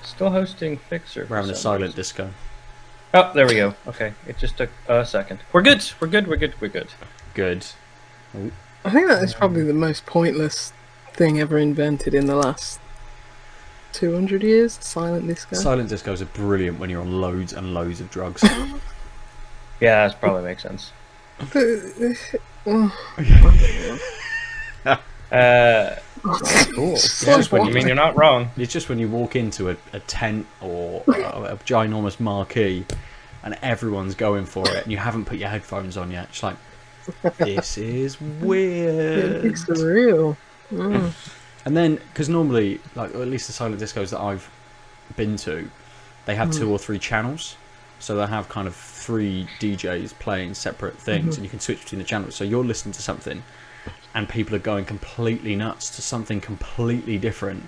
Still hosting Fixer. We're having a silent disco. Oh, there we go. Okay, it just took a second. We're good. We're good. We're good. We're good. Good. I think that is probably the most pointless thing ever invented in the last 200 years. Silent disco. Silent discos are brilliant when you're on loads and loads of drugs. Yeah, that probably makes sense. Cool. Yeah, when you mean you're not wrong. It's just when you walk into a tent or a ginormous marquee and everyone's going for it and you haven't put your headphones on yet. It's like, this is weird. It's surreal. Mm. And then, because normally, like at least the silent discos that I've been to, they have 2 or 3 channels. So they have kind of 3 DJs playing separate things and you can switch between the channels. So you're listening to something and people are going completely nuts to something completely different,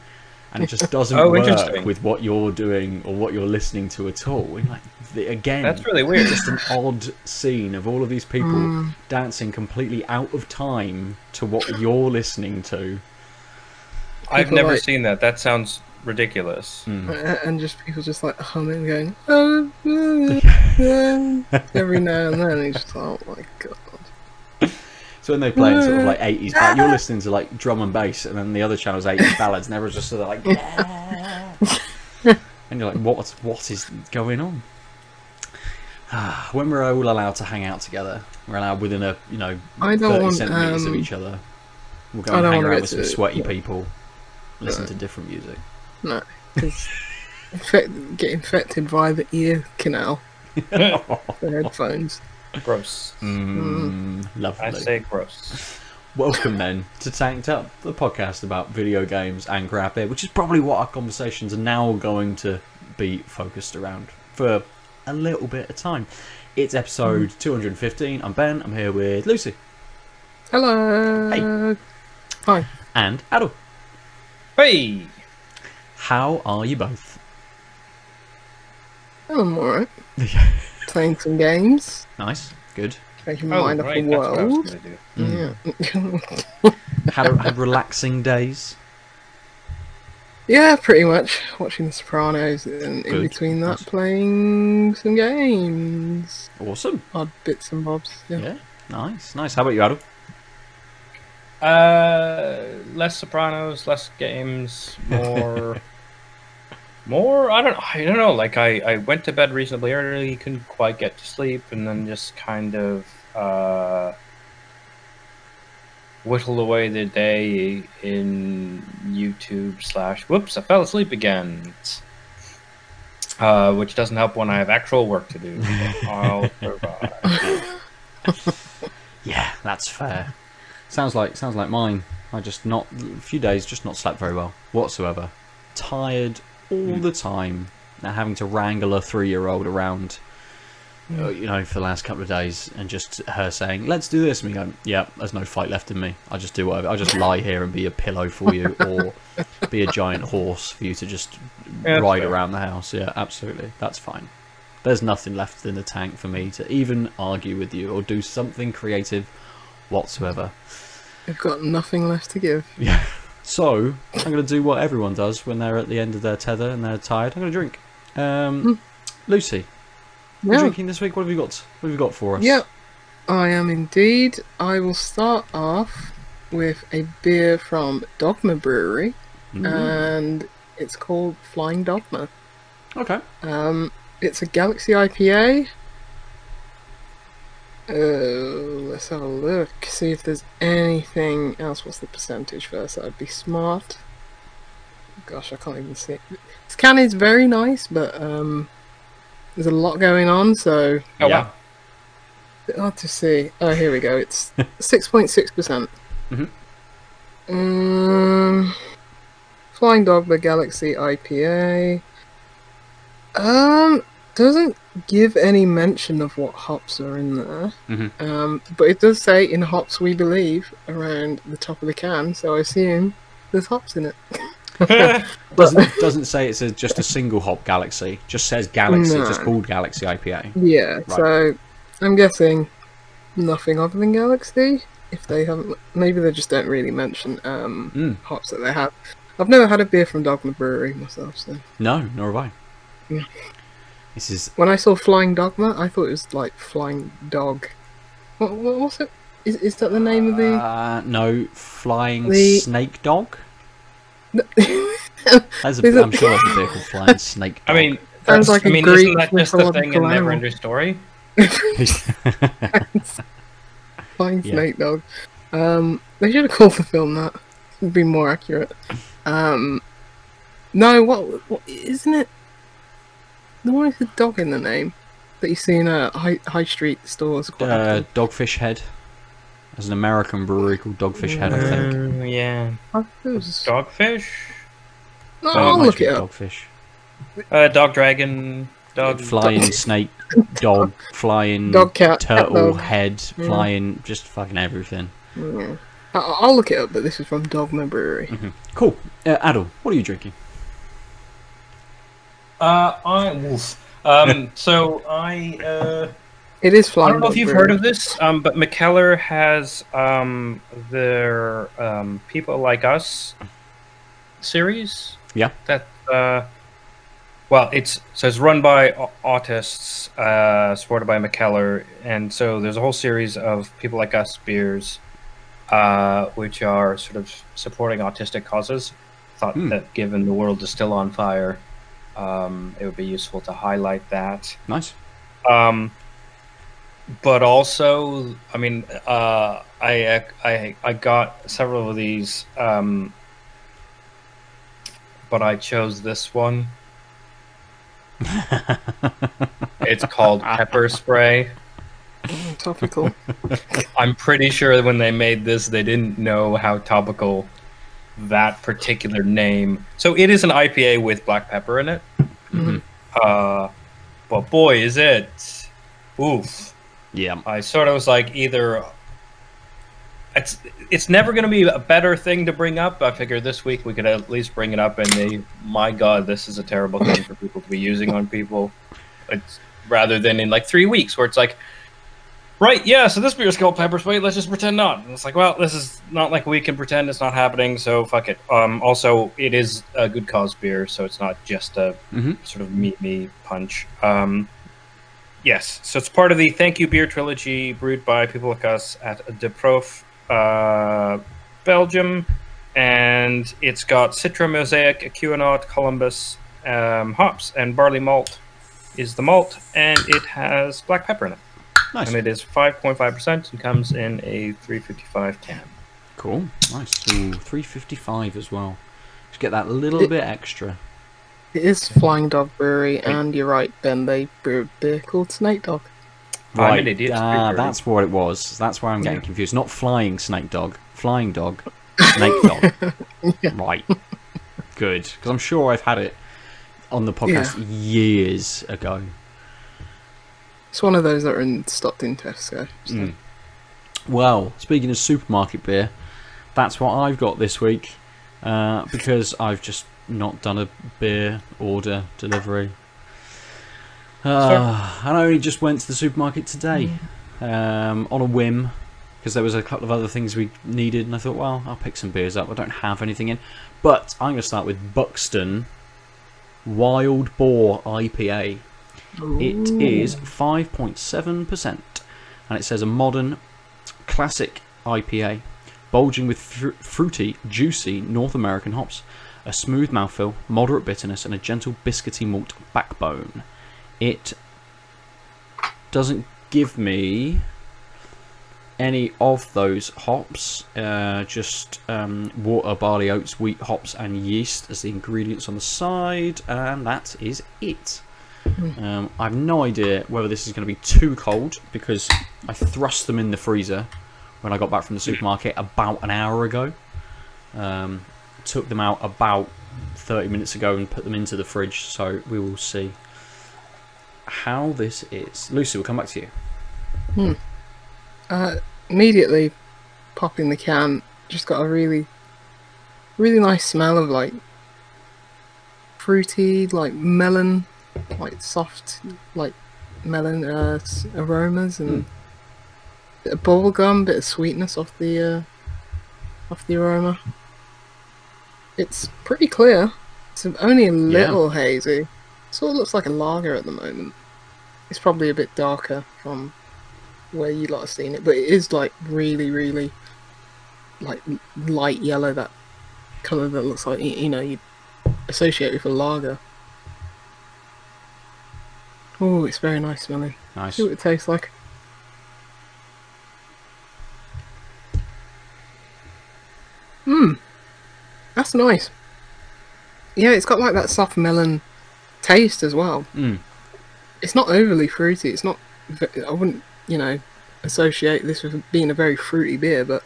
and it just doesn't work with what you're doing or what you're listening to at all. And like, again, that's really weird. Just an odd scene of all of these people dancing completely out of time to what you're listening to. I've never seen that. That sounds ridiculous. And just people just like humming, going every now and then. It's just, oh my god. So when they play in sort of like 80s ballads, you're listening to like drum and bass, and then the other channel's 80s ballads, and everyone's just sort of like, yeah. And you're like, what is going on? When we're all allowed to hang out together, we're allowed within a 30 centimeters of each other. We'll go and hang around with some sweaty people, listen to different music. No, because get infected via the ear canal. The headphones. Gross. Lovely. I say gross. Welcome then to Tanked Up, the podcast about video games and craft beer, which is probably what our conversations are now going to be focused around for a little bit of time. It's episode 215. I'm Ben. I'm here with Lucy. Hello. Hey. Hi. And Aadil. Hey. How are you both? I'm alright. Playing some games. Nice. Good. Making my mind up the world. Yeah. Had relaxing days. Yeah, pretty much. Watching The Sopranos and in between that playing some games. Awesome. Odd bits and bobs. Yeah. Nice. Nice. How about you, Aadil? Less Sopranos, less games, more I don't know, like I went to bed reasonably early, couldn't quite get to sleep, and then just kind of whittled away the day in YouTube / whoops, I fell asleep again. Which doesn't help when I have actual work to do. I'll survive. Yeah, that's fair. Sounds like mine. I just a few days just not slept very well whatsoever. Tired all the time. Now having to wrangle a 3-year-old around, for the last couple of days, and just her saying, "Let's do this," and me going, "Yeah, there's no fight left in me. I just do whatever. I just lie here and be a pillow for you, or be a giant horse for you to just ride around the house." Yeah, absolutely, that's fine. There's nothing left in the tank for me to even argue with you or do something creative whatsoever. I've got nothing left to give. Yeah. So I'm going to do what everyone does when they're at the end of their tether and they're tired. I'm going to drink. Lucy, you're drinking this week. What have you got? What have you got for us? Yeah, I am indeed. I will start off with a beer from Dogma Brewery, and it's called Flying Dogma. Okay. It's a Galaxy IPA. Let's have a look, see if there's anything else. What's the percentage first? That'd be smart. Gosh, I can't even see it. This can is very nice, but there's a lot going on, so wow. Bit hard to see. Oh, here we go. It's 6.6%. Flying Dogma Galaxy IPA. Doesn't give any mention of what hops are in there, but it does say "in hops we believe" around the top of the can, so I assume there's hops in it. doesn't say it's just a single hop Galaxy. Just says Galaxy. It's just called Galaxy IPA. Yeah, right. So I'm guessing nothing other than Galaxy. If they haven't, maybe they just don't really mention hops that they have. I've never had a beer from Dogma Brewery myself, so No, nor have I. Yeah. This is when I saw Flying Dogma, I thought it was like Flying Dog. What's it? Is that the name of the? no, Flying The- Snake Dog. Sounds I'm sure there's a beer called Flying Snake Dog. I mean, like a isn't Greek that just the thing in mythological animal. Neverending Story? Flying Yeah. Snake Dog. They should have called the film that. It'd be more accurate. No, what isn't it? The one with the dog in the name that you see in high street stores. Quite often. Dogfish Head. There's an American brewery called Dogfish Head, I think. Yeah. I thought it was- Dogfish? No, It I'll might look be it up. Dogfish. Dog Dragon. Dog. Flying snake, dog, flying Dog, cat, turtle dog. head, flying, just fucking everything. Yeah. I'll look it up, but this is from Dogma Brewery. Cool. Aadil, what are you drinking? So I It is I Flying don't know if Dog you've Brewery. heard of this, but Mikkeller has their People Like Us series. Yeah. That well, it's run by autists, supported by Mikkeller, and so there's a whole series of People Like Us beers, which are sort of supporting autistic causes. Thought that given the world is still on fire, it would be useful to highlight that. Nice. But also, I mean, I got several of these, but I chose this one. It's called Pepper Spray. Topical. I'm pretty sure when they made this, they didn't know how topical that particular name. So it is an IPA with black pepper in it. But boy, is it! Oof. Yeah. I sort of was like, either it's never going to be a better thing to bring up. I figured this week we could at least bring it up, and my God, this is a terrible thing for people to be using on people. It's rather than in like 3 weeks where it's like, right, yeah, so this beer is called Pepper Spray. Let's just pretend not. And it's like, well, this is not like we can pretend it's not happening, so fuck it. Also, it is a good cause beer, so it's not just a sort of meet me punch. Yes, so it's part of the Thank You Beer trilogy brewed by people like us at De Prof, Belgium, and it's got Citra, Mosaic, Acuanaut, Columbus hops, and barley malt is the malt, and it has black pepper in it. Nice. And it is 5.5% and comes in a 355 can. Cool. Nice. Ooh, 355 as well. Just get that little bit extra. It is Flying Dog Brewery, and you're right, Ben. They brew a beer called Snake Dog. I'm an idiot. That's what it was. That's where I'm getting confused. Not Flying Snake Dog. Flying Dog. Snake Dog. Right. Good. Because I'm sure I've had it on the podcast years ago. It's one of those that are stocked in Tesco. So. Well, speaking of supermarket beer, that's what I've got this week. Because I've just not done a beer order delivery. And I only just went to the supermarket today on a whim, because there was a couple of other things we needed, and I thought, well, I'll pick some beers up. I don't have anything in, but I'm going to start with Buxton Wild Boar IPA. Ooh. It is 5.7%, and it says a modern classic IPA, bulging with fruity, juicy North American hops, a smooth mouthfeel, moderate bitterness, and a gentle biscuity malt backbone. It doesn't give me any of those hops, just water, barley, oats, wheat, hops, and yeast as the ingredients on the side, and that is it. I have no idea whether this is going to be too cold, because I thrust them in the freezer when I got back from the supermarket about an hour ago. Took them out about 30 minutes ago and put them into the fridge, so we will see how this is. Lucy, we'll come back to you. Immediately popping the can, just got a really nice smell of like fruity, like melon, like soft, like melon aromas, and bit of bubblegum, bit of sweetness off the aroma. It's pretty clear. It's only a little hazy. Sort of looks like a lager at the moment. It's probably a bit darker from where you lot have seen it, but it is like really, really like light yellow. That colour that looks like you associate with a lager. Oh, it's very nice smelling. Nice. See what it tastes like. That's nice. Yeah, it's got like that soft melon taste as well. It's not overly fruity. It's not. I wouldn't, associate this with being a very fruity beer, but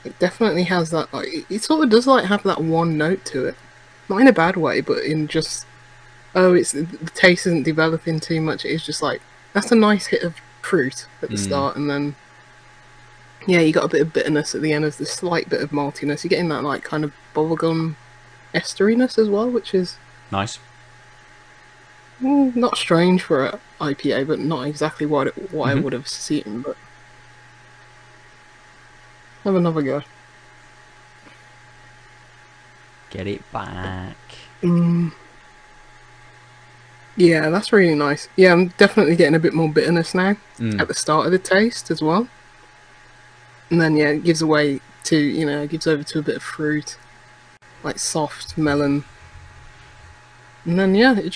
it definitely has that. Like, it sort of does like have that one note to it, not in a bad way, but in just the taste isn't developing too much. It's just like that's a nice hit of fruit at the start, and then you got a bit of bitterness at the end of the slight bit of maltiness. You're getting that like kind of bubblegum esteriness as well, which is nice. Not strange for an IPA, but not exactly what I would have seen. But have another go. Get it back. Yeah, that's really nice. Yeah, I'm definitely getting a bit more bitterness now at the start of the taste as well. And then it gives away to gives over to a bit of fruit, like soft melon. And then it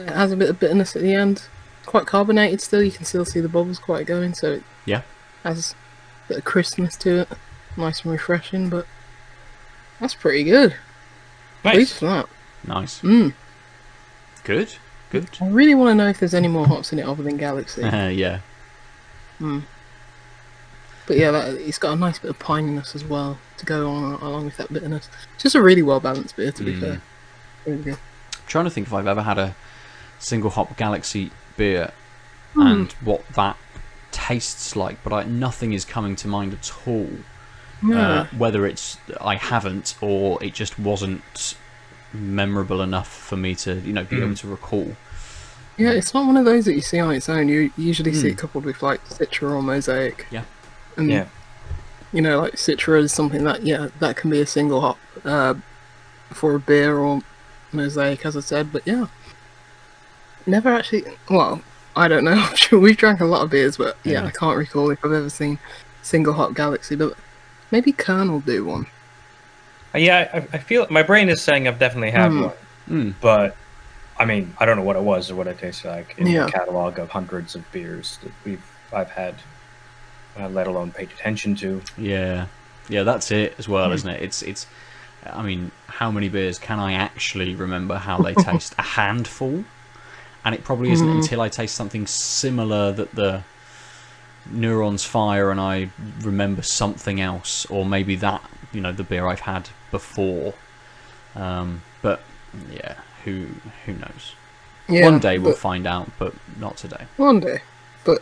has a bit of bitterness at the end. Quite carbonated still. You can still see the bubbles quite going, so it has a bit of crispness to it. Nice and refreshing, but that's pretty good. Nice. Pleased with that. Nice. Good. I really want to know if there's any more hops in it other than Galaxy. Yeah. But yeah, it's got a nice bit of pininess as well to go on along with that bitterness. It's just a really well balanced beer, to be fair. Really good. I'm trying to think if I've ever had a single hop Galaxy beer and what that tastes like, but nothing is coming to mind at all. Yeah. Whether it's I haven't or it just wasn't memorable enough for me to be able to recall. Yeah, it's not one of those that you see on its own. You usually see it coupled with like Citra or Mosaic. Yeah. And, like Citra is something that that can be a single hop for a beer, or Mosaic, as I said. But never actually. Well, I don't know. I'm sure we've drank a lot of beers, but I can't recall if I've ever seen single hop Galaxy. But maybe Colonel do one. Yeah, I feel my brain is saying I've definitely had one, but I mean I don't know what it was or what it tasted like in the catalog of hundreds of beers that I've had, let alone paid attention to. Yeah, that's it as well, isn't it? It's. I mean, how many beers can I actually remember how they taste? A handful, and it probably isn't until I taste something similar that the neurons fire and I remember something else, or maybe that the beer I've had before. But who knows? One day we'll find out, but not today. One day, but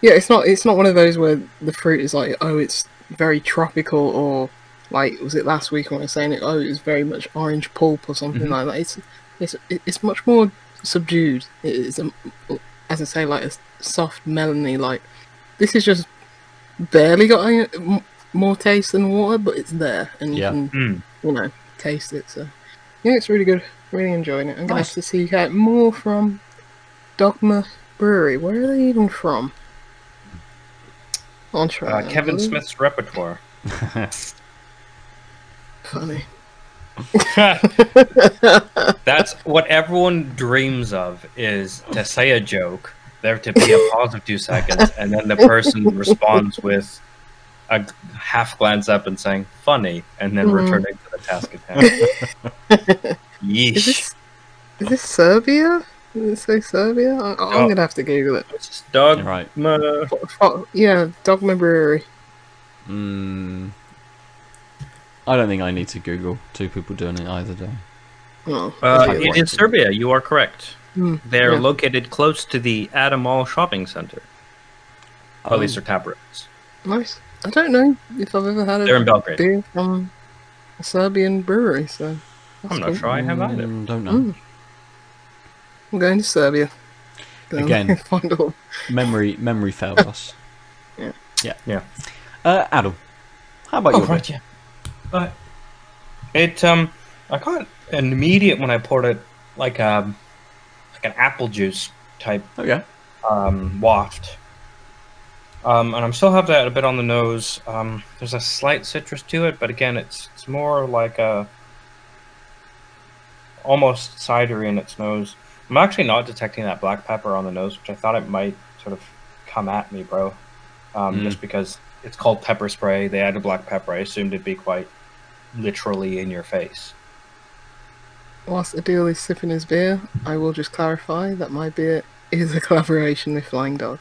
it's not one of those where the fruit is like, it's very tropical, or like, was it last week when I was saying it? It was very much orange pulp or something like that. It's much more subdued. It is, as I say, like a soft melony. Like, this is just barely got more taste than water, but it's there, and you can taste it. So it's really good. Really enjoying it. I'm gonna have to seek out more from Dogma Brewery. Where are they even from? I'll try. Kevin Smith's repertoire. Funny. That's what everyone dreams of, is to say a joke, there to be a pause of 2 seconds, and then the person responds with a half glance up and saying funny, and then returning to the task at hand. Yeesh. Is this Serbia? Did it say Serbia? I'm gonna have to Google it. It's just Dogma. Right. Yeah, Dogma Brewery. I don't think I need to Google two people doing it either day. Oh, it is Serbia, you are correct. They're located close to the Aadil shopping center. Or at least their tap rooms. Nice. I don't know if I've ever had They're in Belgrade. beer from a Serbian brewery, so... I'm not sure I have either. Don't know. I'm going to Serbia. Again, find all. memory failed us. Yeah. Aadil, how about your beer? But I got an immediate when I poured it like an apple juice type Okay. waft. And I'm still have that a bit on the nose. There's a slight citrus to it, but again, it's more like a almost cidery in its nose. I'm actually not detecting that black pepper on the nose, which I thought it might sort of come at me, bro. Just because it's called pepper spray. They added black pepper. I assumed it'd be quite literally in your face. Whilst Aadil is sipping his beer, I will just clarify that my beer is a collaboration with Flying Dog.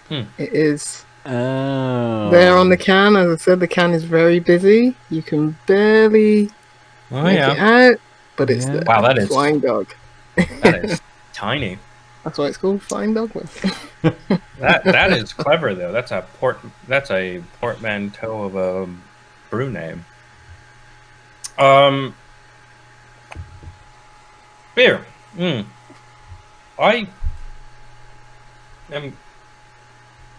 It is. Oh. There on the can, as I said, the can is very busy. You can barely make it out, but it's there. Wow, that is Flying Dog. That is tiny. That's why it's called Flying Dogma. That is clever though. That's a portmanteau of a brew name. Beer.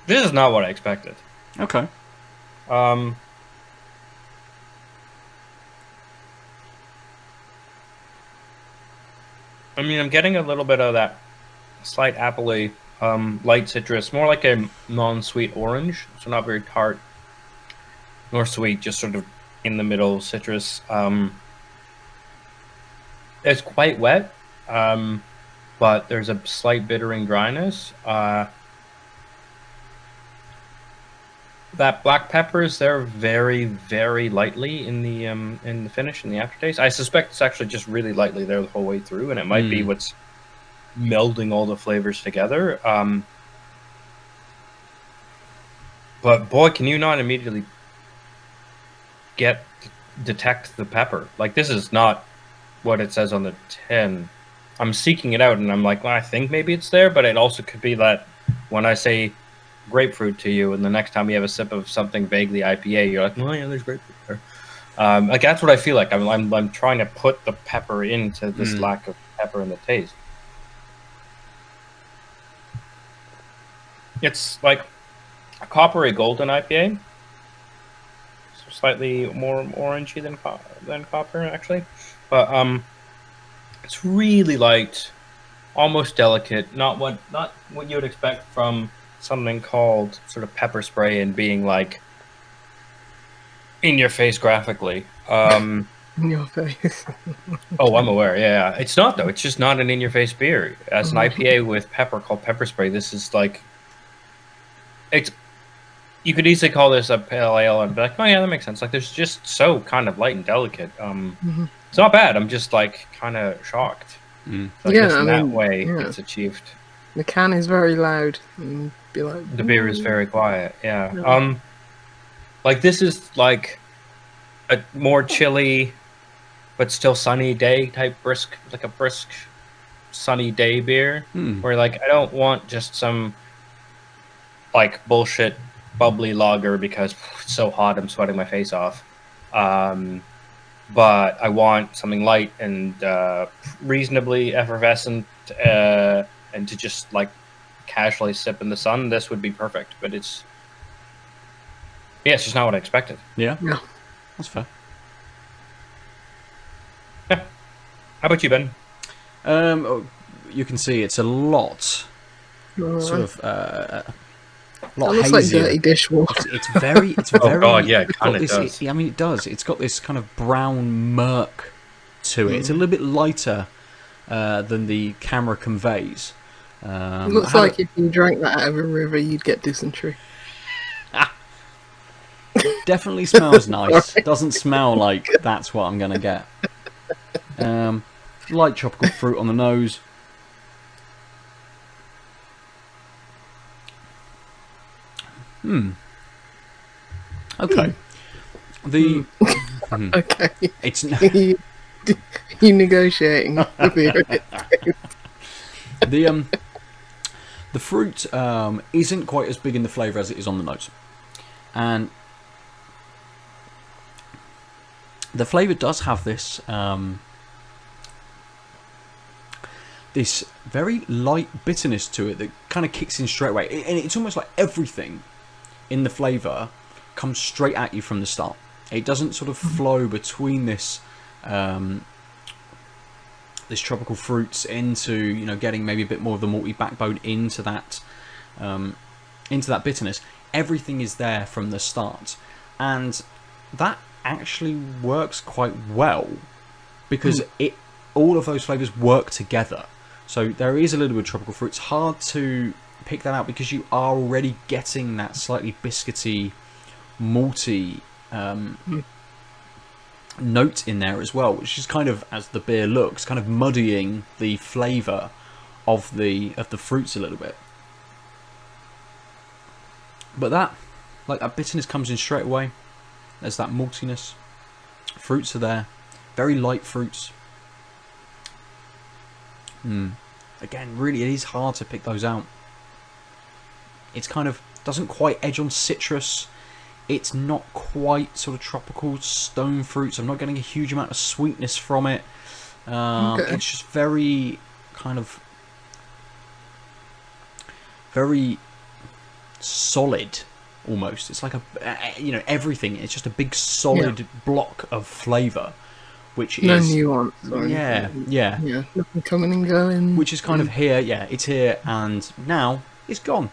This is not what I expected. Okay. I mean, I'm getting a little bit of that slight appley, light citrus, more like a non-sweet orange, so not very tart nor sweet, just sort of in the middle citrus. It's quite wet, but there's a slight bittering dryness. That black pepper is there very, very lightly in the finish, in the aftertaste. I suspect it's actually just really lightly there the whole way through, and it might be what's melding all the flavors together. But boy, can you not immediately detect the pepper? Like, this is not what it says on the tin. I'm seeking it out, and I'm like, well, I think maybe it's there, but it also could be that when I say grapefruit to you, and the next time you have a sip of something vaguely IPA, you're like, oh yeah, there's grapefruit there. Like, that's what I feel like. I'm trying to put the pepper into this lack of pepper in the taste. It's like a coppery golden IPA, so slightly more orangey than copper actually, but it's really light, almost delicate. Not what you would expect from something called sort of pepper spray and being like in your face graphically. In your face. Oh, I'm aware. Yeah, it's not though. It's just not an in-your-face beer. As an IPA with pepper called pepper spray, this is like, it's. You could easily call this a pale ale and be like, oh yeah, that makes sense. Like, there's just so kind of light and delicate. It's not bad. I'm just like kind of shocked. Like, Yeah, in that way, it's achieved. The can is very loud. And be like, The beer is very quiet. Yeah. Like, this is like a more chilly, but still sunny day type brisk, like a brisk, sunny day beer. Where like I don't want just some like bullshit bubbly lager because it's so hot I'm sweating my face off. But I want something light and reasonably effervescent, and to just like casually sip in the sun. This would be perfect, but it's just not what I expected. Yeah. Yeah. That's fair. Yeah. How about you, Ben? You can see it's a lot, sort of, lot That looks like hazier. dirty dishwater. It's very. Oh god, yeah, it it's got kind of this- does. I mean, it does. It's got this kind of brown murk to it. It's a little bit lighter than the camera conveys. It looks like if you drank that out of a river, you'd get dysentery. Definitely smells nice. Doesn't smell like that's what I'm gonna get. Light tropical fruit on the nose. Okay. The Okay. it's You negotiating the beer. the fruit isn't quite as big in the flavour as it is on the nose, and the flavour does have this this very light bitterness to it that kind of kicks in straight away, and it's almost like everything in the flavour comes straight at you from the start. It doesn't sort of flow between this this tropical fruits into, you know, getting maybe a bit more of the malty backbone into that bitterness. Everything is there from the start, and that actually works quite well because all of those flavors work together. So there is a little bit of tropical fruit. It's hard to pick that out because you are already getting that slightly biscuity, malty note in there as well, which is kind of, as the beer looks, kind of muddying the flavour of the fruits a little bit. But that bitterness comes in straight away. There's that maltiness. Fruits are there, very light fruits. Again, really, it is hard to pick those out. It's kind of doesn't quite edge on citrus. It's not quite sort of tropical stone fruits. I'm not getting a huge amount of sweetness from it. Okay. It's just very kind of very solid almost. It's like you know, everything. It's just a big solid block of flavour, which is no nuance. Yeah. Nothing coming and going. Which is kind of here. Yeah, it's here and now it's gone.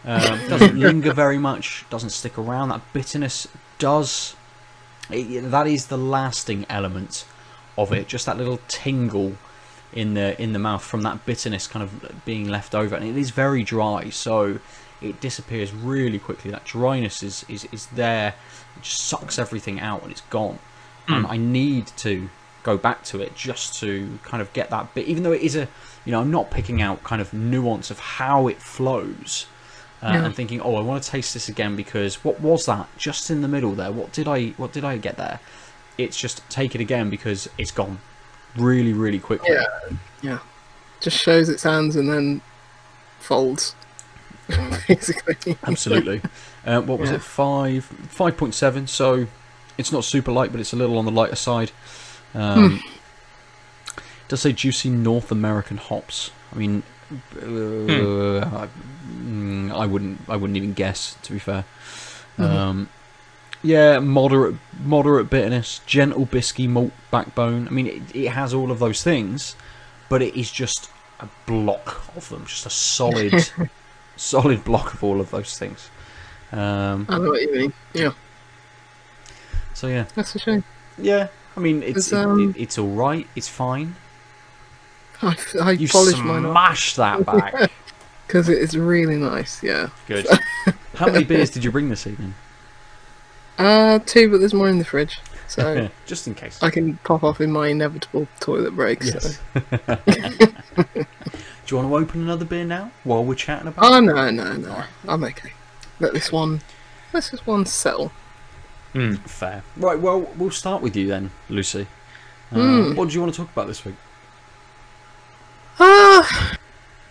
Doesn't linger very much. Doesn't stick around. That bitterness does. That is the lasting element of it. Just that little tingle in the mouth from that bitterness kind of being left over, and it is very dry, so it disappears really quickly. That dryness is there. It just sucks everything out and it's gone. And I need to go back to it just to kind of get that bit, even though it is a, you know, I'm not picking out kind of nuance of how it flows. And thinking, oh, I want to taste this again because what was that just in the middle there? What did I get there? It's just take it again because it's gone really, really quickly. Yeah. Just shows its hands and then folds, basically. Absolutely. What was it? 5.7. So it's not super light, but it's a little on the lighter side. It does say juicy North American hops. I mean, I wouldn't even guess, to be fair. Yeah, moderate bitterness, gentle bisky malt backbone. I mean, it has all of those things, but it is just a block of them, just a solid solid block of all of those things. I know what you mean. Yeah. So yeah, that's a shame. Yeah, I mean, it's all right. It's fine. I polished mine off. Smashed that back. Because it is really nice, yeah. Good. How many beers did you bring this evening? 2, but there's more in the fridge. So just in case. I can pop off in my inevitable toilet break. Yes. So. Do you want to open another beer now while we're chatting about it? Oh, no. I'm okay. Let this one settle. Fair. Right, well, we'll start with you then, Lucy. What do you want to talk about this week?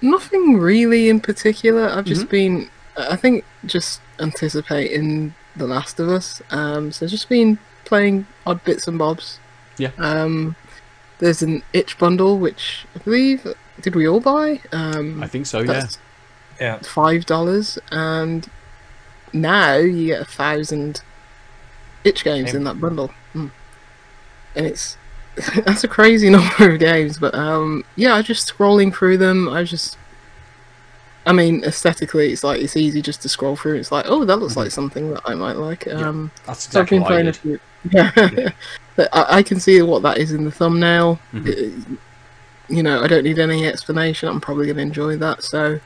Nothing really in particular. I've just been, I think, just anticipating The Last of Us. So just been playing odd bits and bobs. Yeah. There's an itch bundle, which I believe, did we all buy? I think so, yeah. Yeah. $5, and now you get 1,000 itch games in that bundle. And it's that's a crazy number of games, but yeah, I just scrolling through them. I mean, aesthetically, it's easy just to scroll through. It's like, oh, that looks like something that I might like. That's exactly what I did. But I can see what that is in the thumbnail. You know, I don't need any explanation. I'm probably going to enjoy that. So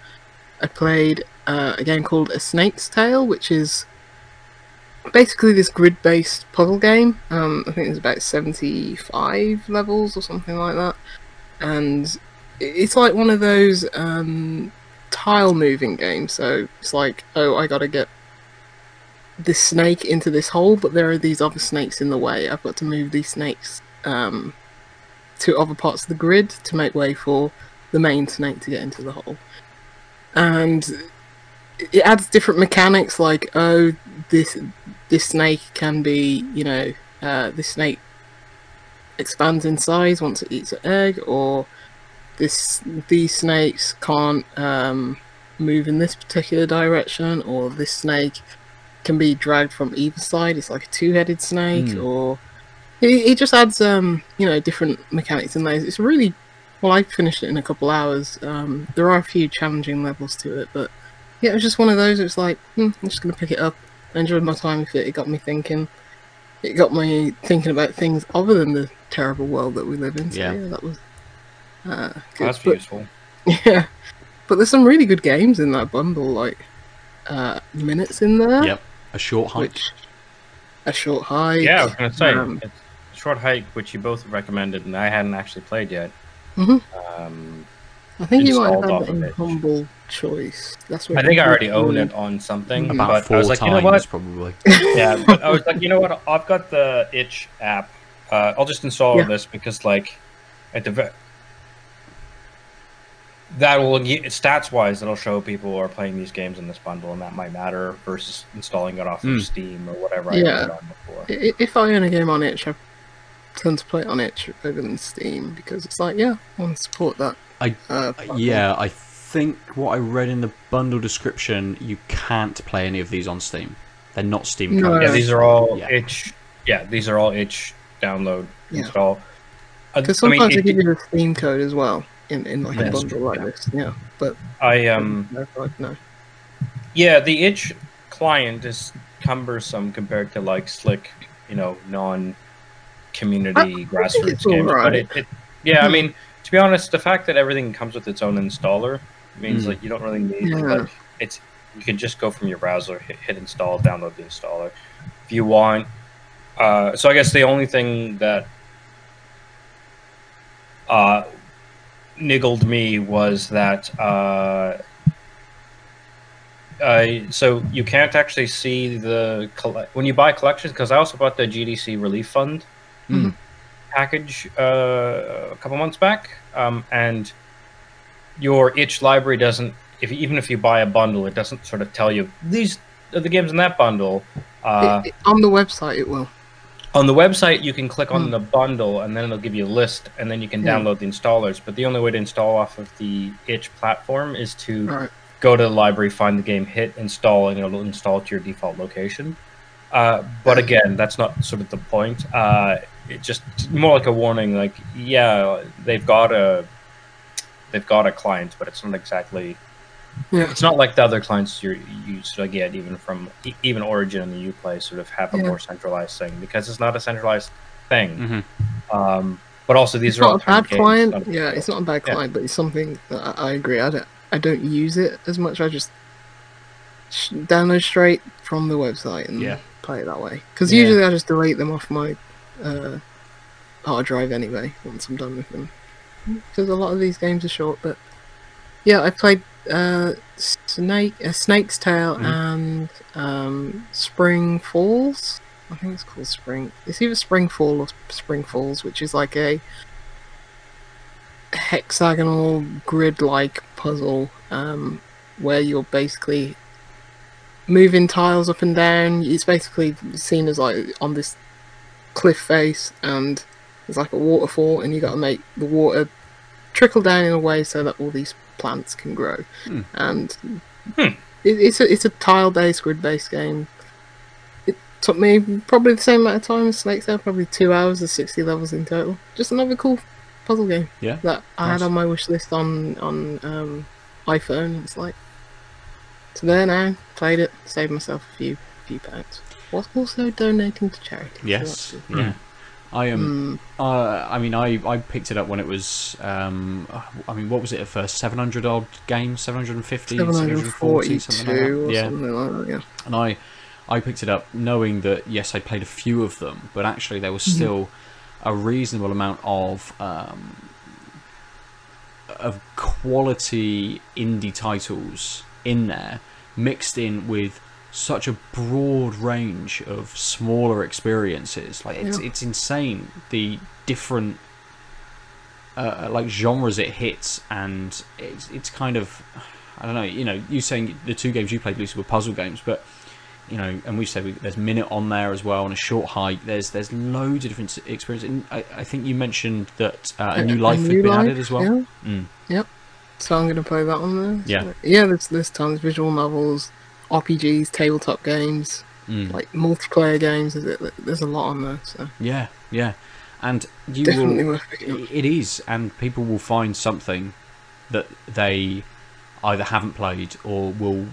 I played a game called A Snake's Tale, which is basically this grid-based puzzle game. I think there's about 75 levels or something like that, and it's like one of those tile moving games. So it's like, oh, I gotta get this snake into this hole, but there are these other snakes in the way. I've got to move these snakes to other parts of the grid to make way for the main snake to get into the hole. And it adds different mechanics, like, oh, this snake can be, you know, this snake expands in size once it eats an egg, or these snakes can't move in this particular direction, or this snake can be dragged from either side. It's like a two-headed snake, or It just adds different mechanics in there. It's really well. I finished it in a couple hours. There are a few challenging levels to it, but yeah, it was just one of those. It's like I'm just gonna pick it up. I enjoyed my time with it. It got me thinking. It got me thinking about things other than the terrible world that we live in. So, yeah, that was good. That's useful. Yeah, but there's some really good games in that bundle, like Minutes in there. Yep, a short hike. A short hike. Yeah, I was gonna say it's a short hike, which you both recommended, and I hadn't actually played yet. I think you might have had that in Humble Choice. That's what I think I already own it on something. About but 4 I was like, times, you know what? probably. Yeah, but I was like, you know what? I've got the itch app. I'll just install this because, like, at the that will stats wise, it'll show people who are playing these games in this bundle, and that might matter versus installing it off of Steam or whatever I put it on before. If I own a game on itch, I tend to play it on itch rather than Steam because it's like, I want to support that. I think what I read in the bundle description, you can't play any of these on Steam. They're not Steam codes. Yeah, these are all itch. Yeah, these are all itch download install. Because sometimes they give you a Steam code as well in like a bundle like this. Yeah, but no. Yeah, the itch client is cumbersome compared to like slick, non-community grassroots games. Right. But I mean, to be honest, the fact that everything comes with its own installer means like you don't really need like you can just go from your browser, hit install, download the installer if you want. So I guess the only thing that niggled me was that so you can't actually see the when you buy collections, because I also bought the GDC Relief Fund package a couple months back, and your itch library doesn't, even if you buy a bundle, it doesn't sort of tell you these are the games in that bundle. On the website it will. On the website you can click on the bundle and then it'll give you a list, and then you can download the installers, but the only way to install off of the itch platform is to go to the library, find the game, hit install, and it'll install to your default location. But again, that's not sort of the point. It's just more like a warning, like, they've got a client, but it's not exactly it's not like the other clients you sort of get even from Origin and the Uplay sort of have a more centralized thing, because it's not a centralized thing. But also these are all not a bad client. It's not a bad client, but it's something that I agree. I don't use it as much. I just download straight from the website and play it that way. Because usually I just delete them off my hard drive anyway once I'm done with them. Because a lot of these games are short. But yeah, I played Snake's Tale and Spring Falls. I think it's called Spring. It's either Spring Fall or Spring Falls, which is like a hexagonal grid-like puzzle where you're basically moving tiles up and down. It's basically seen as like on this cliff face, and there's like a waterfall, and you got to make the water trickle down in a way so that all these plants can grow. And it's a tile-based, grid-based game. It took me probably the same amount of time as Snake's Tale, probably 2 hours. There's 60 levels in total. Just another cool puzzle game that I had on my wish list on iPhone. It's like, it's there now. Played it, saved myself a few pounds. Was also donating to charity. Yes, so I am. I mean, I picked it up when it was. I mean, what was it at first? 700 odd games, 750, 740, something like that. Something like that, yeah. And I picked it up knowing that yes, I played a few of them, but actually there was still a reasonable amount of quality indie titles in there, mixed in with such a broad range of smaller experiences. Like it's insane the different like genres it hits, and it's kind of, I don't know, you saying the two games you played, Lucy, were puzzle games, but and we said there's Minute on there as well, and a short hike. There's loads of different experiences. And I think you mentioned that a new life had been added as well. Yep. So I'm going to play that one there. Yeah. Yeah, there's tons. Visual novels, RPGs, tabletop games, like multiplayer games. There's a lot on there. So Yeah, yeah, and you definitely will. worth picking up. It is, and people will find something that they either haven't played or will.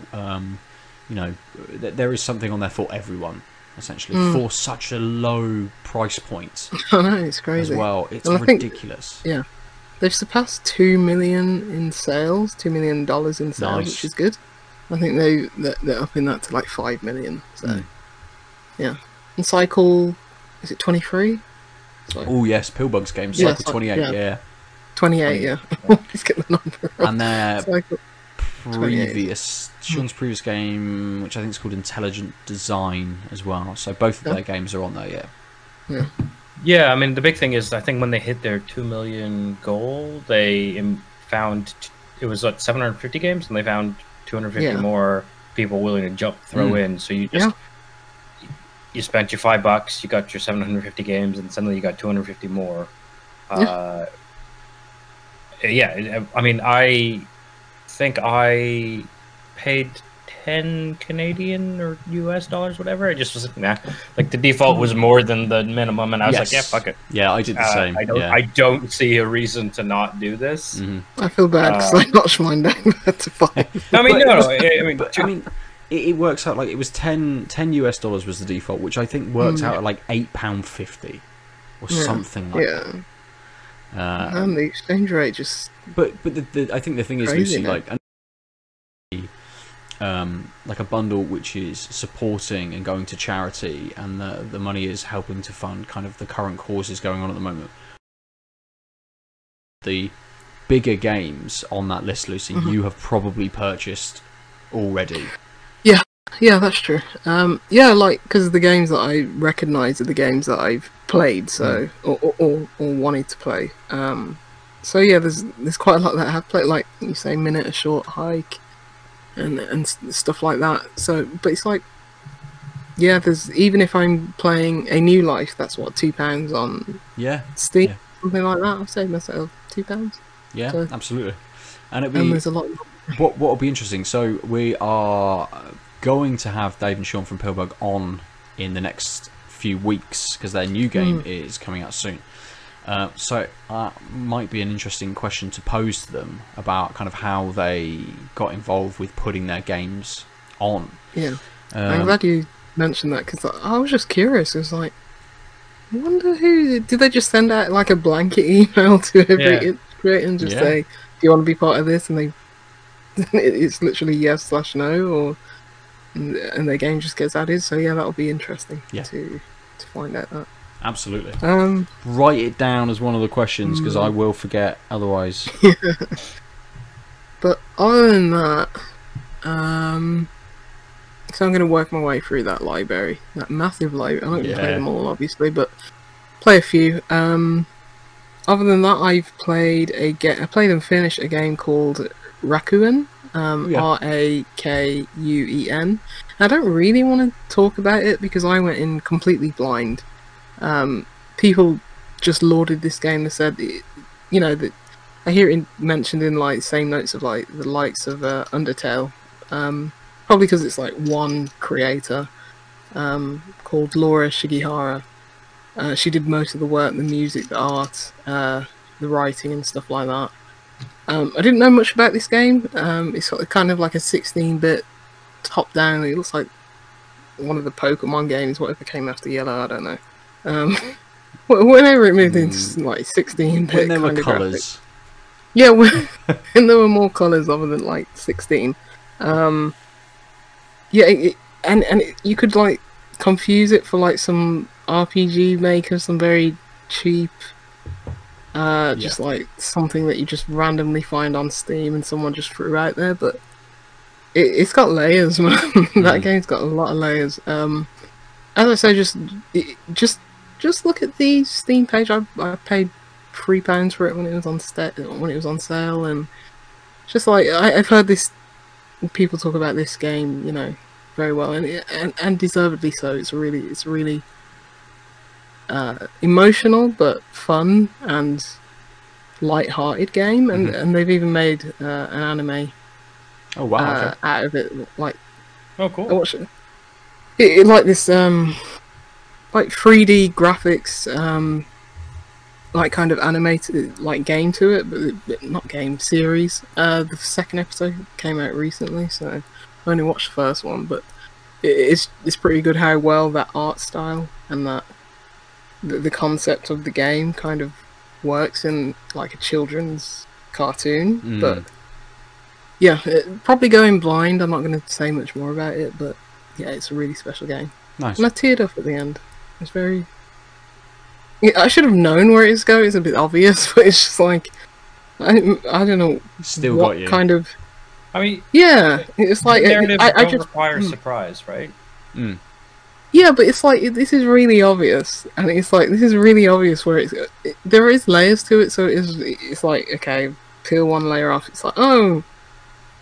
There is something on there for everyone, essentially, for such a low price point I know, it's crazy. as well. It's And I think- ridiculous. Yeah, they've surpassed $2 million in sales, $2 million in sales, Nice. which is good. I think they're upping that to like 5 million. So yeah, and Cycle, is it 23? Oh yes, Pillbug's game, Yeah, Cycle 28, yeah. 28, yeah. Let's get the number right. And their Cycle. Sean's previous game, which I think is called Intelligent Design as well. So both of their games are on there, yeah. Yeah, I mean, the big thing is, I think when they hit their 2 million goal, they found it was like 750 games, and they found 250 more people willing to throw in. So you just you spent your $5, you got your 750 games, and suddenly you got 250 more. I mean, I think I paid 10 Canadian or US dollars, whatever. I just was like the default was more than the minimum, and I was like, yeah, fuck it. Yeah, I did the same. I don't see a reason to not do this. I feel bad because I notched mine down to 5. I mean, it works out like it was 10 US dollars was the default, which I think works out at like £8.50 or something like that. And the exchange rate just. But I think the thing is, crazy, Lucy, like a bundle which is supporting and going to charity, and the money is helping to fund kind of the current causes going on at the moment. The bigger games on that list, Lucy, you have probably purchased already. Yeah, that's true. Like, because the games that I recognise are the games that I've played, so or wanted to play. So yeah, there's quite a lot that I have played, like you say, Minute, A Short Hike, and stuff like that. So, but it's like, yeah, there's, even if I'm playing A New Life, that's what, £2 on Steam, something like that. I've saved myself £2. Yeah, so, absolutely. And there's a lot. What will be interesting? So we are going to have Dave and Sean from Pillbug on in the next few weeks because their new game is coming out soon. So that might be an interesting question to pose to them about kind of how they got involved with putting their games on. Yeah, I'm glad you mentioned that because I was just curious. It was like, I wonder who did they just send out like a blanket email to every creator and just say, "Do you want to be part of this?" And they, it's literally yes/no, or and their game just gets added. So yeah, that'll be interesting to find out that. Absolutely. Write it down as one of the questions because I will forget otherwise. But other than that, so I'm going to work my way through that library, that massive library. I'm not going to play them all, obviously, but play a few. Other than that, I played and finished a game called Rakuen. Rakuen. I don't really want to talk about it because I went in completely blind. People just lauded this game. They said, that I hear it mentioned in like same notes of like the likes of Undertale. Probably because it's like one creator called Laura Shigihara. She did most of the work, the music, the art, the writing and stuff like that. I didn't know much about this game. It's sort of kind of like a 16-bit top-down. It looks like one of the Pokemon games, whatever came after Yellow, I don't know. Whenever it moved into like 16-bit when there were colours. Yeah, when there were more colours other than like 16. And you could like confuse it for like some RPG maker, some very cheap, just like something that you just randomly find on Steam and someone just threw out there. But it's got layers, man. That game's got a lot of layers. As I say, just look at the Steam page. I paid £3 for it when it was on sale, and just like I've heard people talk about this game, very well, and deservedly so. It's really emotional but fun and light-hearted game, and they've even made an anime. Oh wow! Out of it, like oh cool. I watched it. it like this like 3D graphics like kind of animated like game to it, but not game series. The second episode came out recently, so I only watched the first one, but it's pretty good how well that art style and that the concept of the game kind of works in like a children's cartoon. But yeah, probably going blind. I'm not going to say much more about it, but yeah, it's a really special game. Nice. And I teared up at the end. It's very. Yeah, I should have known where it's going. It's a bit obvious, but it's just like I don't know. Still what got you. Kind of. I mean, Yeah, it's like narratives I don't just require surprise, right? Yeah, but it's like this is really obvious, and it's like this is really obvious where there is layers to it. So it's like, okay, peel one layer off. It's like, oh,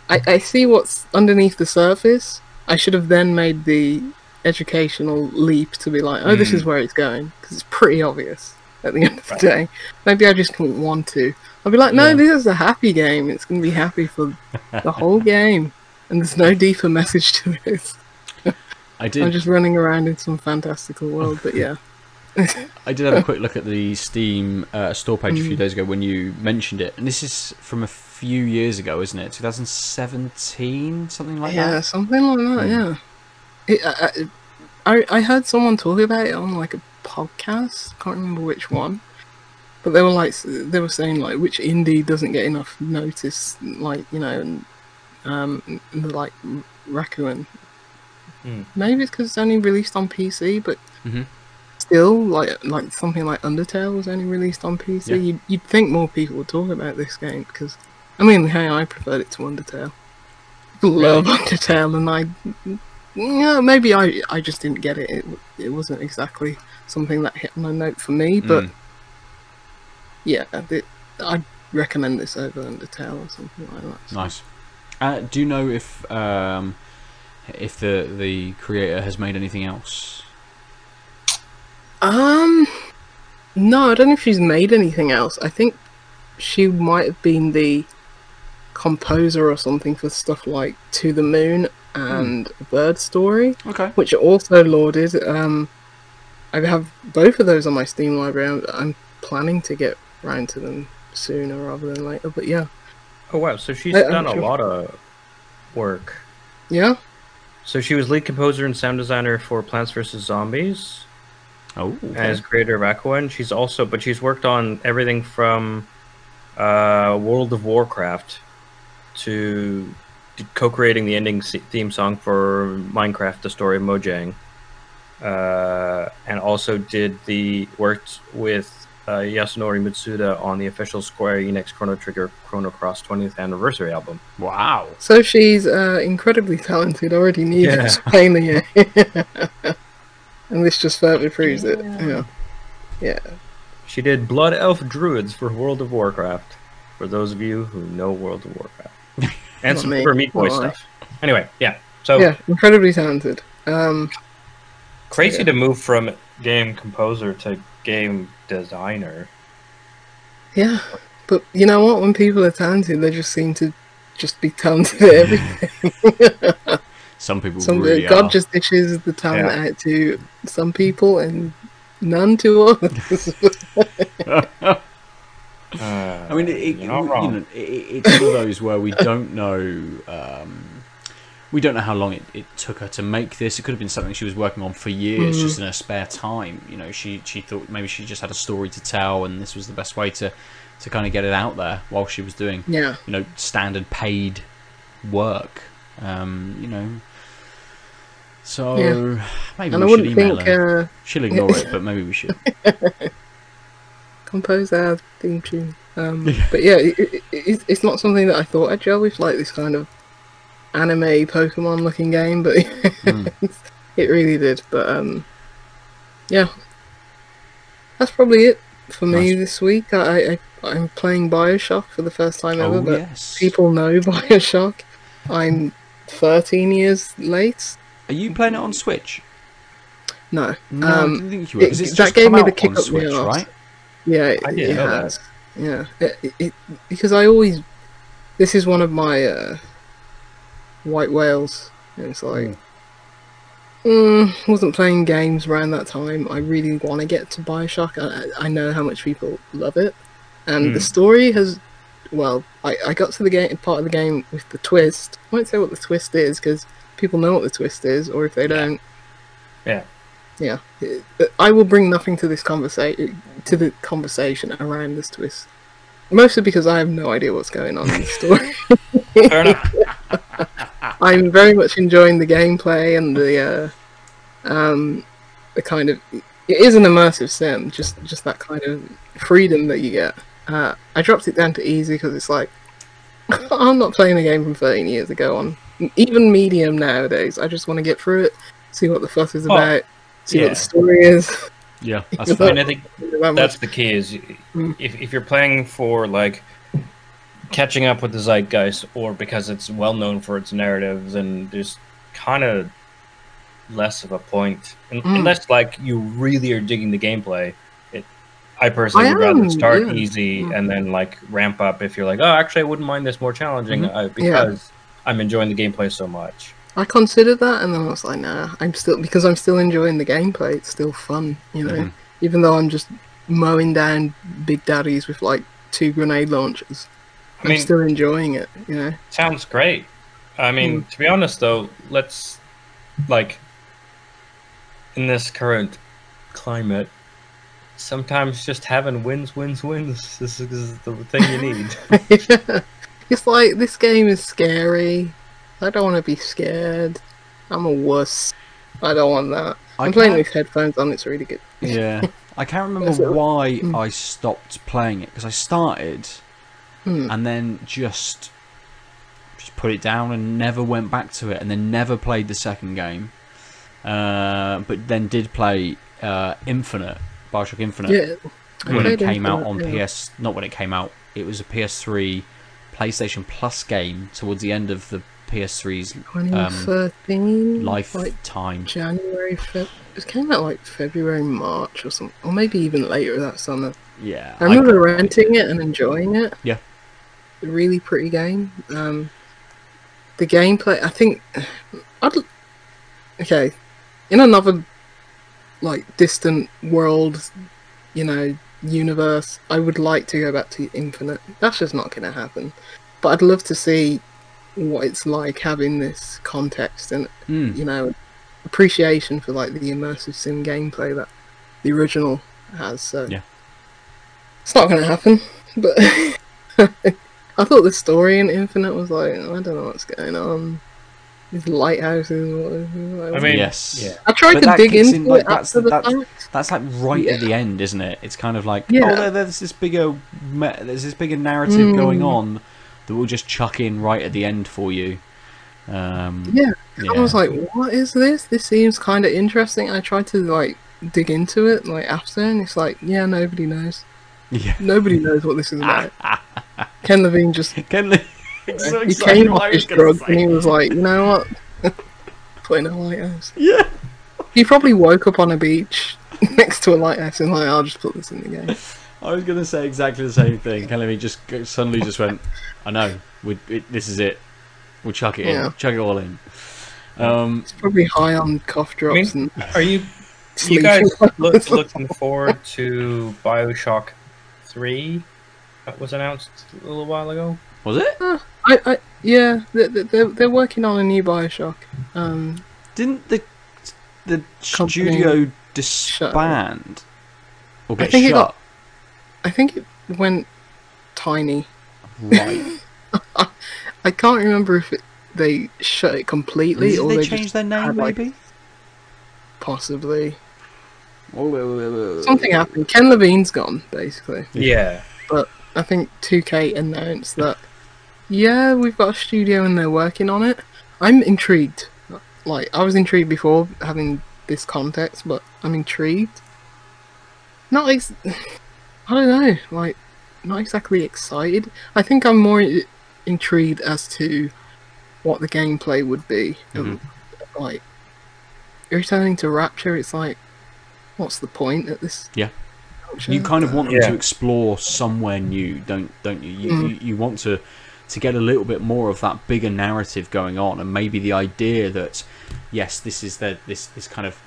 I see what's underneath the surface. I should have then made the educational leap to be like, oh, this is where it's going, because it's pretty obvious at the end of the day. Maybe I just didn't want to. I'll be like, no, this is a happy game. It's going to be happy for the whole game, and there's no deeper message to this. I'm just running around in some fantastical world, but yeah. I did have a quick look at the Steam store page a few days ago when you mentioned it, and this is from a few years ago, isn't it? 2017, something like that? Yeah, something like that, yeah. I heard someone talk about it on like a podcast, can't remember which one, but they were saying like which indie doesn't get enough notice, like, you know, and like Rakuen. Maybe it's because it's only released on PC, but still, like something like Undertale was only released on PC. Yeah. You'd think more people would talk about this game, because I mean, hey, I preferred it to Undertale. Love Undertale, and maybe I just didn't get it. It wasn't exactly something that hit on a note for me, but yeah, I'd recommend this over Undertale or something like that. So. Nice. Do you know if the creator has made anything else? No, I don't know if she's made anything else. I think she might have been the composer or something for stuff like To the Moon and A Bird Story, which are also lauded. I have both of those on my Steam library. I'm planning to get round to them sooner rather than later, but yeah. Oh wow, so she's done a lot of work. Yeah? So she was lead composer and sound designer for Plants vs. Zombies. Oh, okay. As creator of Rakuen. She's worked on everything from World of Warcraft to co-creating the ending theme song for Minecraft: The Story of Mojang, and also worked with Yasunori Mitsuda on the official Square Enix Chrono Trigger Chrono Cross 20th anniversary album. Wow! So she's incredibly talented. Already needed to play the game, and this just further proves it. Yeah. She did Blood Elf Druids for World of Warcraft. For those of you who know World of Warcraft. And some Super Meat Boy stuff. Anyway, yeah. So yeah, incredibly talented. Crazy to move from game composer to game designer. Yeah, but you know what? When people are talented, they just seem to just be talented at everything. Some people really God are. just dishes the talent out to some people and none to others. I mean, it's one of those where we don't know. We don't know how long it took her to make this. It could have been something she was working on for years, just in her spare time. You know, she thought maybe she just had a story to tell, and this was the best way to kind of get it out there while she was doing, you know, standard paid work. You know, so maybe we should email her. She'll ignore it, but maybe we should. Compose our theme tune. But yeah, it's not something that I thought I'd gel with, like this kind of anime Pokemon looking game, but it really did. But yeah, that's probably it for me this week. I'm playing Bioshock for the first time ever, but people know Bioshock. I'm 13 years late. Are you playing it on Switch? No. No, I didn't think you were. That gave me the kick up Switch, right? Yeah, I didn't know has. That. Yeah, because this is one of my white whales, and it's like Wasn't playing games around that time. I really want to get to Bioshock. I know how much people love it, and the story has. Well, I got to the game part of the game with the twist. I won't say what the twist is because people know what the twist is, or if they don't, yeah. I will bring nothing to this conversation around this twist. Mostly because I have no idea what's going on in the story. Fair enough. I'm very much enjoying the gameplay and the kind of. It is an immersive sim, just that kind of freedom that you get. I dropped it down to easy because it's like I'm not playing a game from 13 years ago on even medium nowadays. I just want to get through it, see what the fuss is about, see what the story is. Yeah, that's fine. I think that's the key. Is if you're playing for like catching up with the zeitgeist, or because it's well known for its narrative, then there's kind of less of a point, unless like you really are digging the gameplay. I personally would rather start easy and then like ramp up if you're like, oh, actually, I wouldn't mind this more challenging because I'm enjoying the gameplay so much. I considered that, and then I was like, nah, I'm still enjoying the gameplay. It's still fun, you know, even though I'm just mowing down big daddies with like 2 grenade launchers. I'm still enjoying it, you know. Sounds great. I mean, to be honest though, let's like in this current climate. Sometimes just having wins. This is the thing you need. It's like, this game is scary. I don't want to be scared. I'm a wuss. I don't want that. I'm playing with headphones on, it's really good. Yeah. I can't remember why I stopped playing it, because I started and then just put it down and never went back to it, and then never played the second game. But then did play Infinite. Bioshock Infinite, when it came out on PS, not when it came out, it was a PS3 PlayStation Plus game towards the end of the PS3's 2013 lifetime. Like January, it came out like February, March or something, or maybe even later that summer. Yeah, I remember renting it and enjoying it. Yeah, a really pretty game. The gameplay, I think, okay, in another like distant world, you know, universe, I would like to go back to Infinite. That's just not going to happen. But I'd love to see what it's like having this context and you know, appreciation for like the immersive sim gameplay that the original has. So yeah, it's not going to happen. But I thought the story in Infinite was like, I don't know what's going on. These lighthouses. I mean, yes. Yeah. I tried to dig into it after the fact. That's like right at the end, isn't it? It's kind of like, oh, there's this bigger narrative going on that we'll just chuck in right at the end for you. I was like, what is this? This seems kind of interesting. I tried to like dig into it like after, and it's like, yeah, nobody knows. Yeah, nobody knows what this is about. Ken Levine just. He came off his drugs and he was like, you know what? Put in a lighthouse. Yeah. He probably woke up on a beach next to a lighthouse and like, I'll just put this in the game. I was going to say exactly the same thing. Ken Levine just suddenly just went, I know, this is it. We'll chuck it in. Chuck it all in. It's probably high on cough drops. Are you guys looking forward to Bioshock 3 that was announced a little while ago? Was it? Yeah, they're working on a new Bioshock. Didn't the studio disband or get shut? I think it went tiny. Right. I can't remember if they shut it completely or they changed their name, maybe. Possibly. Something happened. Ken Levine's gone, basically. Yeah. But I think 2K announced that. Yeah, we've got a studio and they're working on it. I'm intrigued. Like, I was intrigued before having this context, but I'm intrigued. I don't know, like, not exactly excited. I think I'm more intrigued as to what the gameplay would be. Like, returning to Rapture, it's like, what's the point at this? Yeah. You kind of want them to explore somewhere new, don't you? You want to to get a little bit more of that bigger narrative going on, and maybe the idea that yes, this is this kind of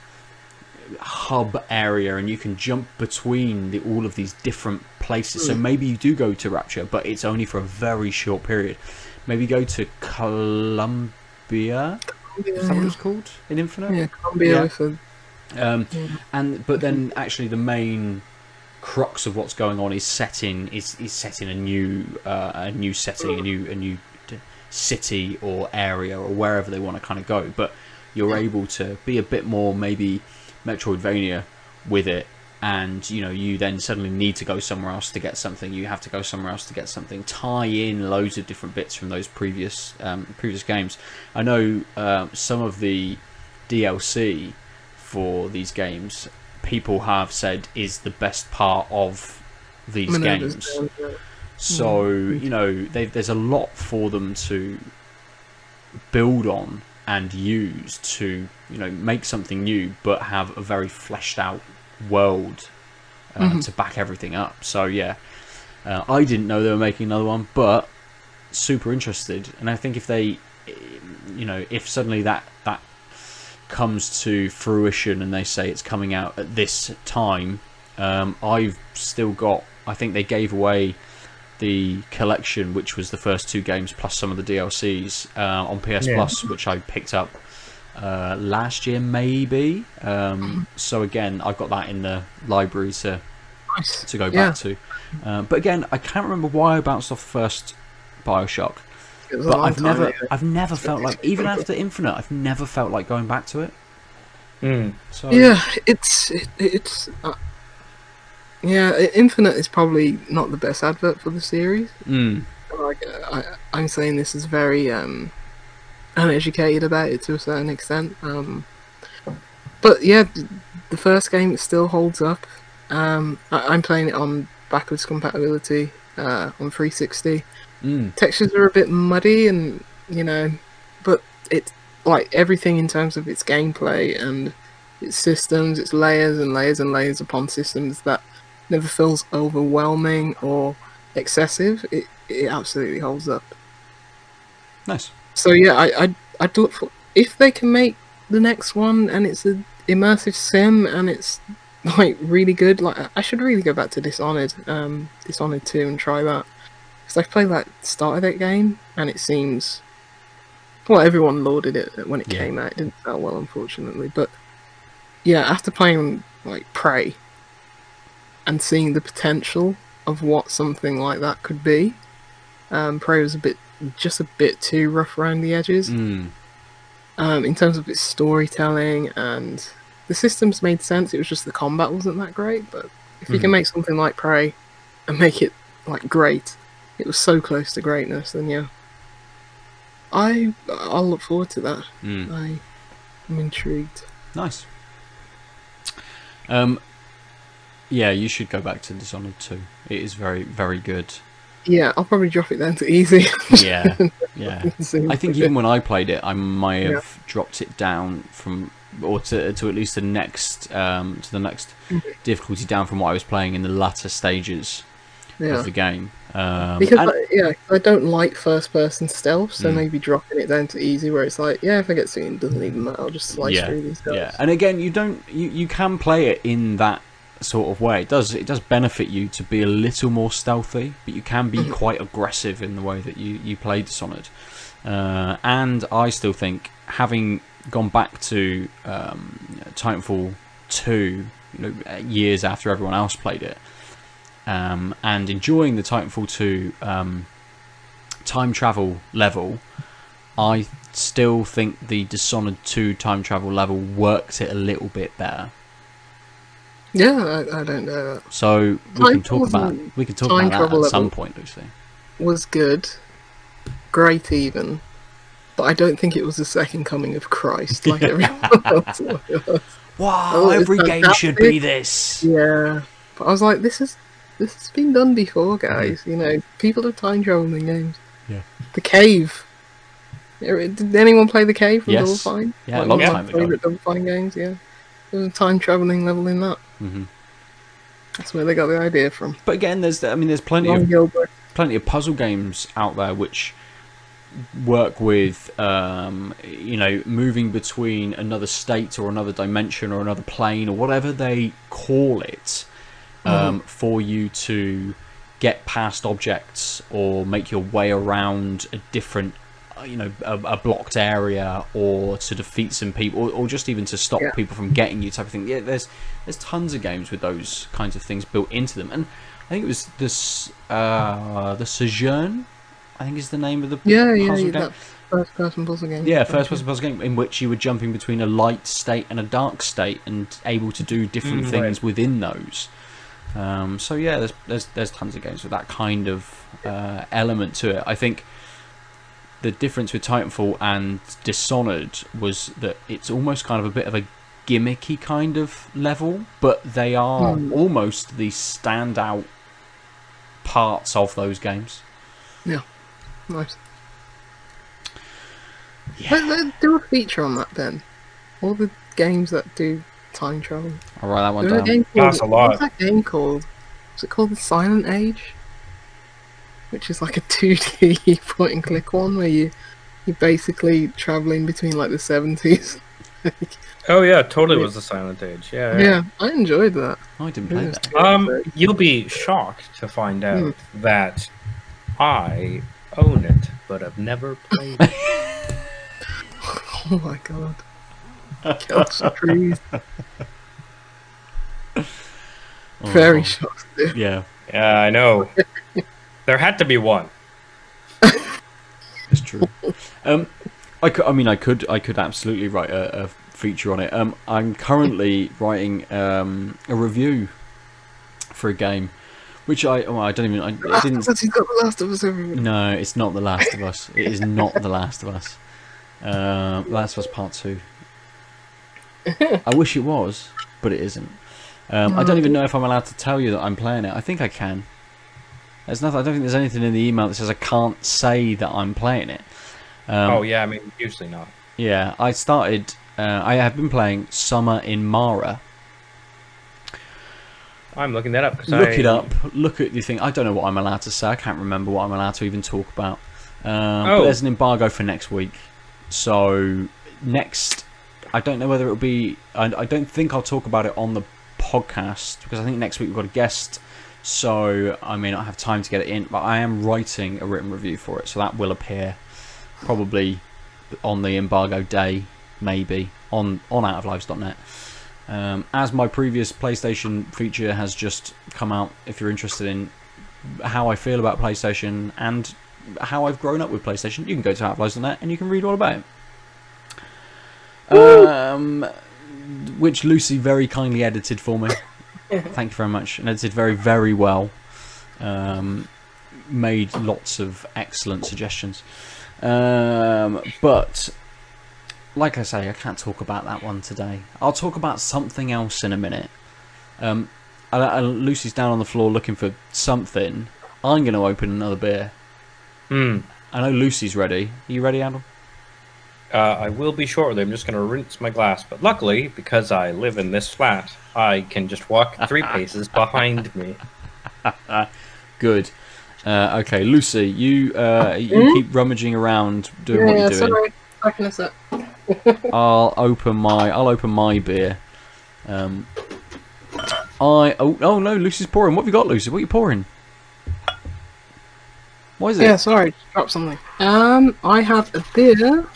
hub area, and you can jump between all of these different places. So maybe you do go to Rapture, but it's only for a very short period. Maybe go to Columbia. Is that what it's called in Infinite? Yeah, Columbia. Yeah. But then actually the main crux of what's going on is set in a new setting, a new city or area or wherever they want to kind of go. But you're able to be a bit more maybe Metroidvania with it, and you then suddenly need to go somewhere else to get something. You have to go somewhere else to get something. Tie in loads of different bits from those previous games. I know some of the DLC for these games people have said is the best part of these games. So there's a lot for them to build on and use to make something new, but have a very fleshed out world to back everything up. So yeah, I didn't know they were making another one, but super interested. And I think if they if suddenly that comes to fruition and they say it's coming out at this time, I've still got, I think they gave away the collection, which was the first 2 games plus some of the DLCs on PS Plus, which I picked up last year maybe. So again, I've got that in the library to go back to. But again, I can't remember why I bounced off the first Bioshock. But I've never felt like, even after Infinite, I've never felt like going back to it. So yeah, it's Infinite is probably not the best advert for the series. Like I'm saying this is very uneducated about it to a certain extent. But yeah, the first game, it still holds up. I'm playing it on backwards compatibility on 360. Textures are a bit muddy, and but it's like everything in terms of its gameplay and its systems, its layers and layers and layers upon systems, that never feels overwhelming or excessive. It absolutely holds up. Nice. So yeah, I'd look for, if they can make the next one and it's an immersive sim and it's like really good. Like I should really go back to Dishonored 2 and try that. Because I played that start of that game, and it seems, well, everyone lauded it when it came out. It didn't sell well, unfortunately. But yeah, after playing like Prey and seeing the potential of what something like that could be, Prey was just a bit too rough around the edges. In terms of its storytelling, and the systems made sense. It was just the combat wasn't that great. But if you can make something like Prey and make it like great, it was so close to greatness, then yeah, I'll look forward to that. I'm intrigued. Nice. Yeah, you should go back to Dishonored 2. It is very, very good. Yeah, I'll probably drop it down to easy. Yeah. I think even when I played it, I might have dropped it down from, or to at least the next difficulty down from what I was playing in the latter stages of the game. Because I don't like first-person stealth, so maybe dropping it down to easy, where it's like, if I get seen, it doesn't even matter. I'll just slice through these guys. Yeah, and again, you can play it in that sort of way. It does benefit you to be a little more stealthy, but you can be quite aggressive in the way that you play Dishonored. And I still think, having gone back to Titanfall 2, years after everyone else played it, and enjoying the Titanfall 2 time travel level, I still think the Dishonored 2 time travel level works it a little bit better. Yeah, I don't know that. So we can talk about that at some point, Lucy. Was good, great even, but I don't think it was the second coming of Christ like everyone else was. Wow, every game should be this. Yeah, but I was like, this has been done before, guys. People have time traveling in games. Yeah. The Cave. Did anyone play The Cave from Double Fine? Yeah, a long time ago. Favourite Double Fine games, yeah. There was a time traveling level in that. That's where they got the idea from. But again, there's plenty Ron of Gilbert. plenty of puzzle games out there which work with you know, moving between another state or another dimension or another plane or whatever they call it, for you to get past objects or make your way around a different, you know, a blocked area, or to defeat some people, or just even to stop people from getting you, type of thing. Yeah, there's tons of games with those kinds of things built into them. And I think it was this the Sojourn, I think is the name of the puzzle game. First person puzzle game. Yeah, first person puzzle game in which you were jumping between a light state and a dark state and able to do different things within those. So yeah, there's tons of games with that kind of element to it. I think the difference with Titanfall and Dishonored was that it's almost kind of a bit of a gimmicky kind of level, but they are almost the standout parts of those games. Yeah, nice. Yeah. Let's do a feature on that then. All the games that do time travel. I'll write that one down. That's a lot. What's that game called? Is it called The Silent Age? Which is like a 2D point and click one where you're basically travelling between like the 70s. Oh yeah, totally was the Silent Age. Yeah. I enjoyed that. I didn't play that. You'll be shocked to find out that I own it, but I've never played it. Oh my god. Kills trees. Very shocked. Yeah. Yeah, I know. There had to be one. It's true. I could absolutely write a feature on it. I'm currently writing a review for a game, which I didn't. Has he got The Last of Us everywhere? No, it's not The Last of Us. It is not The Last of Us. Last of Us Part 2. I wish it was, but it isn't. I don't even know if I'm allowed to tell you that I'm playing it. I think I can. There's nothing. I don't think there's anything in the email that says I can't say that I'm playing it. Oh yeah, I mean usually not. Yeah, I started. I have been playing Summer in Mara. I'm looking that up because look it up. Look at the thing. I don't know what I'm allowed to say. I can't remember what I'm allowed to even talk about. But there's an embargo for next week. So next, I don't know whether it'll be. I don't think I'll talk about it on the podcast because I think next week we've got a guest. So I may not have time to get it in, but I am writing a written review for it, so that will appear probably on the embargo day, maybe on outoflives.net. As my previous PlayStation feature has just come out, if you're interested in how I feel about PlayStation and how I've grown up with PlayStation, you can go to outoflives.net and you can read all about it. Which Lucy very kindly edited for me. Thank you very much. And edited very, very well. Made lots of excellent suggestions. But, like I say, I can't talk about that one today. I'll talk about something else in a minute. Lucy's down on the floor looking for something. I'm going to open another beer. I know Lucy's ready. Are you ready, Aadil? I will be shortly. I'm just going to rinse my glass. But luckily, because I live in this flat, I can just walk 3 paces behind me. Good. Okay, Lucy, you keep rummaging around doing what you're doing. Sorry. Back in a sec. I'll open my beer. Oh no, Lucy's pouring. What have you got, Lucy? What are you pouring? What is it? Yeah, sorry, dropped something. I have a beer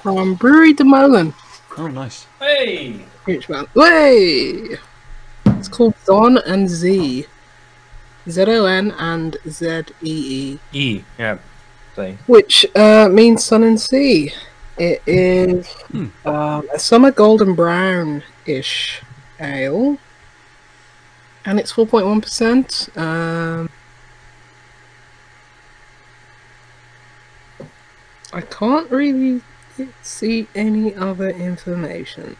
from Brewery De Molen. Oh, nice. Hey! Huge man. Hey! It's called Zon and Zee. Z-O-N and Z-E-E. Yeah. Say. Which means sun and sea. It is a summer golden brown-ish ale. And it's 4.1%. I can't really see any other information.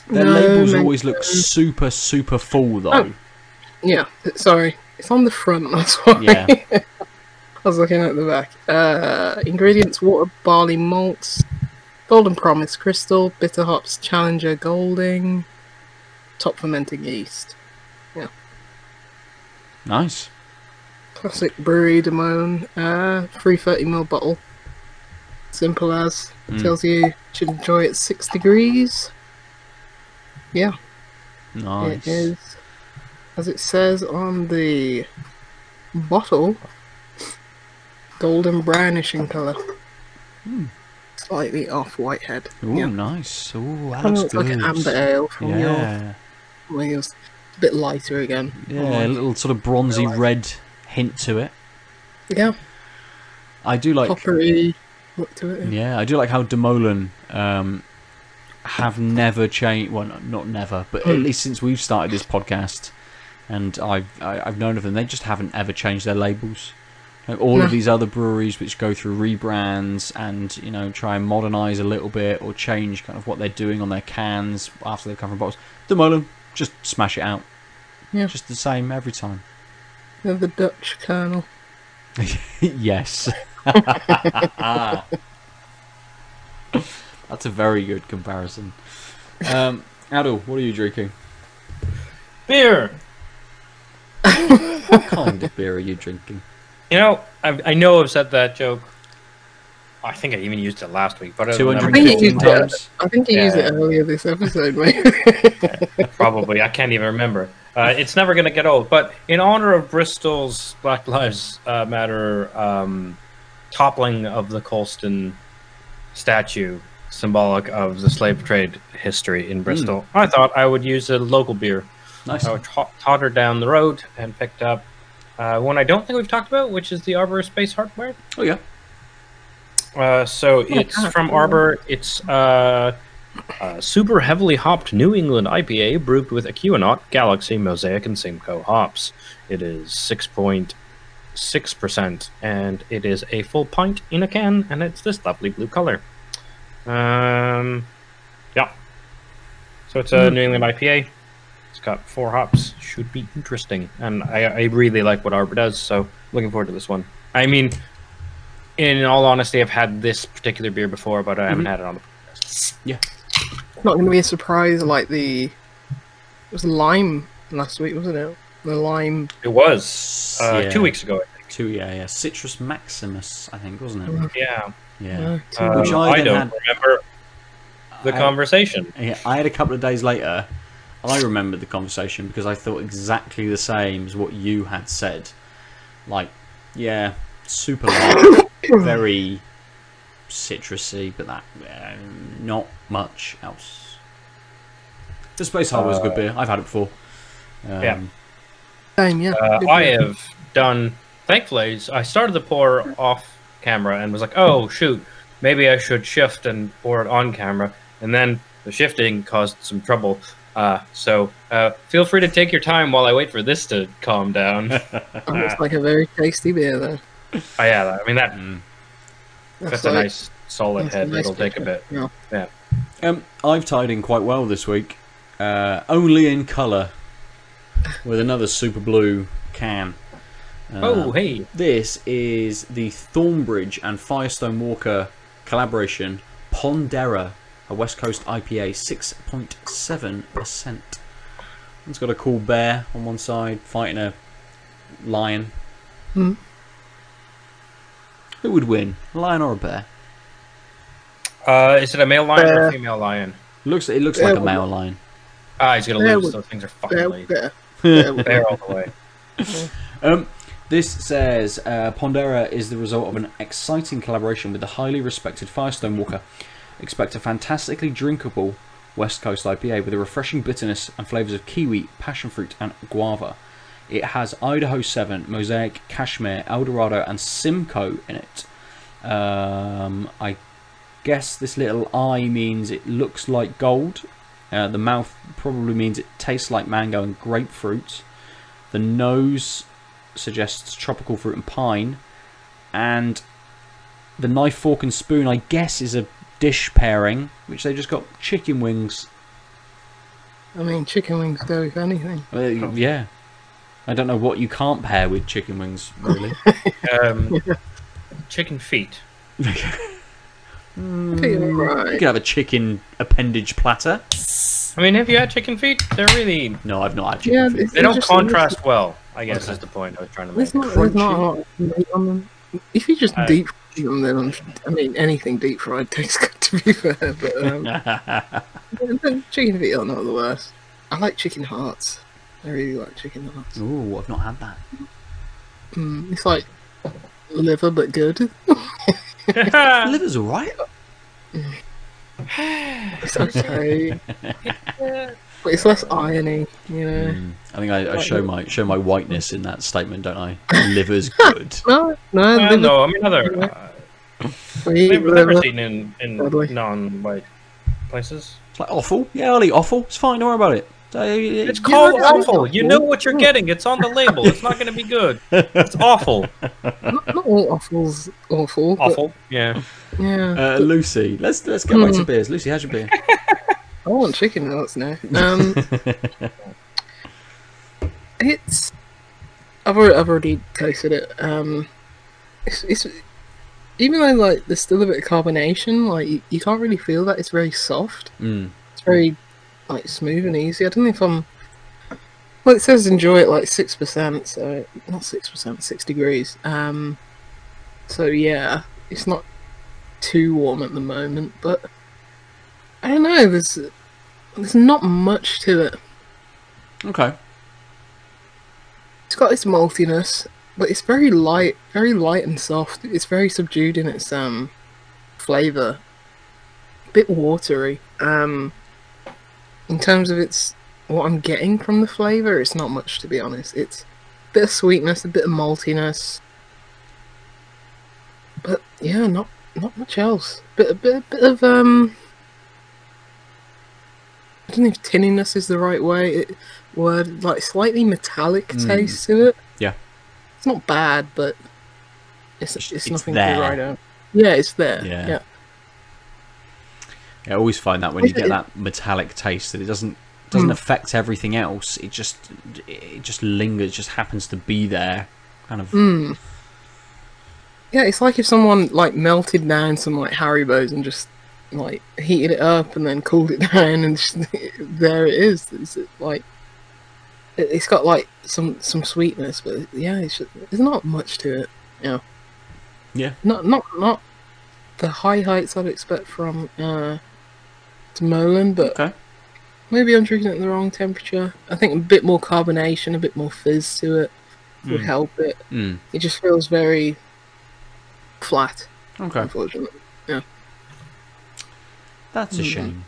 Their labels always look super, super full, though. Oh, yeah, sorry. It's on the front, that's why. Yeah. I was looking at the back. Ingredients: water, barley malts, golden promise crystal, bitter hops, Challenger Golding, top fermenting yeast. Yeah. Nice. Classic Brouwerij De Molen, 330ml bottle. Simple as. Tells you should enjoy it 6 degrees. Yeah. Nice. It is, as it says on the bottle, golden brownish in colour. Slightly off-white head. Ooh, Yeah. nice. Ooh, that Kind looks of looks like an good. amber ale from Yeah. your wheels. A bit lighter again. Yeah, a little sort of bronzy red hint to it. Yeah. I do like. Coppery look to it. Yeah, I do like how De Molen have never changed. Well, not never, but at least since we've started this podcast, and I've known of them, they just haven't ever changed their labels. Like all of these other breweries which go through rebrands and, you know, try and modernise a little bit or change kind of what they're doing on their cans after they've come from bottles. De Molen, just smash it out. Yeah. Just the same every time. They're the Dutch Colonel. Yes. That's a very good comparison. Aadil, what are you drinking? Beer. What kind of beer are you drinking? You know, I know I've said that joke. I think I even used it last week, but 215 times. I think you used it earlier this episode, mate. Probably. I can't even remember. It's never going to get old. But in honor of Bristol's Black Lives Matter toppling of the Colston statue, symbolic of the slave trade history in Bristol, I thought I would use a local beer. Nice. I tottered down the road and picked up one I don't think we've talked about, which is the Arbor Space Hardware. Oh, yeah. So it's from Arbor. It's super heavily hopped New England IPA brewed with Aquanaut, Galaxy, Mosaic, and Simcoe hops. It is 6.6%, and it is a full pint in a can, and it's this lovely blue color. Yeah. So it's a New England IPA. It's got 4 hops. Should be interesting, and I really like what Arbor does. So looking forward to this one. I mean, in all honesty, I've had this particular beer before, but I haven't had it on the podcast. Yeah. It's not going to be a surprise like it was lime last week, wasn't it? The lime. It was 2 weeks ago, I think. Yeah. Citrus Maximus, I think, wasn't it? Yeah. Yeah. Which I don't remember the conversation. Yeah, I had a couple of days later. I remembered the conversation because I thought exactly the same as what you had said. Like, yeah, super light, very citrusy, but not much else. The Space Harbor is a good beer. I've had it before. Yeah. Same, yeah. I have done. Thankfully, I started the pour off camera and was like, "Oh shoot, maybe I should shift and pour it on camera." And then the shifting caused some trouble. So feel free to take your time while I wait for this to calm down. It's like a very tasty beer, though. Oh yeah, I mean that's a like- nice solid head. nice It'll take a picture. bit. Yeah. Yeah. I've tied in quite well this week. Only in colour, with another super blue can. Oh hey. This is the Thornbridge and Firestone Walker collaboration, Pondera, a West Coast IPA, 6.7%. It's got a cool bear on one side fighting a lion. Who would win, a lion or a bear? Is it a male lion or a female lion? It looks like a male lion. He's gonna lose. Those things are fucking late. Bear. Bear all the way. This says Pondera is the result of an exciting collaboration with the highly respected Firestone Walker. Expect a fantastically drinkable West Coast IPA with a refreshing bitterness and flavours of kiwi, passion fruit and guava. It has Idaho 7, Mosaic, Cashmere, Eldorado and Simcoe in it. I guess this little I means it looks like gold. The mouth probably means it tastes like mango and grapefruit. The nose suggests tropical fruit and pine. And the knife, fork and spoon, I guess, is a dish pairing, which they just got chicken wings. I mean, chicken wings go with anything. Yeah. I don't know what you can't pair with chicken wings, really. Chicken feet. Right. You could have a chicken appendage platter. I mean, have you had chicken feet? They're really... No, I've not had chicken feet. They don't contrast well, I guess is the point I was trying to make. There's not a lot of meat on them. If you just deep fry them, then I mean, anything deep fried tastes good, to be fair. But the chicken feet are not the worst. I like chicken hearts. I really like chicken hearts. Ooh, I've not had that. It's like liver, but good. Liver's alright. It's okay. But it's less irony, you know. I think I show my whiteness in that statement, don't I? Liver's good. No. No, I mean other. Liver's eaten in non-white places. It's like offal. Yeah, I'll eat offal. It's fine. Don't worry about it. It's called awful. You know what you're getting. It's on the label. It's not going to be good. It's awful. Not all offal's awful. Awful. Yeah. Yeah. Lucy, let's get back to beers. Lucy, how's your beer? I want chicken nuts now. It's. I've already tasted it. It's even though like there's still a bit of carbonation, like you can't really feel that. It's very soft. It's very like smooth and easy. I don't know if I'm. Well, it says enjoy it like 6%, so not 6%, 6 degrees. So yeah, it's not too warm at the moment, but I don't know. There's not much to it. Okay. It's got its maltiness, but it's very light and soft. It's very subdued in its flavor. A bit watery. In terms of what I'm getting from the flavor, it's not much, to be honest. It's a bit of sweetness, a bit of maltiness, but yeah, not much else. A bit of I don't know if tinniness is the right word, like slightly metallic taste to it. Yeah. It's not bad, but it's nothing to there. write out. Yeah, it's there. Yeah. I always find that when you get that metallic taste, that it doesn't affect everything else. It just lingers, just happens to be there, kind of. Yeah, it's like if someone like melted down some like Haribos and just like heated it up and then cooled it down, and just, there it is. It's like it's got like some sweetness, but yeah, there's not much to it. Yeah. Yeah. Not the high heights I'd expect from De Molen, but okay. Maybe I'm drinking it at the wrong temperature. I think a bit more carbonation, a bit more fizz to it would help it. It just feels very flat. Okay. Unfortunately. Yeah. That's a shame.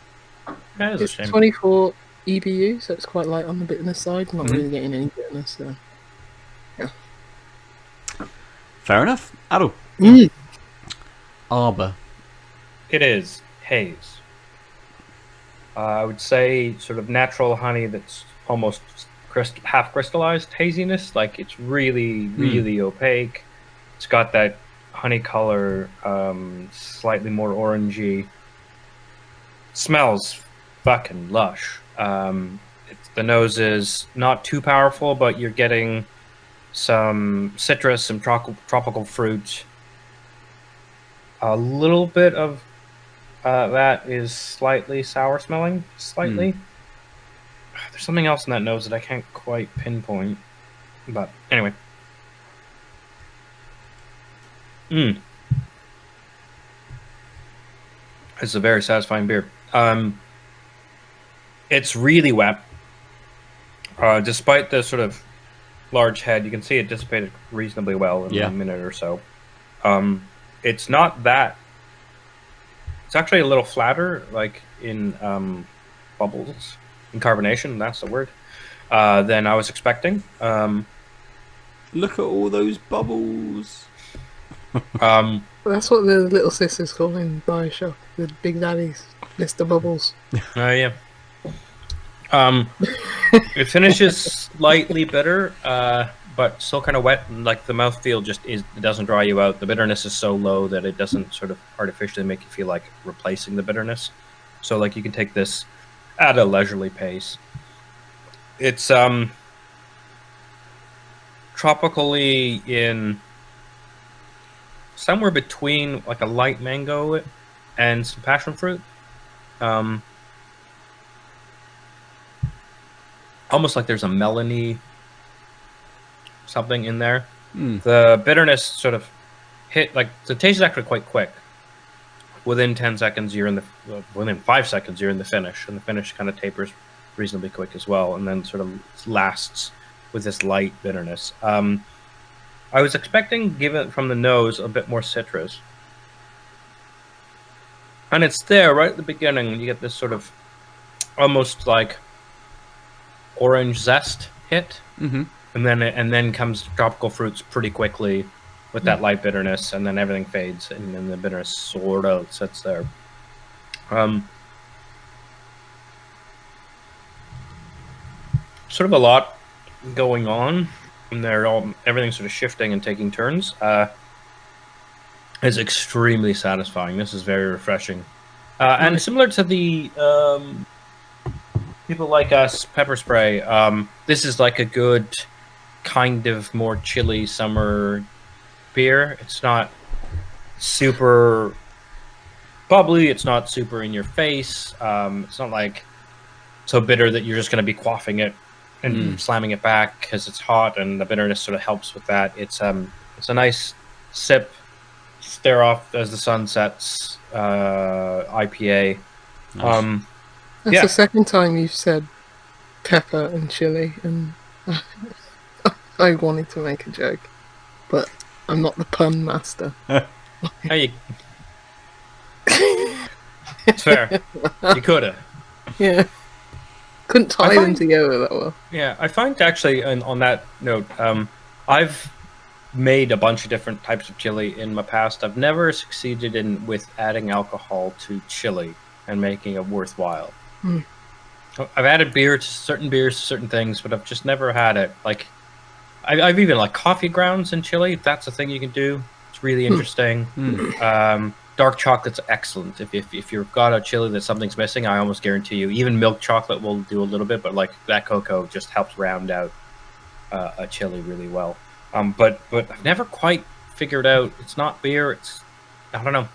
That is it's a shame. 24 EBU, so it's quite light on the bitterness side. Not really getting any bitterness, so yeah. Fair enough. Aadil. Arbor. It is haze. I would say sort of natural honey that's almost half crystallized haziness. Like it's really, really opaque. It's got that honey color, slightly more orangey. Smells fucking lush. The nose is not too powerful, but you're getting some citrus, some tropical fruit. A little bit of that is slightly sour smelling. Slightly. There's something else in that nose that I can't quite pinpoint. But anyway. It's a very satisfying beer. It's really wet. Despite the sort of large head, you can see it dissipated reasonably well in a minute or so. It's not that. It's actually a little flatter, like in bubbles, in carbonation. That's the word. Than I was expecting. Look at all those bubbles. That's what the little sisters call in Bioshock, the big daddies, Mr. Bubbles. Yeah. It finishes slightly bitter, but still kind of wet. And like the mouthfeel it doesn't dry you out. The bitterness is so low that it doesn't sort of artificially make you feel like replacing the bitterness. So like you can take this at a leisurely pace. It's tropically in somewhere between like a light mango and some passion fruit. almost like there's a melony something in there. Mm. The bitterness sort of hit, like, the taste is actually quite quick. Within 10 seconds, you're in the, within 5 seconds, you're in the finish, and the finish kind of tapers reasonably quick as well, and then sort of lasts with this light bitterness. I was expecting, given from the nose, a bit more citrus. And it's there right at the beginning. You get this sort of almost like orange zest hit, Mm-hmm. and then comes tropical fruits pretty quickly with that light bitterness, and then everything fades, and then the bitterness sort of sits there. Sort of a lot going on, and everything's sort of shifting and taking turns. It's extremely satisfying. This is very refreshing, and similar to the people like us pepper spray. This is like a good kind of more chilly summer beer. It's not super bubbly. It's not super in your face. It's not like so bitter that you're just going to be quaffing it and slamming it back because it's hot, and the bitterness sort of helps with that. It's a nice sip, stare off as the sun sets. IPA. Nice. That's the second time you've said pepper and chili, and I wanted to make a joke, but I'm not the pun master. Hey, it's fair. You coulda. Yeah. Couldn't tie them together that well. Yeah, I find actually, on that note, I've made a bunch of different types of chili in my past. I've never succeeded with adding alcohol to chili and making it worthwhile. I've added beer to certain things, but I've just never had it. Like, I've even like coffee grounds in chili. That's a thing you can do. It's really interesting. Dark chocolate's excellent. If you've got a chili that something's missing, I almost guarantee you, even milk chocolate will do a little bit, but like that cocoa just helps round out a chili really well. But I've never quite figured out. It's not beer. I don't know.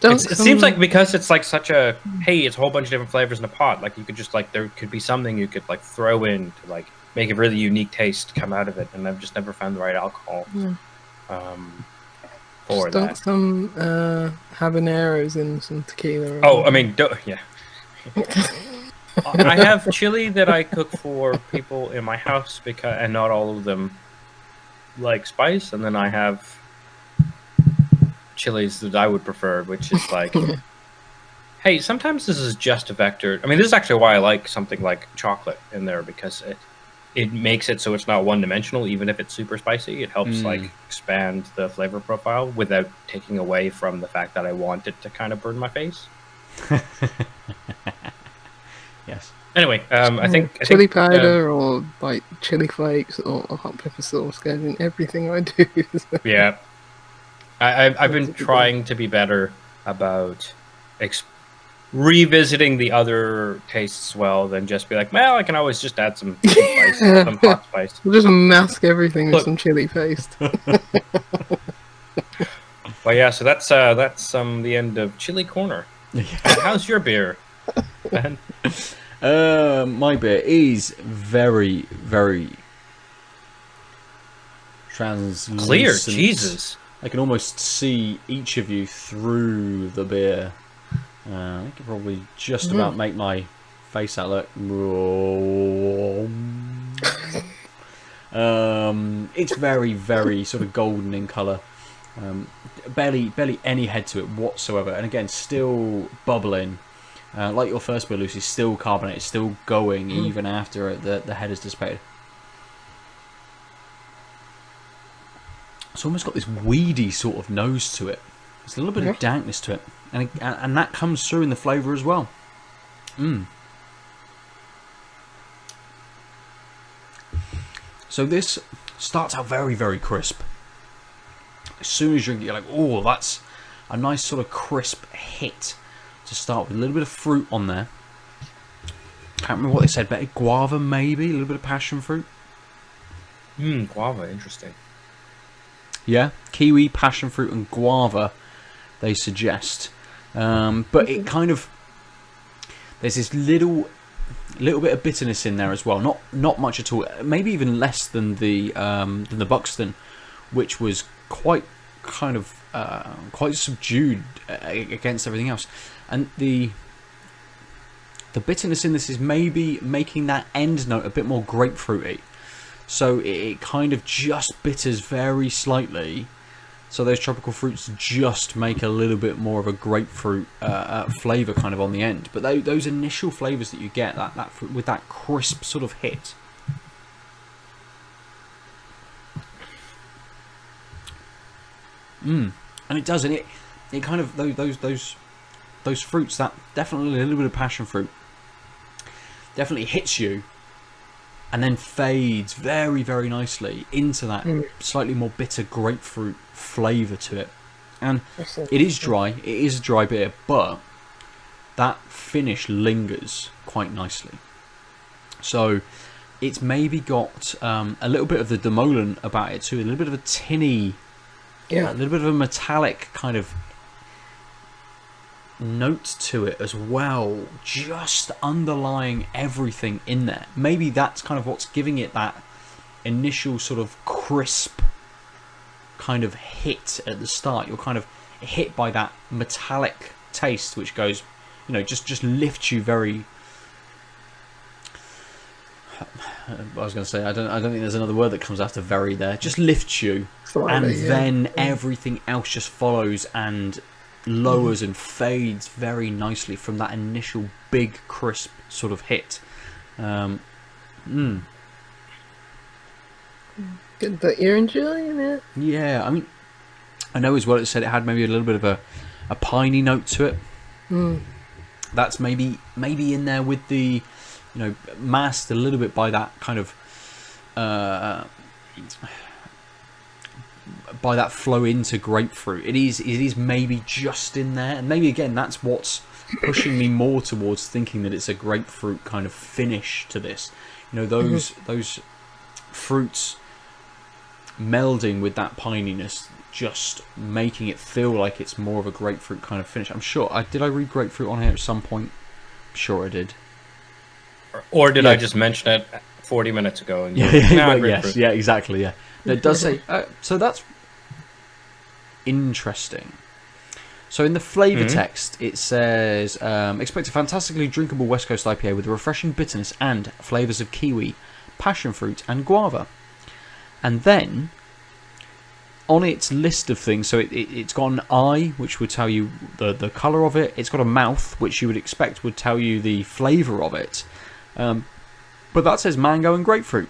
It seems like because it's like such a it's a whole bunch of different flavors in a pot. Like you could just like there could be something you could like throw in to like make a really unique taste come out of it, and I've just never found the right alcohol for that. Some habaneros in some tequila. Oh, I mean, yeah. I have chili that I cook for people in my house and not all of them like spice, and then I have chilies that I would prefer, which is like, hey, sometimes this is just a vector. I mean, this is actually why I like something like chocolate in there, because it makes it so it's not one-dimensional, even if it's super spicy. It helps like expand the flavor profile without taking away from the fact that I want it to kind of burn my face. Yes. Anyway, I think chili powder or like chili flakes or hot pepper sauce goes in everything I do. Yeah. I've been trying to be better about revisiting the other tastes well than just be like, well, I can always just add some spice, some hot spice. We'll just mask everything with some chili paste. Well, yeah, so that's the end of Chili Corner. How's your beer, Ben? My beer is very, very translucent. Clear, Jesus. I can almost see each of you through the beer. I could probably just about make my face out look. It's very, very sort of golden in colour. Barely any head to it whatsoever. And again, still bubbling. Like your first beer, Lucy, still carbonated, still going even after the head is dissipated. It's almost got this weedy sort of nose to it. There's a little bit of dankness to it, and that comes through in the flavour as well. So this starts out very, very crisp. As soon as you drink it, you're like, oh, that's a nice sort of crisp hit to start with. A little bit of fruit on there. Can't remember what they said, but guava maybe, a little bit of passion fruit. Guava, interesting. Yeah, kiwi, passion fruit, and guava, they suggest. But it kind of... There's this little... little bit of bitterness in there as well. Not much at all. Maybe even less than the Buxton, which was quite kind of quite subdued against everything else. And the bitterness in this is maybe making that end note a bit more grapefruity. So it kind of just bitters very slightly. So those tropical fruits just make a little bit more of a grapefruit flavour kind of on the end. But those initial flavours that you get, that with that crisp sort of hit. And it does, and it kind of those fruits, that definitely a little bit of passion fruit, definitely hits you, and then fades very, very nicely into that slightly more bitter grapefruit flavour to it. And it is dry, it is a dry beer, but that finish lingers quite nicely. So it's maybe got a little bit of the De Molen about it too, a little bit of a tinny, a little bit of a metallic kind of note to it as well, just underlying everything in there. Maybe that's kind of what's giving it that initial sort of crisp kind of hit at the start. You're kind of hit by that metallic taste, which goes, you know, just lifts you very. I was going to say, I don't think there's another word that comes after very there. Just lifts you, and then everything else just follows and lowers and fades very nicely from that initial big crisp sort of hit. Good that you're enjoying it. Yeah, I mean, I know as well it said it had maybe a little bit of a piney note to it. That's maybe in there with the, you know, masked a little bit by that kind of by that flow into grapefruit. It is maybe just in there, and maybe again that's what's pushing me more towards thinking that it's a grapefruit kind of finish to this. You know, those fruits melding with that pininess, just making it feel like it's more of a grapefruit kind of finish. I'm sure did I read grapefruit on here at some point? I'm sure I did. Or did I just mention it 40 minutes ago? And yes, yeah, exactly, yeah. No, it does say, so that's interesting. So in the flavour text, it says, expect a fantastically drinkable West Coast IPA with a refreshing bitterness and flavours of kiwi, passion fruit and guava. And then, on its list of things, so it's got an eye, which would tell you the colour of it. It's got a mouth, which you would expect would tell you the flavour of it. But that says mango and grapefruit.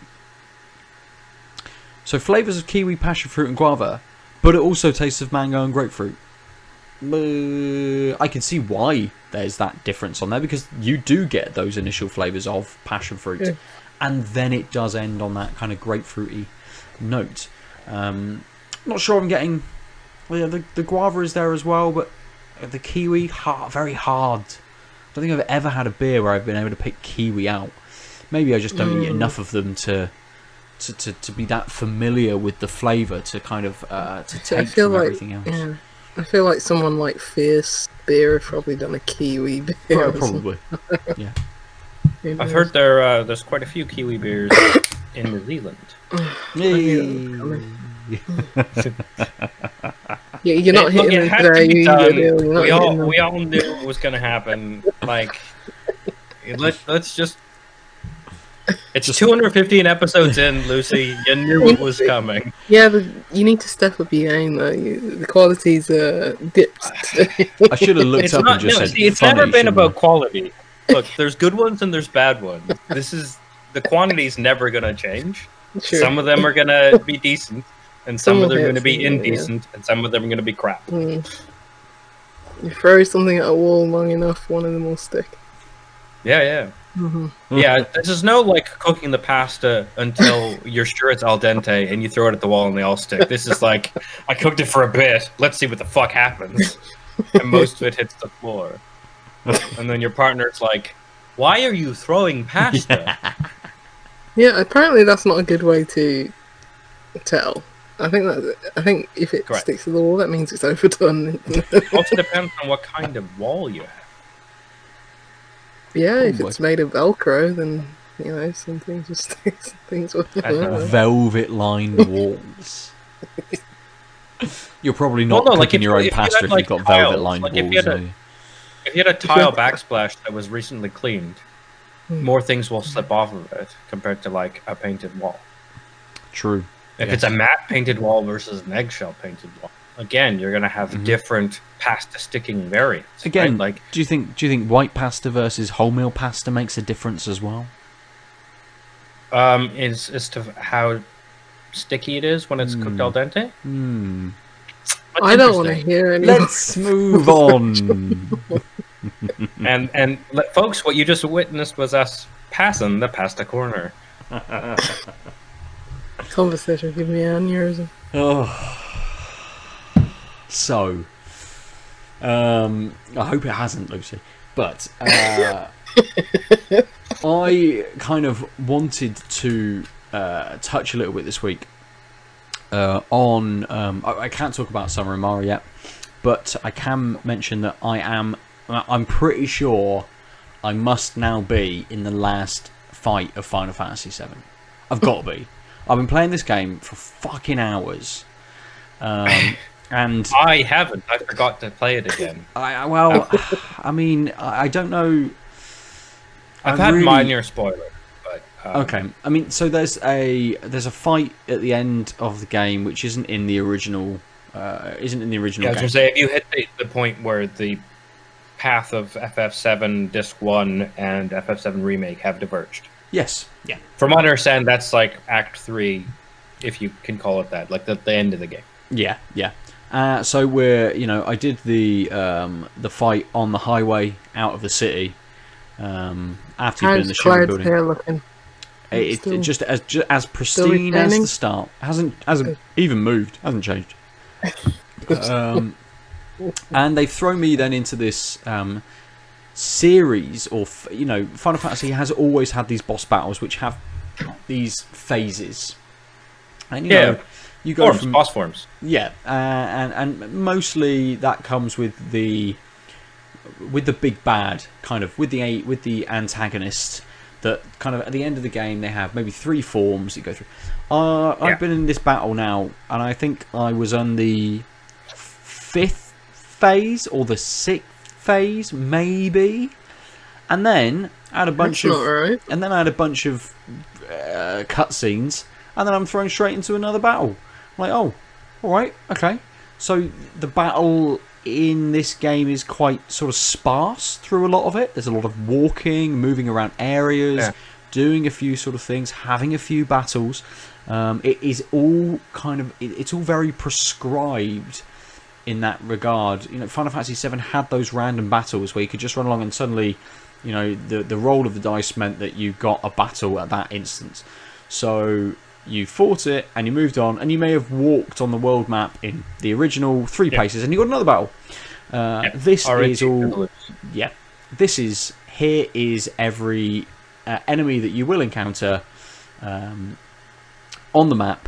So flavours of kiwi, passion fruit and guava, but it also tastes of mango and grapefruit. I can see why there's that difference on there, because you do get those initial flavours of passion fruit, and then it does end on that kind of grapefruity note. Not sure I'm getting. Well, yeah, the guava is there as well, but the kiwi, very hard. I don't think I've ever had a beer where I've been able to pick kiwi out. Maybe I just don't eat enough of them to be that familiar with the flavour to kind of to take from everything else. Yeah. I feel like someone like Fierce Beer have probably done a kiwi beer. Well, probably. Yeah. I've heard there's quite a few kiwi beers in New Zealand. Yeah, you're not hitting it today. We all knew it was going to happen. Like, let's just. It's 215 episodes in, Lucy. You knew it was coming. Yeah, but you need to step up your game, though. The quality's dipped. I should have looked up and just said. See, it's never been about quality. Look, there's good ones and there's bad ones. The quantity's never going to change. Sure. Some of them are going to be decent, and some of them are going to be indecent, and some of them are going to be crap. You throw something at a wall long enough, one of them will stick. Yeah. Yeah, this is no like cooking the pasta until you're sure it's al dente and you throw it at the wall and they all stick. This is like, I cooked it for a bit, let's see what the fuck happens. And most of it hits the floor. And then your partner's like, why are you throwing pasta? Yeah, apparently that's not a good way to tell. I think if it sticks to the wall, that means it's overdone. It also depends on what kind of wall you have. Yeah, if boy. it's made of Velcro, then you know some things will stay. Some things will. Velvet-lined walls. You're probably not Well, no, like cooking if your you- own if you pasta had, if like, you've got tiles, velvet-lined like, if you walls. had a- are you? If you had a tile backsplash that was recently cleaned, more things will slip off of it compared to like a painted wall. True. If Yes. it's a matte painted wall versus an eggshell painted wall, again, you're going to have different pasta sticking variants. Again, right? Like do you think white pasta versus wholemeal pasta makes a difference as well? is as to how sticky it is when it's cooked al dente. That's I don't want to interesting. hear any. Let's move on. And folks, what you just witnessed was us passing the pasta corner. Conversation give me an aneurysm. So, I hope it hasn't, Lucy. But I kind of wanted to touch a little bit this week on. I can't talk about Summer and Mara yet, but I can mention that I'm pretty sure I must now be in the last fight of Final Fantasy VII. I've got to be. I've been playing this game for fucking hours. And I haven't. I forgot to play it again. I mean, I don't know. I've had minor spoilers, but okay. I mean, so there's a fight at the end of the game which isn't in the original. Isn't in the original. Yeah, I was game. going to say, if you hit the point where the path of FF7 Disc 1 and FF7 Remake have diverged. Yes. Yeah. From what I understand, that's like Act 3, if you can call it that, like the end of the game. Yeah. Yeah. So I did the fight on the highway out of the city. After you've been in the shipping building. Hair looking? It's just as pristine as the start. Hasn't even moved. Hasn't changed. And they've thrown me then into this series, or Final Fantasy has always had these boss battles which have these phases, and you go from boss forms. Yeah, and mostly that comes with the big bad, kind of with the antagonist. That kind of at the end of the game they have maybe 3 forms you go through. I've been in this battle now, and I think I was on the 5th phase or the 6th phase, maybe. And then I had a bunch of cutscenes, and then I'm thrown straight into another battle. I'm like, oh, all right, okay. So the battle in this game is quite sort of sparse through a lot of it. There's a lot of walking, moving around areas, doing a few sort of things, having a few battles. It is all it's all very prescribed in that regard. Final Fantasy VII had those random battles where you could just run along and suddenly, the roll of the dice meant that you got a battle at that instance. So you fought it and you moved on, and you may have walked on the world map in the original 3 places, and you got another battle. This is all. Yeah, here is every enemy that you will encounter on the map.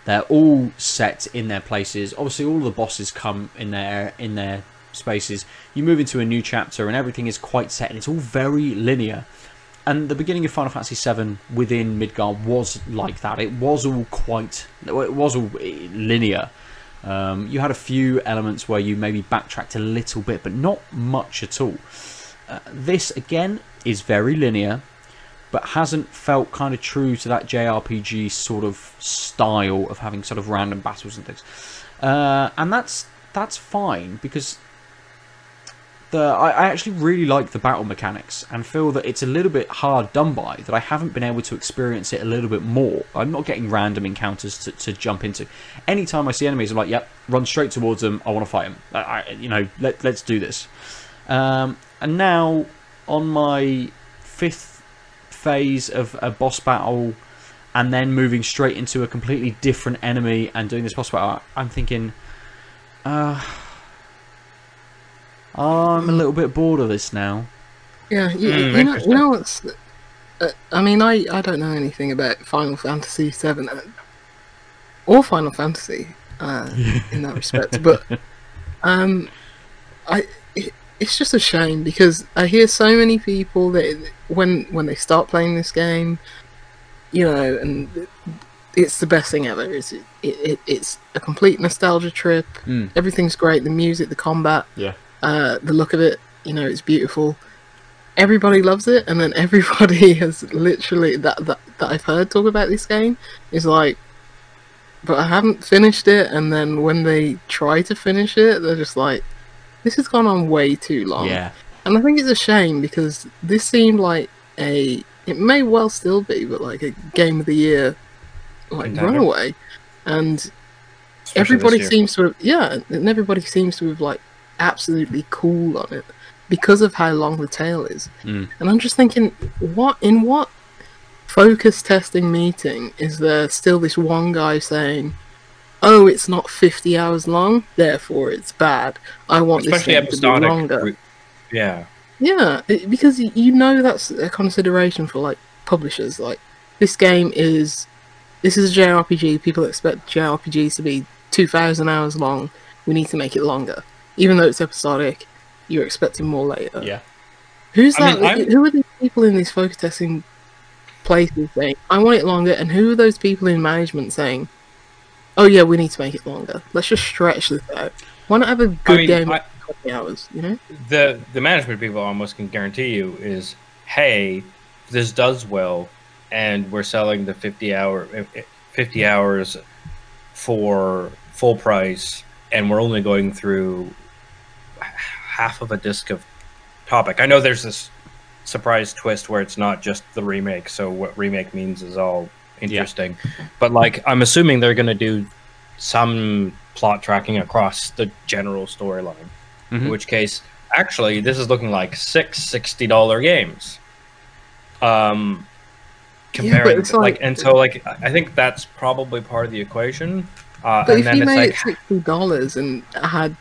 They're all set in their places. Obviously, all the bosses come in their spaces. You move into a new chapter, and everything is quite set, and it's all very linear. And the beginning of Final Fantasy VII within Midgard was like that. It was all linear. You had a few elements where you maybe backtracked a little bit, but not much at all. This, again, is very linear, but hasn't felt kind of true to that JRPG sort of style of having sort of random battles and things. And that's fine, because I actually really like the battle mechanics and feel that it's a little bit hard done by, that I haven't been able to experience it a little bit more. I'm not getting random encounters to jump into. Anytime I see enemies, I'm like, yep, run straight towards them, I want to fight them. Let's do this. And now, on my 5th phase of a boss battle, and then moving straight into a completely different enemy and doing this boss battle, I'm thinking, I'm a little bit bored of this now. Yeah, you know what's... I mean, I don't know anything about Final Fantasy VII or Final Fantasy in that respect, but it's just a shame because I hear so many people that when they start playing this game, you know, and it's the best thing ever. It's a complete nostalgia trip. Everything's great. The music, the combat, the look of it, you know, it's beautiful. Everybody loves it, and then everybody has literally that I've heard talk about this game is like, but I haven't finished it. And then when they try to finish it, they're just like, this has gone on way too long. Yeah. And I think it's a shame because this seemed like it may well still be, but like a game of the year, like runaway. And Especially everybody this year. seems to have, and everybody seems to have like absolutely cool on it because of how long the tail is. And I'm just thinking, what focus testing meeting is there still this one guy saying, oh, it's not 50 hours long, therefore it's bad. I want Especially this game to be longer. Yeah. Yeah, because you know that's a consideration for like publishers. Like, this game this is a JRPG. People expect JRPGs to be 2,000 hours long. We need to make it longer, even though it's episodic. You're expecting more later. Yeah. Who's that? Who are these people in these focus testing places saying, I want it longer? And who are those people in management saying, oh yeah, we need to make it longer. Let's just stretch this out. Why not have a good game in 20 hours, you know? The management people almost can guarantee you is, hey, this does well, and we're selling the 50 hours for full price, and we're only going through half of a disc of topic. I know there's this surprise twist where it's not just the remake, so what remake means is all interesting. But like, I'm assuming they're going to do some plot tracking across the general storyline. In which case, actually, this is looking like six $60 games. Comparing, and so I think that's probably part of the equation. But and if then you it's made like it $60 and had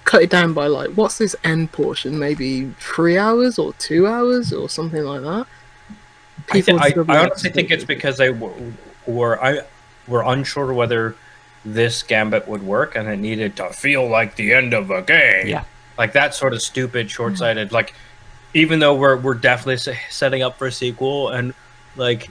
cut it down by like, what's this end portion? Maybe 3 hours or 2 hours or something like that. I honestly think it's because they were unsure whether this gambit would work, and it needed to feel like the end of a game. Yeah, like that sort of stupid, short-sighted. Like, even though we're definitely setting up for a sequel, and like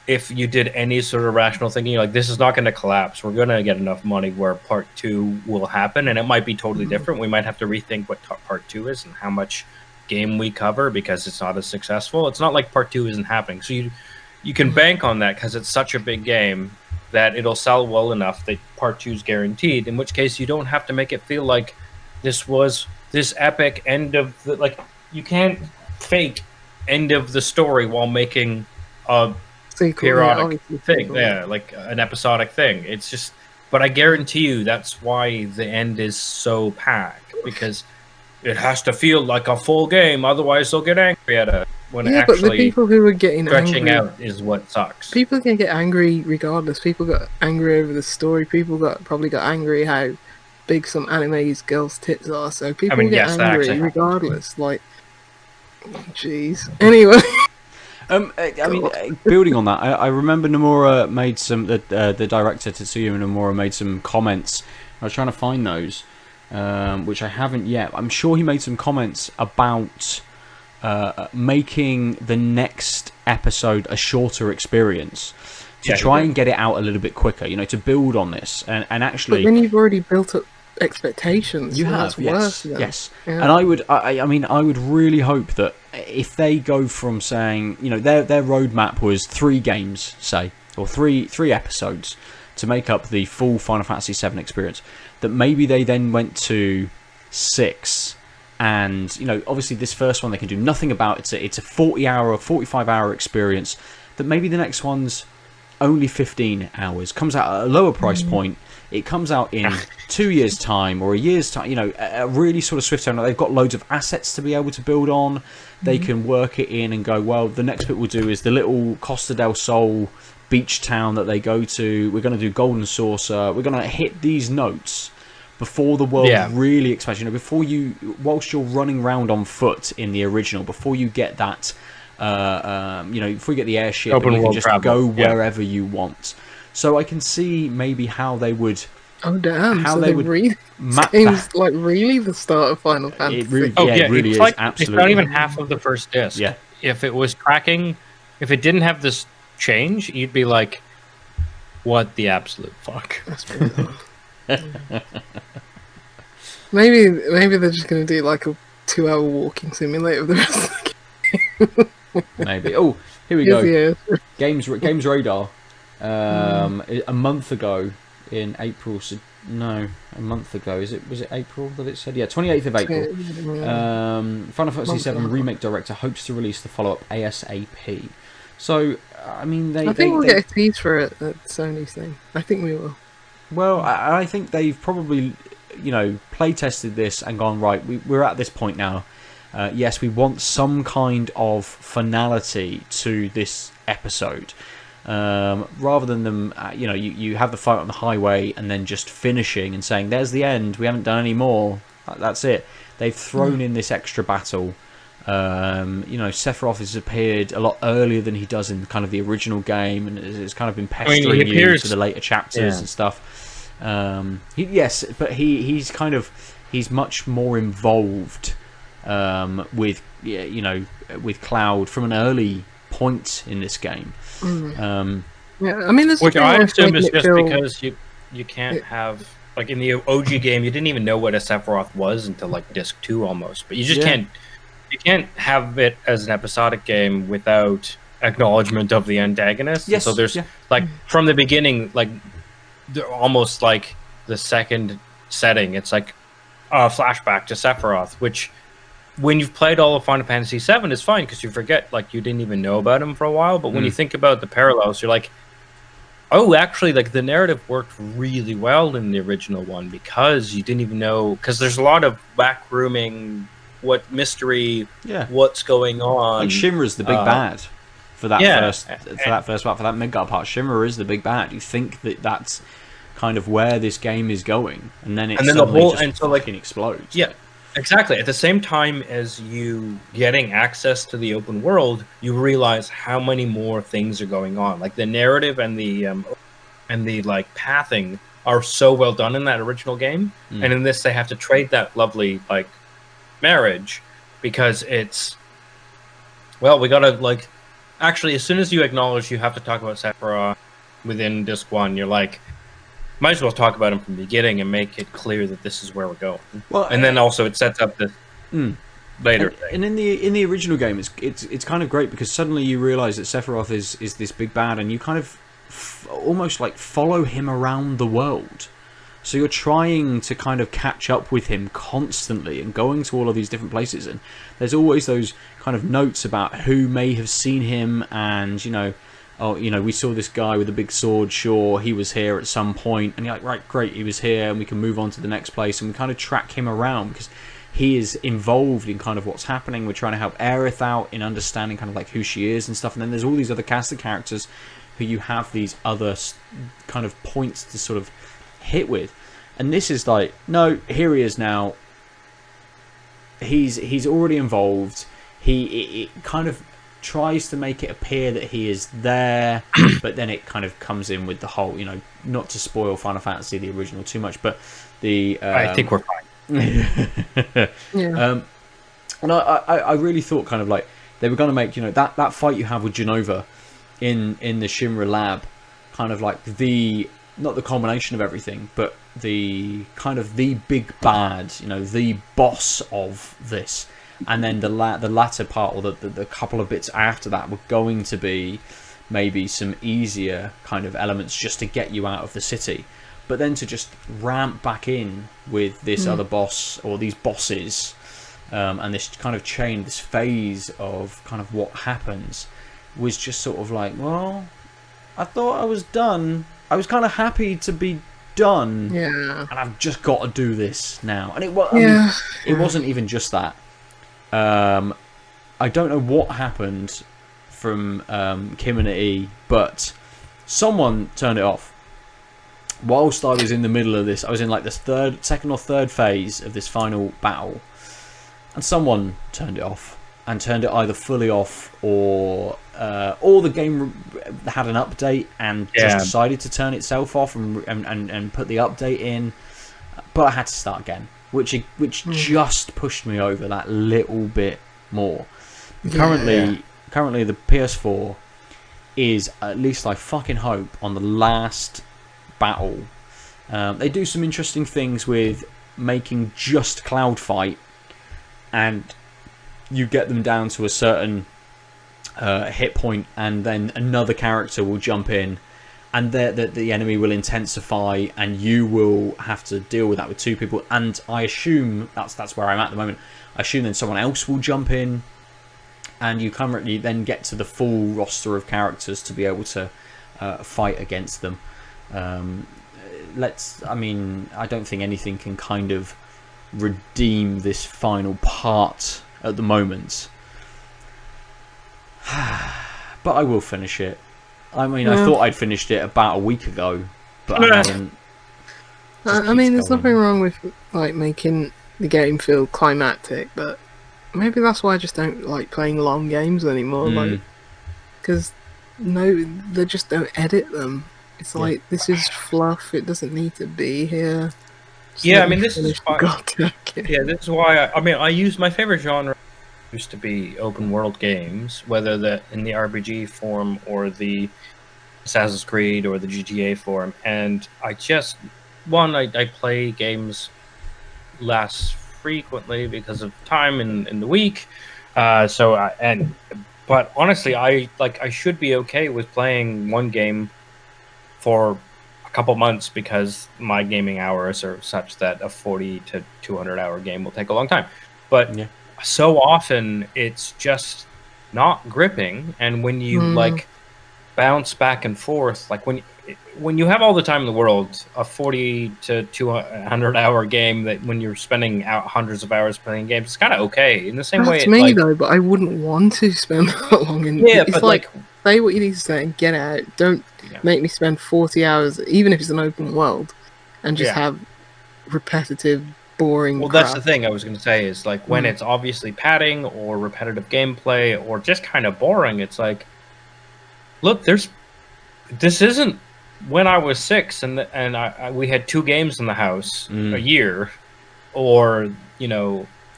if you did any sort of rational thinking, like, this is not going to collapse. We're going to get enough money where part 2 will happen, and it might be totally different. We might have to rethink what part 2 is and how much game we cover because it's not as successful. It's not like part 2 isn't happening, so you can bank on that because it's such a big game that it'll sell well enough that part 2 is guaranteed, in which case you don't have to make it feel like this was this epic end of the, like, you can't fake end of the story while making a periodic thing, like an episodic thing. It's just, but I guarantee you that's why the end is so packed, because it has to feel like a full game, otherwise they'll get angry at it. When actually, but the people who are getting stretching angry, out is what sucks. People can get angry regardless. People got angry over the story. People probably got angry how big some anime girls' tits are. So people get angry regardless. Like, jeez. Anyway. Building on that, I remember Nomura made some. The director Tetsuya Nomura made some comments. I was trying to find those, which I haven't yet. I'm sure he made some comments about making the next episode a shorter experience to try and get it out a little bit quicker. You know, to build on this and actually. But then you've already built up expectations. You have, yes. Yeah. And I mean, I would really hope that if they go from saying, you know, their roadmap was 3 games, say, or three episodes to make up the full Final Fantasy VII experience, that maybe they then went to 6, and, you know, obviously this first one they can do nothing about. It's a 40-hour or 45-hour experience. That maybe the next one's only 15 hours, comes out at a lower price point. It comes out in 2 years' time or a year's time, you know, a really sort of swift turn. They've got loads of assets to be able to build on. They can work it in and go, well, the next bit we'll do is the little Costa del Sol beach town that they go to. We're going to do Golden Saucer. We're going to hit these notes before the world really expands. You know, before you, whilst you're running around on foot in the original, before you get that, you know, before you get the airship, and you can just go wherever you want. So I can see maybe how they would Oh damn! how So they would map game's that. like really the start of Final Fantasy. It really, Oh yeah, yeah, it really it's is like absolutely. it's not even half of the first disc. Yeah. If it was tracking, if it didn't have this change, you'd be like, "What the absolute fuck?" That's brutal. Maybe they're just gonna do like a 2-hour walking simulator of the rest of the game. Maybe. Oh, here we Yes, go. yeah. Games Radar. A month ago in April. So, no, a month ago. Was it April that it said? Yeah, 28th of April. Final Fantasy VII Remake director hopes to release the follow-up ASAP. So, I mean, I think we'll get a tease for it at Sony's thing. I think we will. Well, I think they've probably, play tested this and gone, right, we're at this point now. Yes, we want some kind of finality to this episode. Rather than them, you have the fight on the highway and then just finishing and saying, there's the end, we haven't done any more. That's it. They've thrown in this extra battle. Sephiroth has appeared a lot earlier than he does in kind of the original game, and it's kind of been pestering you for the later chapters and stuff. He's much more involved with Cloud from an early point in this game. Yeah, I mean, which I assume is just because you can't have, like, in the OG game, you didn't even know what a Sephiroth was until like disc 2 almost, but you just can't have it as an episodic game without acknowledgement of the antagonist. Yes. So there's like from the beginning, like they're almost like the second setting. It's like a flashback to Sephiroth, which when you've played all of Final Fantasy VII is fine because you forget, like, you didn't even know about him for a while. But when you think about the parallels, you're like, oh, actually, like, the narrative worked really well in the original one because you didn't even know, because there's a lot of backrooming, what mystery, what's going on. Like Shinra's the big bad for that first part, for that Midgar part. Shinra is the big bad. You think that that's kind of where this game is going, and then suddenly just fucking explodes. Yeah, exactly. At the same time as you getting access to the open world, you realize how many more things are going on. Like the narrative and the like pathing are so well done in that original game, and in this they have to trade that lovely like marriage because it's, well, we gotta, like, actually as soon as you acknowledge you have to talk about Sephiroth within disc 1, you're like, might as well talk about him from the beginning and make it clear that this is where we're going. Well, and then also it sets up this later and in the original game it's kind of great because suddenly you realize that Sephiroth is this big bad, and you kind of almost like follow him around the world. So you're trying to kind of catch up with him constantly and going to all of these different places, and there's always those kind of notes about who may have seen him, and we saw this guy with a big sword, sure, he was here at some point, and you're like, right, great, he was here, and we can move on to the next place, and we kind of track him around because he is involved in kind of what's happening. We're trying to help Aerith out in understanding kind of like who she is and stuff, and then there's all these other cast of characters who you have these other kind of points to sort of hit with, and this is like, no, here he is now. He's already involved. It kind of tries to make it appear that he is there, but then it kind of comes in with the whole, not to spoil Final Fantasy the original too much, but the I think we're fine. And I really thought kind of like they were going to make that fight you have with Genova in the Shinra lab kind of like not the culmination of everything, but the kind of the big bad, the boss of this. And then the latter part, or the couple of bits after that, were going to be maybe some easier kind of elements just to get you out of the city. But then to just ramp back in with this other boss, or these bosses, and this kind of chain, this phase of kind of what happens, was just sort of like, well, I thought I was done. I was kind of happy to be done. Yeah. And I've just got to do this now. And it wasn't even just that. I don't know what happened from Kim and E, but someone turned it off. Whilst I was in the middle of this, I was in like the second or third phase of this final battle, and someone turned it off, and turned it either fully off or the game had an update and just decided to turn itself off and put the update in, but I had to start again, which just pushed me over that little bit more. Currently the PS4 is, at least I fucking hope, on the last battle. They do some interesting things with making just cloud fight, and you get them down to a certain hit point, and then another character will jump in, and the enemy will intensify, and you will have to deal with that with two people. And I assume that's where I'm at the moment. I assume then someone else will jump in, and you currently then get to the full roster of characters to be able to fight against them. I mean, I don't think anything can kind of redeem this final part at the moment. But I will finish it. I mean, I thought I'd finished it about a week ago, but I haven't. I mean, there's nothing wrong with like making the game feel climactic, but maybe that's why I just don't like playing long games anymore. Like, because they just don't edit them. It's like, this is fluff. It doesn't need to be here. I mean, this is why. Yeah, this is why. I mean, I use my favorite genre used to be open world games, whether in the RPG form or the Assassin's Creed or the GTA form, and I just I play games less frequently because of time in the week. But honestly, I should be okay with playing one game for a couple months because my gaming hours are such that a 40 to 200 hour game will take a long time. But so often it's just not gripping, and when you like bounce back and forth, like when you have all the time in the world, a 40 to 200 hour game that when you're spending out hundreds of hours playing games, it's kind of okay. In the same way, that's me though, but I wouldn't want to spend that long in. It's but like say what you need to say and get out. Don't make me spend 40 hours, even if it's an open world, and just have repetitive, boring crap. That's the thing I was going to say is like when it's obviously padding or repetitive gameplay or just kind of boring, it's like, look, this isn't when I was 6 and we had 2 games in the house a year, or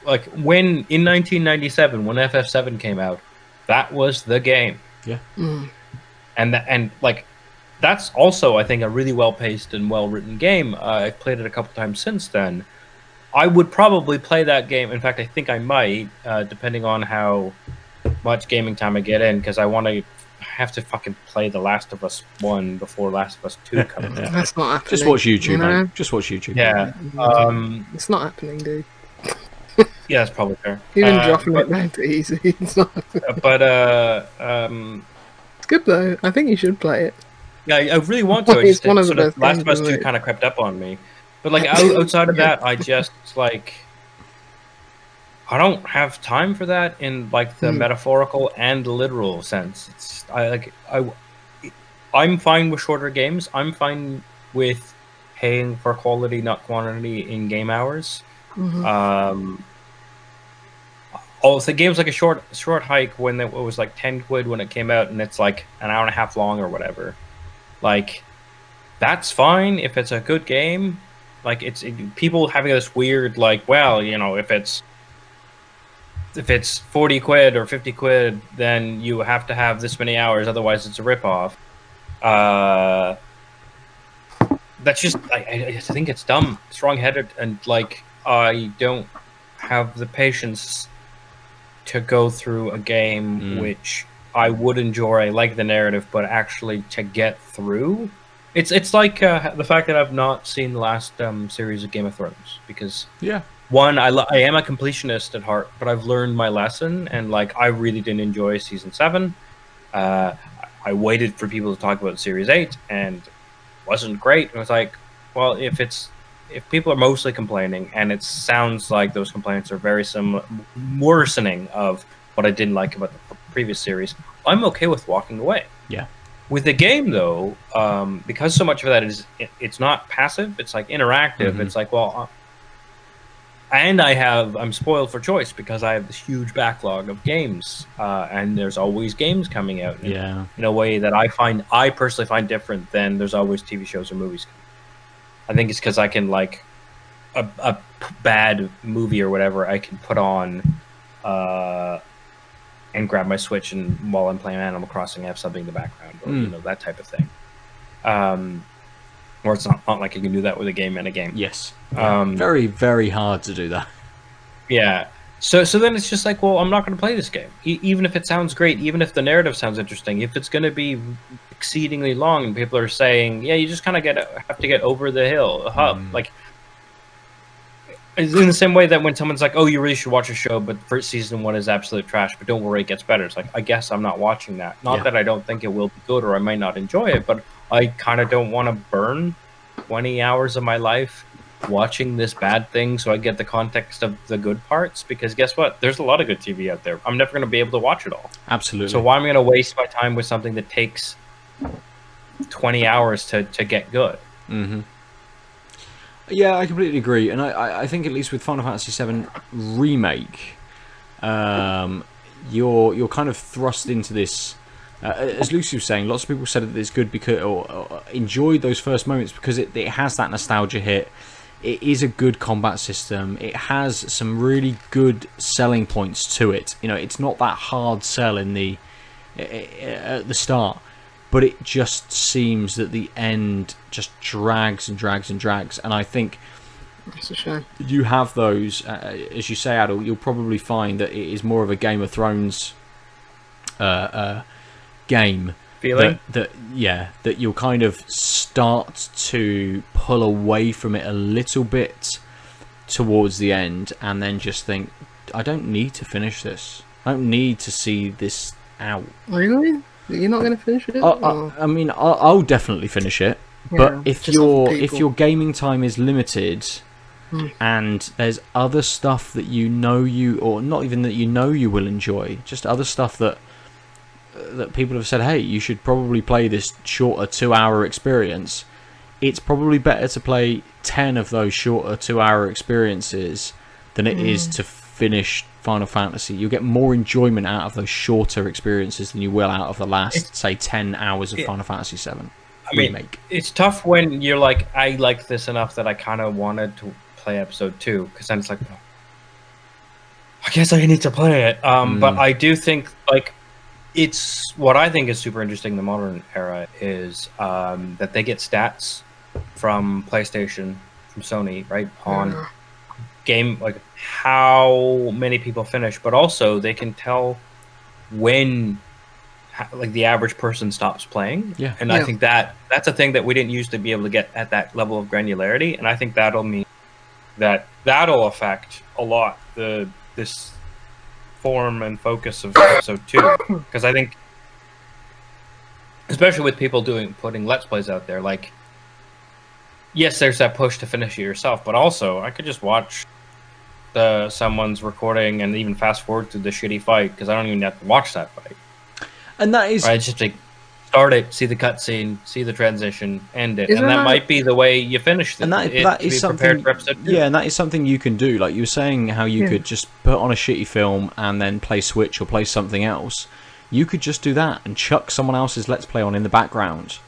like when in 1997 when FF7 came out, that was the game. And like that's also, I think, a really well paced and well written game. I've played it a couple times since then. I would probably play that game. In fact, I think I might, depending on how much gaming time I get in, because I have to fucking play The Last of Us 1 before Last of Us 2 comes out. That's not happening. Just watch YouTube, man. Just watch YouTube. Yeah. It's not happening, dude. Yeah, that's probably fair. Even dropping it down to easy. It's not happening. But it's good though. I think you should play it. Yeah, I really want to. It's one of the best Last of Us 2 kind of crept up on me. But like outside of that, I just like I don't have time for that in like the metaphorical and literal sense. I'm fine with shorter games. I'm fine with paying for quality, not quantity, in game hours. Also, games like a short hike when it was like 10 quid when it came out, and it's like an hour and a half long or whatever. Like that's fine if it's a good game. Like people having this weird like, well, if it's 40 quid or 50 quid, then you have to have this many hours, otherwise it's a ripoff. That's just I think it's dumb. It's wrong-headed, and like I don't have the patience to go through a game which I would enjoy. I like the narrative, but actually to get through. It's like the fact that I've not seen the last series of Game of Thrones, because one, I am a completionist at heart, but I've learned my lesson, and like I really didn't enjoy season 7. I waited for people to talk about series 8, and it wasn't great. And I was like, well, if people are mostly complaining, and it sounds like those complaints are very similar, worsening of what I didn't like about the previous series, I'm okay with walking away. Yeah. With the game, though, because so much of that it's not passive, it's like interactive. It's like, well, and I'm spoiled for choice because I have this huge backlog of games, and there's always games coming out. In a way that I personally find different than there's always TV shows or movies. I think it's because I can like a bad movie or whatever I can put on, and grab my Switch, and while I'm playing Animal Crossing, I have something in the background, or you know, that type of thing. Or it's not like you can do that with a game and a game. Yes. Very, very hard to do that. Yeah. So then it's just like, well, I'm not going to play this game, even if it sounds great, even if the narrative sounds interesting. If it's going to be exceedingly long, and people are saying, yeah, you just kind of have to get over the hill. Like, it's in the same way that when someone's like, oh, you really should watch a show, but first season 1 is absolute trash, but don't worry, it gets better. It's like, I guess I'm not watching that. Not that I don't think it will be good or I might not enjoy it, but I kind of don't want to burn 20 hours of my life watching this bad thing so I get the context of the good parts, because guess what? There's a lot of good TV out there. I'm never going to be able to watch it all. Absolutely. So why am I going to waste my time with something that takes 20 hours to get good? Mm-hmm. Yeah, I completely agree, and I think at least with Final Fantasy VII Remake, you're kind of thrust into this. As Lucy was saying, lots of people said that it's good because or enjoyed those first moments because it has that nostalgia hit. It is a good combat system. It has some really good selling points to it. You know, it's not that hard sell in at the start. But it just seems that the end just drags and drags and drags. And I think it's a shame. You have those, as you say, Aadil, you'll probably find that it is more of a Game of Thrones game. Feeling? That you'll kind of start to pull away from it a little bit towards the end. And then just think, I don't need to finish this. I don't need to see this out. Really? You're not going to finish it? I mean, I'll definitely finish it. But if your gaming time is limited, and there's other stuff that or not even that you will enjoy, just other stuff that people have said, hey, you should probably play this shorter 2-hour experience. It's probably better to play 10 of those shorter 2-hour experiences than it is to finish Final Fantasy. You'll get more enjoyment out of those shorter experiences than you will out of the last, say, 10 hours of Final Fantasy VII Remake. It's tough when you're like, I like this enough that I kind of wanted to play episode 2, because then it's like, well, I guess I need to play it. But I do think, like, it's what I think is super interesting in the modern era is that they get stats from PlayStation, from Sony, right, on game, like how many people finish, but also they can tell when like the average person stops playing. I think that's a thing that we didn't used to be able to get at that level of granularity, and I think that'll mean that'll affect a lot this form and focus of episode 2, because I think, especially with people putting Let's Plays out there, like, yes, there's that push to finish it yourself, but also I could just watch someone's recording and even fast forward through the shitty fight, because I don't even have to watch that fight. And that is... Right, it's just like, start it, see the cutscene, see the transition, end it. And that might be the way you finish it. And that is something... For episode 2. Yeah, and that is something you can do. Like you were saying, how you could just put on a shitty film and then play Switch or play something else. You could just do that and chuck someone else's Let's Play on in the background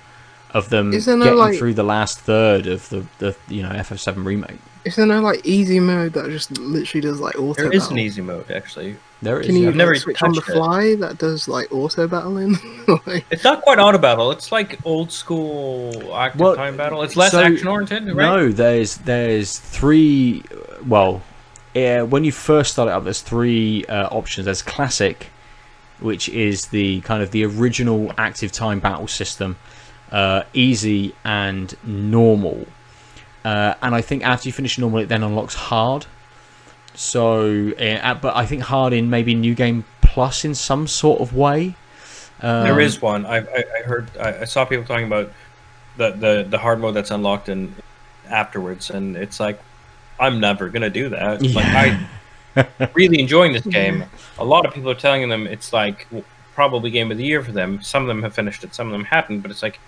of them getting through the last third of the FF7 Remake. Is there no like easy mode that just literally does like auto battle? There is an easy mode, actually. There is. Can you never switch on the fly that does like auto battling? Like... It's not quite auto battle. It's like old school active time battle. It's less action oriented, right? No, there's 3. Well, when you first start it up, there's 3 options. There's classic, which is the kind of the original active time battle system. Easy and normal. And I think after you finish normal, it then unlocks hard. So, but I think hard in maybe New Game Plus in some sort of way. There is one. I saw people talking about the hard mode that's unlocked afterwards, and it's like, I'm never gonna do that. Yeah. Like, I'm really enjoying this game. A lot of people are telling them it's like probably game of the year for them. Some of them have finished it, some of them haven't. But it's like,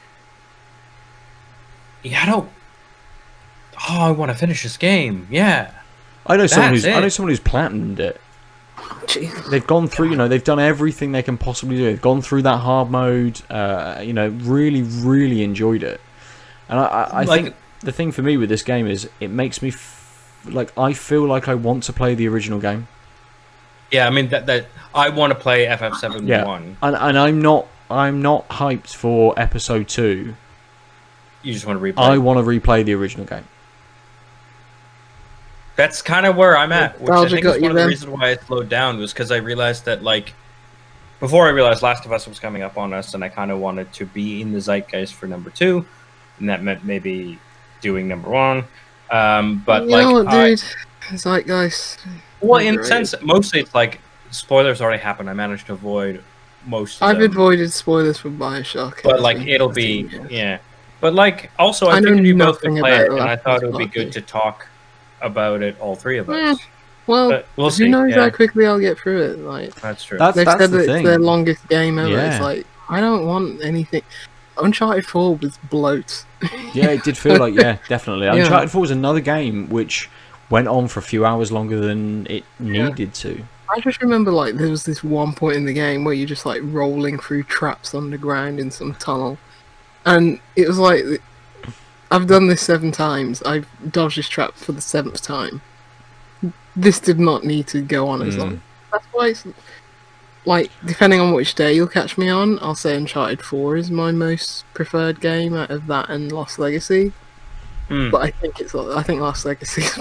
yeah, I want to finish this game. Yeah. I know someone That's who's platinumed it. Jeez. They've gone through, they've done everything they can possibly do. They've gone through that hard mode, really, really enjoyed it. And I think the thing for me with this game is it makes me I feel like I want to play the original game. Yeah, I mean that I want to play FF7 Yeah, 1. and I'm not hyped for episode 2. You just want to replay. I want to replay the original game. That's kind of where I'm at, which I think is one of the then. reasons why I slowed down was because I realized that, like, before I realized Last of Us was coming up on us, and I kind of wanted to be in the zeitgeist for number 2, and that meant maybe doing number 1. But you like, know what, dude? Zeitgeist. well, in a sense, mostly it's like spoilers already happened. I managed to avoid most. Of I've them. avoided spoilers for Bioshock. But like, it'll be But like, also, I know figured you both would nothing play it, about and I Last thought of it would be Us, good to talk about it, all three of us. Well, But we'll see. who knows Yeah, how quickly I'll get through it? Like, that's true. That's they've said the that it's thing. their longest game ever. Yeah. It's like, I don't want anything. Uncharted 4 was bloat. Yeah, it did feel like, definitely. Yeah. Uncharted 4 was another game which went on for a few hours longer than it needed to. I just remember, like, there was this one point in the game where you're just, like, rolling through traps underground in some tunnel. And it was like, I've done this 7 times. I've dodged this trap for the 7th time. This did not need to go on as long. That's why it's, like, depending on which day you'll catch me on, I'll say Uncharted 4 is my most preferred game out of that and Lost Legacy. But I think Lost Legacy is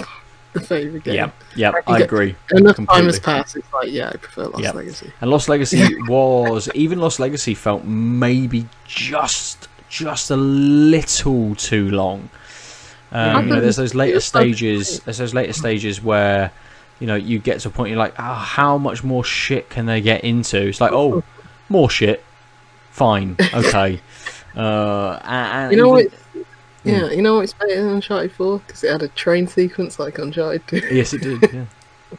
the favourite game. Yeah, I agree. Enough completely. time has passed, it's like, yeah, I prefer Lost Legacy. And Lost Legacy even Lost Legacy felt maybe just a little too long. There's those later stages. There's those later stages where, you get to a point you're like, how much more shit can they get into? It's like, oh, more shit. Fine, okay. And you know what? Yeah, you know what's better than Uncharted 4? Because it had a train sequence like Uncharted 2. Yes, it did. Yeah.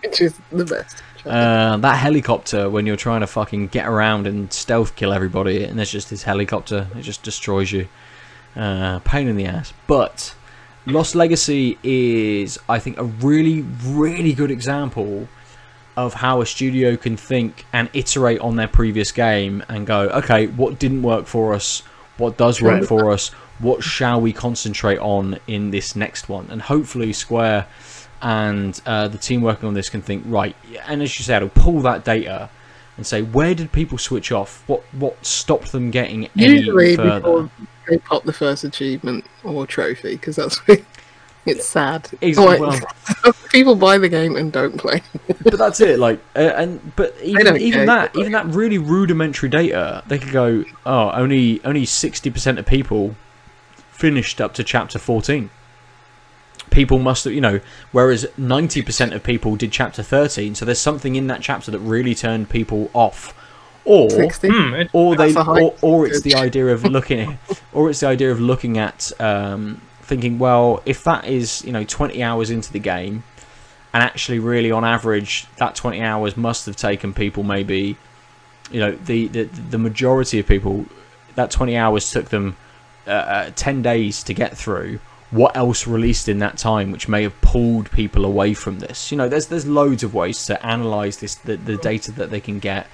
Which is the best. That helicopter, when you're trying to fucking get around and stealth kill everybody, and there's just this helicopter, it just destroys you. Pain in the ass. But Lost Legacy is, I think, a really, really good example of how a studio can think and iterate on their previous game and go, okay, what didn't work for us? What does work for us? What shall we concentrate on in this next one? And hopefully Square and the team working on this can think, right, and as you said, it'll pull that data and say, where did people switch off? What stopped them getting any further? Before they pop the first achievement or trophy, because that's when it's sad. Exactly. Like, people buy the game and don't play. But that's it. Like, but even that care. really rudimentary data, they could go, oh, only 60% of people finished up to chapter 14. People must have, whereas 90% of people did chapter 13. So there's something in that chapter that really turned people off, or 60? or it's the idea of looking at, thinking, well, if that is 20 hours into the game, and actually really on average that 20 hours must have taken people maybe, the majority of people, that 20 hours took them 10 days to get through. What else released in that time which may have pulled people away from this? There's loads of ways to analyze this, the data that they can get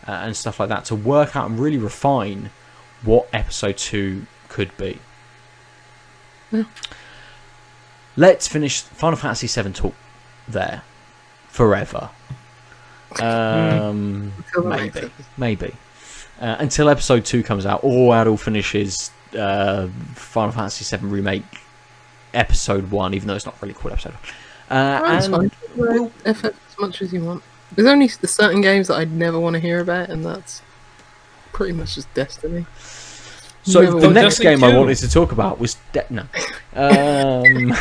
and stuff like that, to work out and really refine what episode 2 could be. Let's finish Final Fantasy VII talk there forever. Maybe until episode 2 comes out, or Aadil finishes Final Fantasy VII Remake episode 1, even though it's not really called episode 1. That's fine. FF as much as you want. There's only certain games that I'd never want to hear about, and that's pretty much just Destiny. So the next Destiny game I 2. wanted to talk about was Aadil,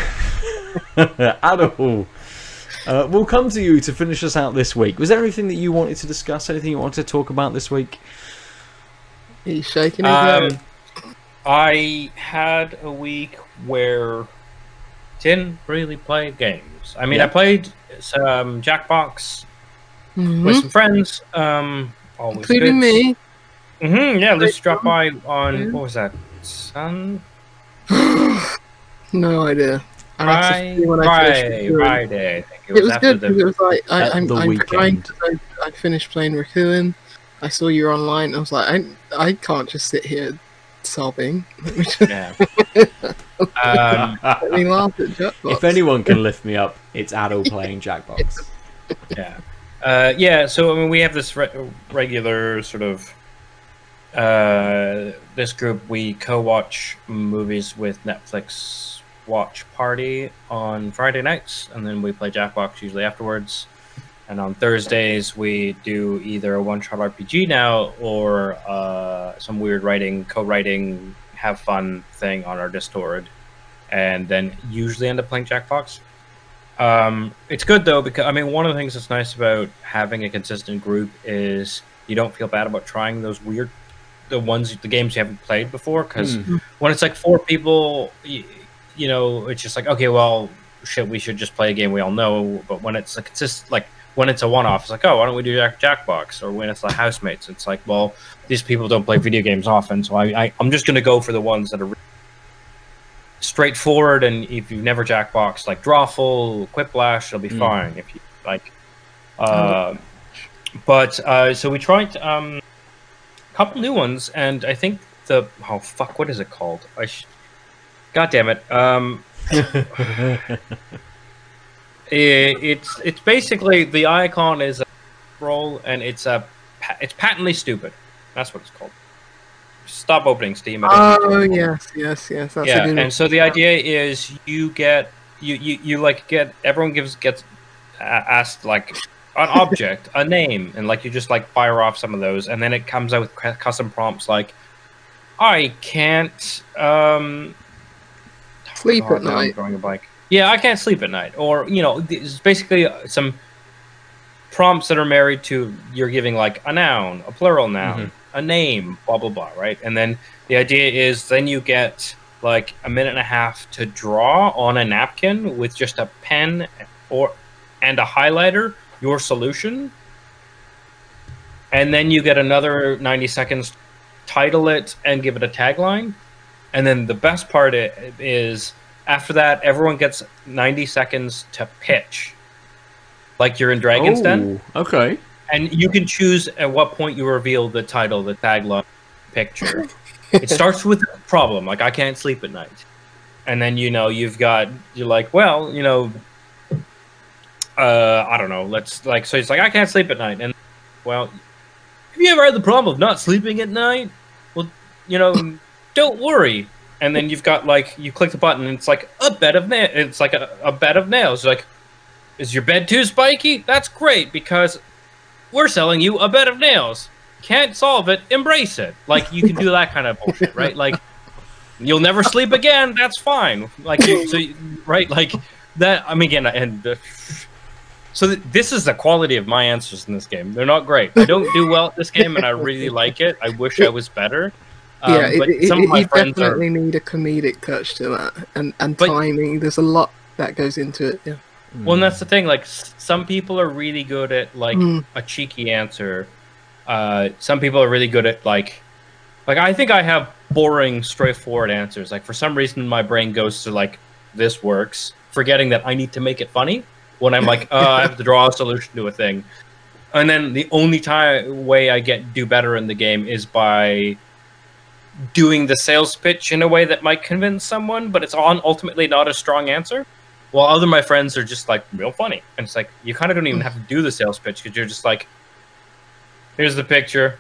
we'll come to you to finish us out this week. Was there anything that you wanted to discuss? Anything you wanted to talk about this week? He's shaking his head. I had a week where didn't really play games. I mean, I played some Jackbox with some friends. Always Including good. me. Yeah, let's drop by on what was that? Sun? No idea. And I had to see when I finished Friday. I think it was after good because it was like I'm weekend. crying because I finished playing Rakuen. I saw you online. I was like, I can't just sit here sobbing. Yeah. Let me laugh at Jackbox. If anyone can lift me up, it's Aadil playing Jackbox. Yeah. Yeah, so I mean, we have this regular sort of this group. We co-watch movies with Netflix watch party on Friday nights, and then we play Jackbox usually afterwards. And on Thursdays we do either a one-shot RPG now or some weird co-writing, have fun thing on our Discord, and then usually end up playing Jackbox. It's good though, because I mean, one of the things that's nice about having a consistent group is you don't feel bad about trying those weird, the games you haven't played before, because when it's like 4 people, you know, it's just like, okay, well, shit, we should just play a game we all know. But when it's like, it's just like, when it's a one-off, it's like, oh, why don't we do Jackbox? Or when it's like housemates, it's like, well, these people don't play video games often, so I'm just gonna go for the ones that are straightforward, and if you've never Jackboxed, like Drawful, Quiplash, it'll be fine. If you like, so we tried a couple new ones, and I think what is it called? God damn it! It's basically, the icon is a roll, and it's patently stupid. That's what it's called. Stop opening Steam. Oh yes. That's yeah, and so the idea is you get everyone gets asked like an object, a name, and like you just like fire off some of those, and then it comes out with custom prompts like, I can't sleep at night. Drawing a bike. Yeah, I can't sleep at night, or you know, it's basically some prompts that are married to, you're giving like a noun, a plural noun, a name, blah blah blah, right? And then the idea is then you get like a minute and a half to draw on a napkin with just a pen and a highlighter your solution, and then you get another 90 seconds to title it and give it a tagline. And then the best part is after that, everyone gets 90 seconds to pitch, like you're in Dragon's Den. Okay. And you can choose at what point you reveal the title, the tagline, picture. It starts with a problem, like I can't sleep at night. And then, you know, you're like, well, you know, I don't know, so it's like, I can't sleep at night. And, well, have you ever had the problem of not sleeping at night? Well, you know, don't worry. And then you've got, like, you click the button, and it's like a bed of nails. It's like a bed of nails. Like, is your bed too spiky? That's great, because we're selling you a bed of nails. Can't solve it, embrace it. Like, you can do that kind of bullshit, right? Like, you'll never sleep again, that's fine. Like, right? Like, that, I mean, again, so this is the quality of my answers in this game. They're not great. I don't do well at this game, and I really like it. I wish I was better. Yeah, but some of my friends definitely need a comedic touch to that, and timing. There's a lot that goes into it. Yeah. Well, and that's the thing. Like, some people are really good at like a cheeky answer. Some people are really good at like I think I have boring, straightforward answers. Like, for some reason, my brain goes to like, this works, forgetting that I need to make it funny when I'm like, I have to draw a solution to a thing. And then the only way I do better in the game is by doing the sales pitch in a way that might convince someone, but it's ultimately not a strong answer. While other my friends are just like real funny, and it's like you kind of don't even have to do the sales pitch, because you're just like, here's the picture,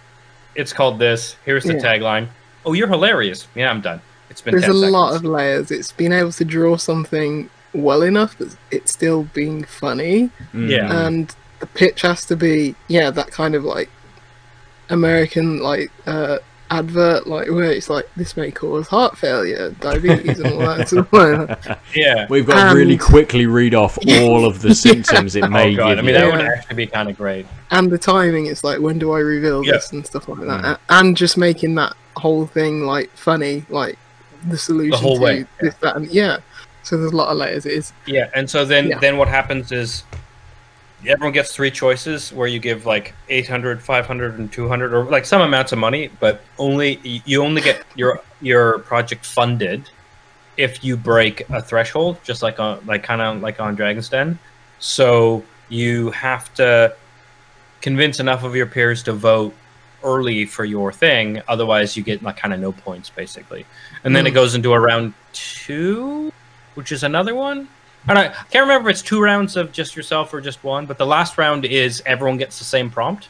it's called this, here's the tagline. Oh, you're hilarious. Yeah, I'm done. It's been. There's a lot of layers. It's being able to draw something well enough that it's still being funny. Yeah, and the pitch has to be that kind of like American like advert, like where it's like, this may cause heart failure, diabetes, and all that sort of yeah. We've got to really quickly read off all of the symptoms it may give. I mean, that would actually be kind of great. And the timing, it's like, when do I reveal this and stuff like that, and just making that whole thing like funny, like the solution the whole way. This, that, and so there's a lot of layers. It is. Yeah, and so then what happens is, everyone gets 3 choices where you give like 800, 500, and 200, or like some amounts of money, but you only get your project funded if you break a threshold, just like on kind of like on Dragon's Den. So you have to convince enough of your peers to vote early for your thing, otherwise you get like kind of no points basically. And then it goes into a round 2, which is another one. And I can't remember if it's 2 rounds of just yourself or just one, but the last round is everyone gets the same prompt.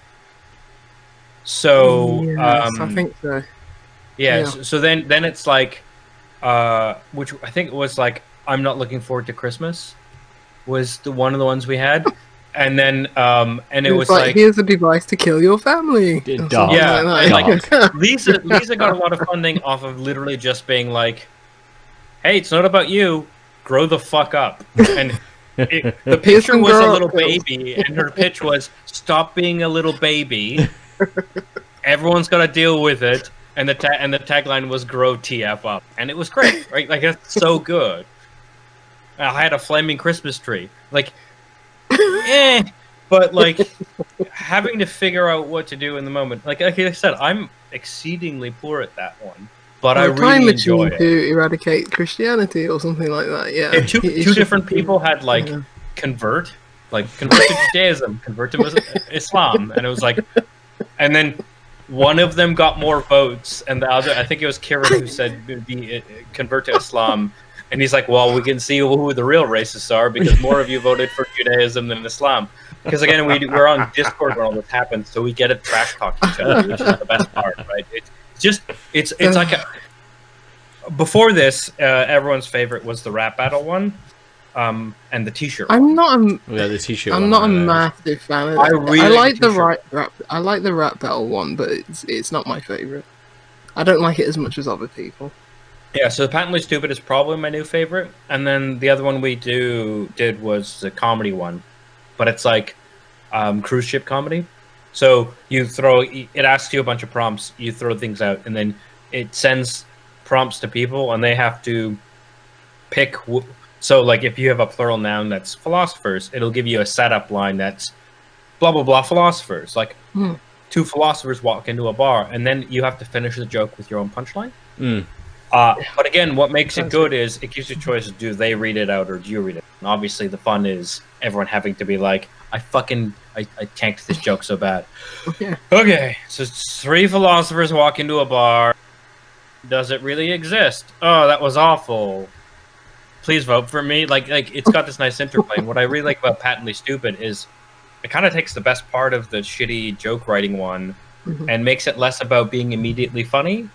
So yes, I think so. Yeah. So then it's like, which I think it was like, I'm not looking forward to Christmas, was one of the ones we had. And then and it was like, here's a device to kill your family. Yeah, like Lisa got a lot of funding off of literally just being like, hey, it's not about you, grow the fuck up. And the picture was a little baby, and her pitch was, stop being a little baby. Everyone's got to deal with it. And the tagline was, grow TF up. And it was great, right? Like, it's so good. I had a flaming Christmas tree. Like, but like having to figure out what to do in the moment. Like I said, I'm exceedingly poor at that one, but I really enjoy it. To eradicate Christianity or something like that. Yeah, two different people had like convert to Judaism, convert to Islam, and it was like, and then one of them got more votes, and the other, I think it was Kieran, who said convert to Islam. And he's like, well, we can see who the real racists are because more of you voted for Judaism than Islam. Because again, we're on Discord when all this happens, so we get to trash talk each other, which is the best part, right? It's like before this, everyone's favorite was the rap battle one, and the T-shirt. I'm not a the T-shirt. I'm not a massive fan of it. I like the rap. I like the rap battle one, but it's not my favorite. I don't like it as much as other people. Yeah, so Patently Stupid is probably my new favorite, and then the other one we did was the comedy one, but it's like cruise ship comedy. So it asks you a bunch of prompts, you throw things out, and then it sends prompts to people, and they have to pick. So like if you have a plural noun that's philosophers, it'll give you a setup line that's blah blah blah philosophers. Like 2 philosophers walk into a bar, and then you have to finish the joke with your own punchline. But again, what makes it good is it gives you a choice: do they read it out or do you read it? And obviously, the fun is everyone having to be like, I tanked this joke so bad. Okay, so 3 philosophers walk into a bar. Does it really exist? Oh, that was awful. Please vote for me. Like it's got this nice interplay. And what I really like about Patently Stupid is it kind of takes the best part of the shitty joke writing one and makes it less about being immediately funny.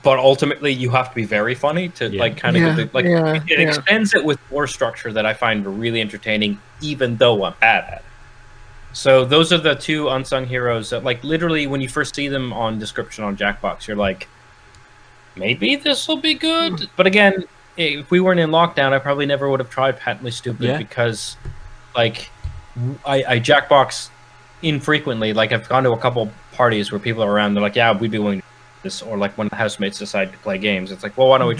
But ultimately, you have to be very funny to like kind of get the, it extends it with more structure that I find really entertaining, even though I'm bad at it. So those are the 2 unsung heroes that, like, literally when you first see them on description on Jackbox, you're like, maybe this will be good. But again, if we weren't in lockdown, I probably never would have tried Patently Stupid because, like, I Jackbox infrequently. Like, I've gone to a couple parties where people are around. They're like, yeah, we'd be willing to. Or like when the housemates decide to play games, it's like, well, why don't we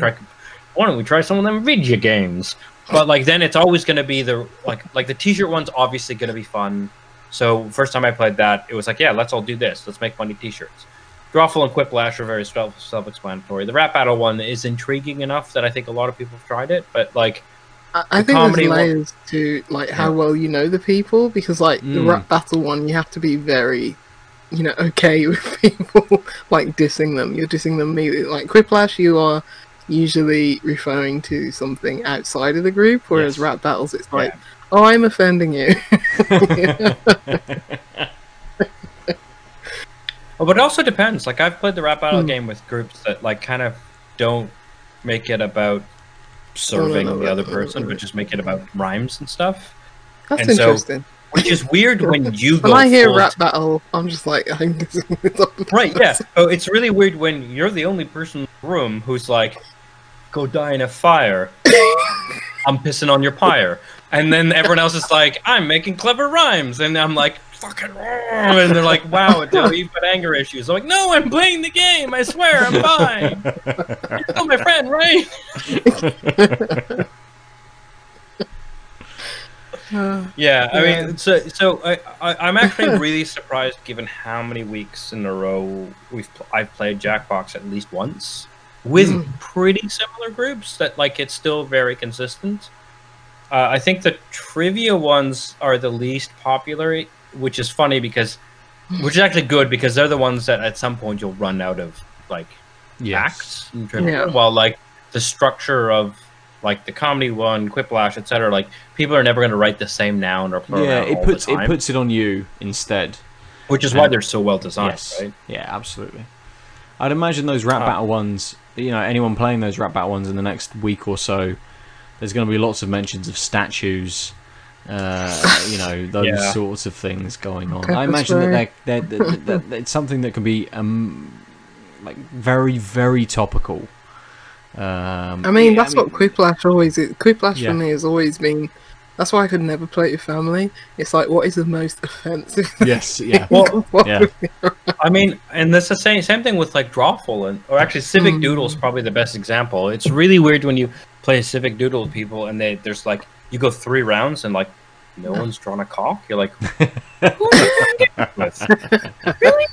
try some of them video games? But like then it's always going to be the like the T-shirt one's obviously going to be fun. So first time I played that, it was like, yeah, let's all do this. Let's make funny T-shirts. Drawful and Quiplash are very self-explanatory. The rap battle one is intriguing enough that I think a lot of people have tried it. But like, I think there's layers to like how well you know the people, because like the rap battle one, you have to be very, okay with people like dissing them. You're dissing them immediately. Like Quiplash, you are usually referring to something outside of the group, whereas rap battles, it's like, oh, I'm offending you. Well, but it also depends. Like I've played the rap battle game with groups that like kind of don't make it about serving the other person, but just make it about rhymes and stuff. That's interesting. Which is weird when you go. When I hear rap battle, I'm just like, right, yeah. Oh, it's really weird when you're the only person in the room who's like, go die in a fire. I'm pissing on your pyre. And then everyone else is like, I'm making clever rhymes. And I'm like, fucking wrong. And they're like, wow, Aadil, you've got anger issues. I'm like, no, I'm playing the game. I swear, I'm fine. You're still my friend, right? Yeah, I mean, so I'm actually really surprised, given how many weeks in a row I've played Jackbox at least once. with pretty similar groups that like it's still very consistent. I think the trivia ones are the least popular, which is funny which is actually good because they're the ones that at some point you'll run out of like acts in trivia. While like the structure of like the comedy one, Quiplash, etc. Like people are never going to write the same noun or plural. Yeah, it puts it on you instead, which is why they're so well designed. Right? Yeah, absolutely. I'd imagine those rap battle ones. You know, anyone playing those rap battle ones in the next week or so, there's going to be lots of mentions of statues. You know, those sorts of things going on. I imagine that it's something that can be like very, very topical. I mean, that's what Quiplash always is. Quiplash for me has always been. That's why I could never play it with family. It's like, what is the most offensive? Yes, yeah. Well, I mean, and that's the same thing with like Drawful, or actually Civic Doodle is probably the best example. It's really weird when you play Civic Doodle with people and there's like, you go 3 rounds and like, no one's drawn a cock. You're like, who are you doing with? Really?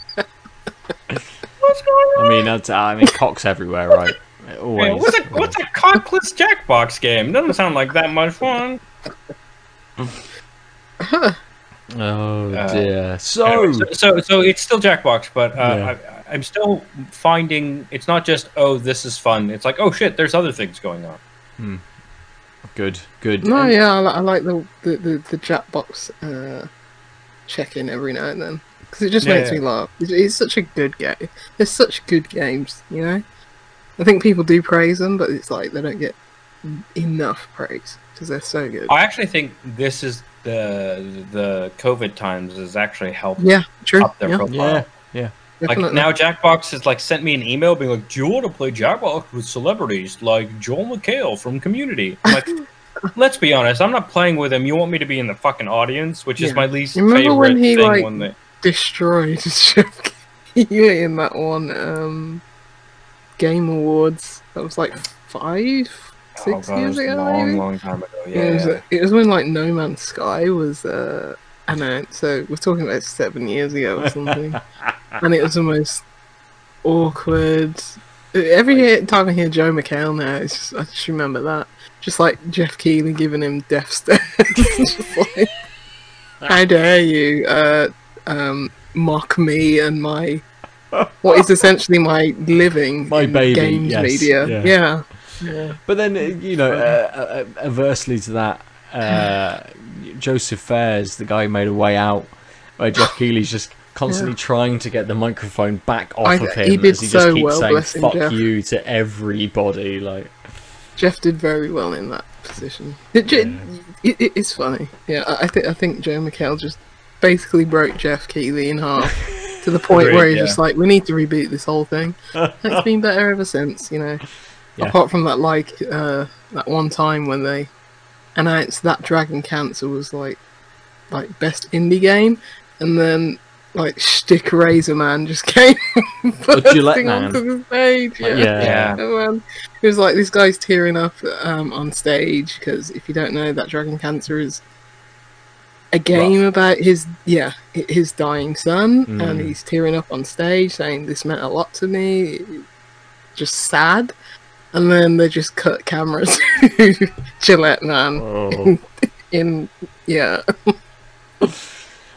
What's going on? I mean, cocks everywhere, right? Always. Yeah, what's a cockless Jackbox game? Doesn't sound like that much fun. Oh dear. So it's still Jackbox, but I'm still finding it's not just this is fun. It's like shit, there's other things going on. Good. No, I like the Jackbox check-in every now and then because it just makes me laugh. It's such a good game. There's such good games, you know. I think people do praise them, but it's like they don't get enough praise because they're so good. I actually think this is the COVID times has actually helped up their profile. Yeah. Like now Jackbox has like sent me an email being like, do you want to play Jackbox with celebrities like Joel McHale from Community? I'm like, let's be honest, I'm not playing with him. You want me to be in the fucking audience, which is my least favorite when he, thing. Like, destroyed Jeff Keighley in that one Game Awards. That was like 5-6 years ago. Long time ago. Yeah, it was when like No Man's Sky was announced. So we're talking about 7 years ago or something. And it was the most awkward. Every time I hear Joe McHale now, I just remember that. Just like Jeff Keighley giving him death stares. Just like, how dare you mock me and my what is essentially my living, my baby, games media. Yeah. But then adversely to that, Joseph Fares, the guy who made A Way Out, where Jeff Keighley's just constantly trying to get the microphone back off of him as he just keeps saying "fuck you" to everybody. Like Jeff did very well in that position. It's funny. Yeah, I think Joe McHale just basically broke Jeff Keighley in half to the point where he's just like, we need to reboot this whole thing. And it's been better ever since, you know. Apart from that, like that one time when they announced that Dragon Cancer was like best indie game, and then like Shtick Razor Man just came bursting onto the stage. And then it was like this guy's tearing up on stage because if you don't know, that Dragon Cancer is a game about his dying son, and he's tearing up on stage saying this meant a lot to me, just sad. And then they just cut cameras to Gillette Man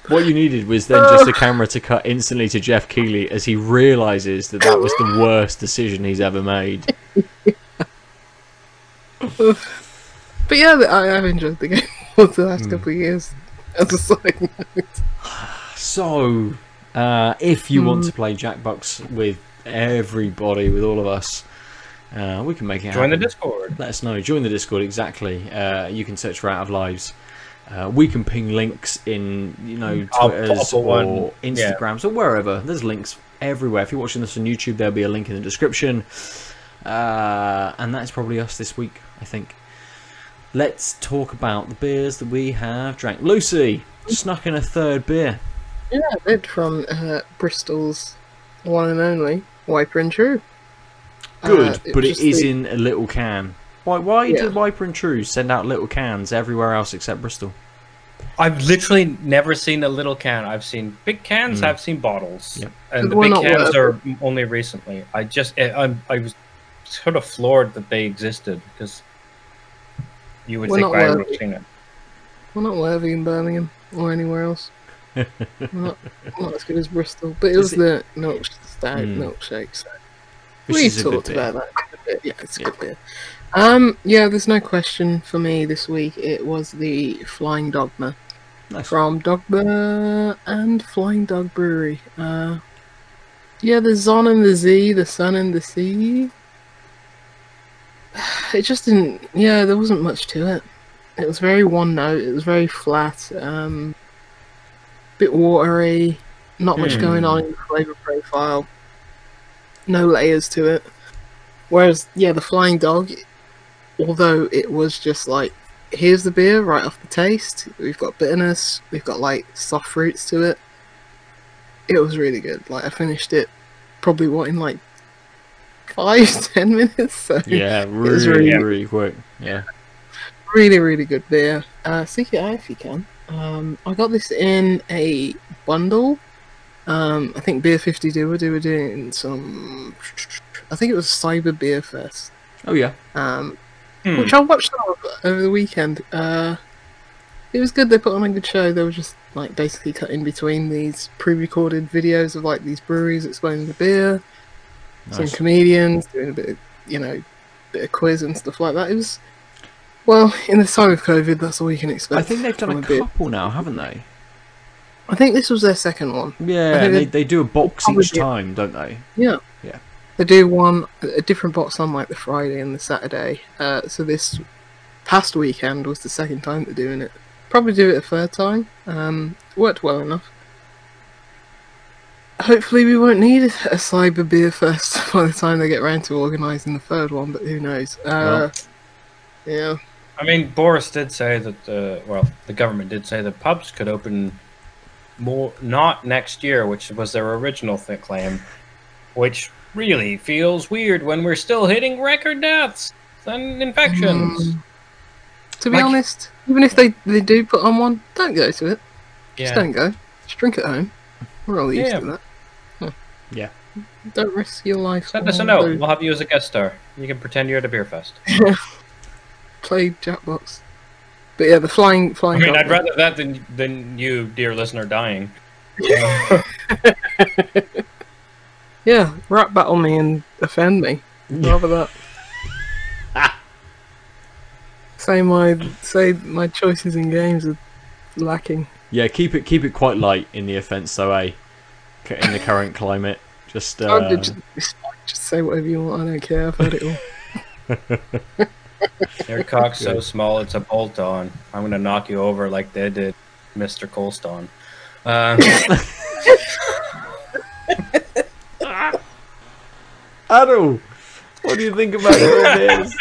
What you needed was then just a camera to cut instantly to Jeff Keighley as he realises that was the worst decision he's ever made. But yeah, I've enjoyed the game for the last couple of years, as a side note. So, if you want to play Jackbox with everybody, with all of us, we can make it happen. Join the Discord. Let us know. Join the Discord, exactly. You can search for Out of Lives. We can ping links in, Twitters or Instagrams or wherever. There's links everywhere. If you're watching this on YouTube, there'll be a link in the description. And that's probably us this week, I think. Let's talk about the beers that we have drank. Lucy snuck in a third beer. Yeah, I did, from Bristol's one and only Wiper and True. Good, but it is in a little can. Why did Wiper and True send out little cans everywhere else except Bristol? I've literally never seen a little can. I've seen big cans. I've seen bottles, and the big cans are only recently. I was sort of floored that they existed because you would We're think not I would worthy. have seen it. We're not worthy in Birmingham or anywhere else. We're not as good as Bristol, but it was the milkshake. So Which we've is a good talked beer. about that a bit. Yeah, it's a good beer. Yeah, there's no question for me this week. It was the Flying Dogma Nice. from Dogma and Flying Dog Brewery. Yeah, the Zon and the Z, the Sun and the Sea. It just didn't. Yeah, there wasn't much to it. It was very one note. It was very flat. Bit watery. Not much going on in the flavor profile. No layers to it. Whereas, yeah, the Flying Dog, although it was just like, here's the beer right off the taste. We've got bitterness. We've got like soft fruits to it. It was really good. Like, I finished it probably in like 5-10 minutes. So Yeah, it was really quick. Yeah. really good beer. Seek it out if you can. I got this in a bundle. I think Beer 50 they were doing some. I think it was Cyber Beer Fest. Oh yeah. Which I watched over the weekend. It was good. They put on a good show. They were just like basically cut in between these pre-recorded videos of like these breweries explaining the beer. Nice. Some comedians doing a bit of, bit of quiz and stuff like that. It was, well, in this time of COVID, that's all you can expect. I think they've done a couple now, haven't they? I think this was their second one. Yeah, they do a box each time, don't they? Yeah. Yeah. They do a different box on like the Friday and the Saturday. So this past weekend was the second time they're doing it. Probably do it a third time. Worked well enough. Hopefully we won't need a Cyber Beer Fest by the time they get round to organising the third one, but who knows. Yeah. I mean, Boris did say that the government did say that pubs could open more, not next year, which was their original claim, which really feels weird when we're still hitting record deaths and infections. To be honest, even if they do put on one, don't go to it. Yeah. Just don't go. Just drink at home. We're all used to that. Yeah. Don't risk your life. Send us a note. We'll have you as a guest star. You can pretend you're at a beer fest. Play Jackbox. But yeah, the flying. I mean, I'd Dogma. rather that than you, dear listener, dying. Yeah, rap battle me and offend me. Rather that. Say my choices in games are lacking. Yeah, keep it quite light in the offence, though, eh? In the current climate, just Just say whatever you want. I don't care. I've heard it all. Your cock's so small it's a bolt on. I'm gonna knock you over like they did Mr. Colston. Aadil, what do you think about all this?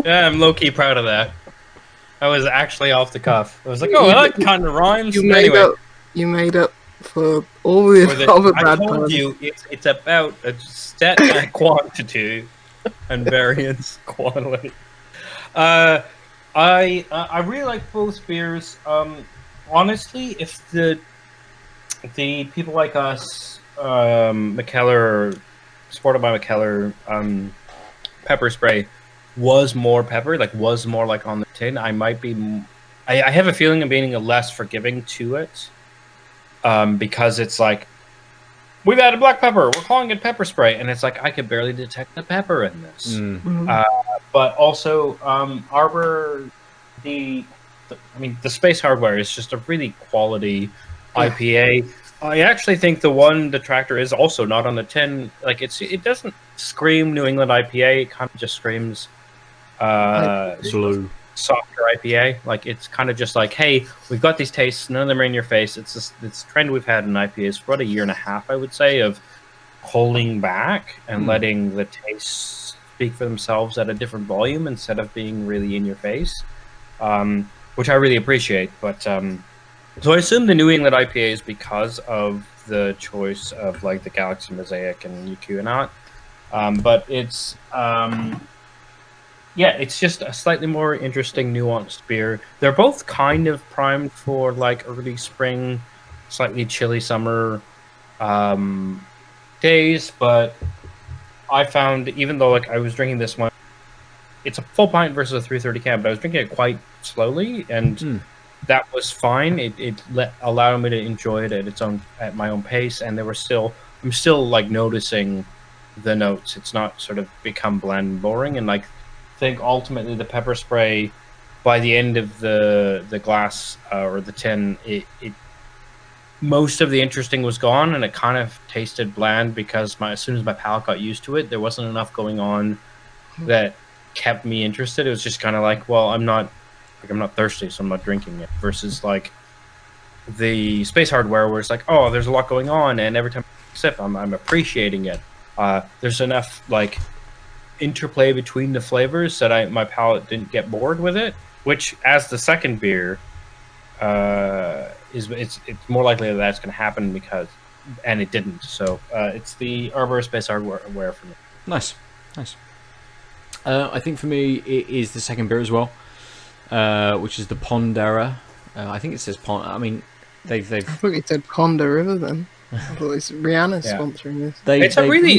Yeah, I'm low-key proud of that. I was actually off the cuff. I was like, oh, I like kind of rhymes. You made up for all the other I bad told parts. you it's about a set quantity and variance quality. I really like both beers. Honestly, if the people like us, Mikkeller, supported by Mikkeller, pepper spray was more pepper, was more like on the tin, I might be. I have a feeling of being less forgiving to it, because it's like, we've added black pepper, we're calling it pepper spray, and it's like I could barely detect the pepper in this. But also, Arbor, the Space Hardware is just a really quality IPA. I actually think the one detractor is also not on the tin. Like it doesn't scream New England IPA. It kind of just screams Blue. softer IPA. Like it's kind of just like, hey, we've got these tastes. None of them are in your face. It's this trend we've had in IPAs for about a year and a half, I would say, of holding back and letting the tastes speak for themselves at a different volume instead of being really in your face, which I really appreciate. But so I assume the New England IPA is because of the choice of like the Galaxy Mosaic and Yakuinat. But it's it's just a slightly more interesting, nuanced beer. They're both kind of primed for like early spring, slightly chilly summer days, but I found, even though like I was drinking this one, it's a full pint versus a 330 can, but I was drinking it quite slowly, and that was fine. Allowed me to enjoy it at my own pace, and I'm still like noticing the notes. It's not sort of become bland and boring, and like I think ultimately the pepper spray, by the end of the glass or the tin, it most of the interesting was gone, and it kind of tasted bland because as soon as my palate got used to it, there wasn't enough going on that kept me interested. It was just kind of like, well, I'm not thirsty, so I'm not drinking it. Versus like the Space Hardware, where it's like, oh, there's a lot going on, and every time I sip, I'm appreciating it. There's enough like interplay between the flavors that my palate didn't get bored with it. Which, as the second beer, it's more likely that's going to happen and it didn't. So it's the Arbor Space Hardware for me. Nice. I think for me it is the second beer as well, which is the Pondera. I think it says I mean, they've. I thought it said Ponda River then. I thought it's Rihanna's sponsoring this. It's a really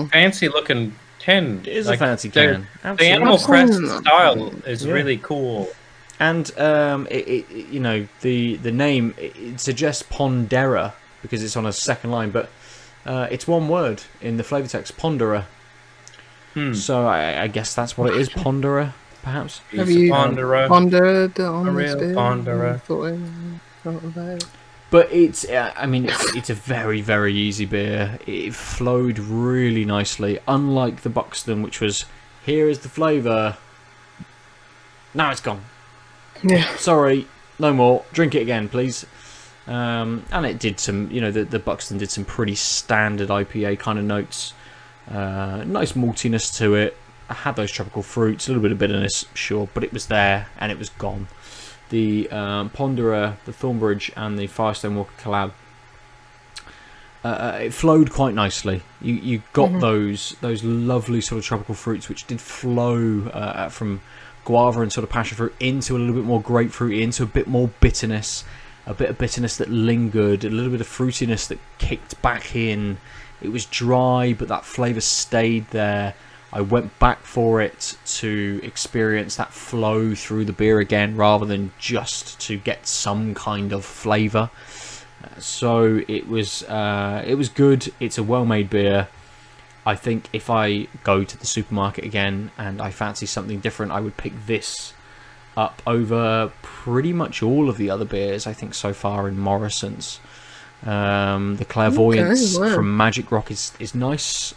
fancy looking tin. It is a fancy can. The animal crest style is really cool. And you know, the name, it suggests Pondera because it's on a second line, but it's one word in the flavor text, Pondera. So I guess that's what it is, Pondera, perhaps. Have you pondered on a real Pondera? Thought about it? But it's, I mean, it's a very, very easy beer. It flowed really nicely, unlike the Buxton, which was, here is the flavour. Now it's gone. Yeah. Sorry, no more. Drink it again, please. And it did some, you know, the Buxton did some pretty standard IPA kind of notes. Nice maltiness to it. I had those tropical fruits, a little bit of bitterness, sure, but it was there and it was gone. The Pondera, the Thornbridge, and the Firestone Walker collab, it flowed quite nicely. You got those lovely sort of tropical fruits which did flow from guava and sort of passion fruit into a little bit more grapefruit, into a bit more bitterness, a bit of bitterness that lingered, a little bit of fruitiness that kicked back in. It was dry, but that flavour stayed there. I went back for it to experience that flow through the beer again, rather than just to get some kind of flavour. So it was good. It's a well-made beer. I think if I go to the supermarket again and I fancy something different, I would pick this up over pretty much all of the other beers I think so far in Morrison's. The Clairvoyance from Magic Rock is nice.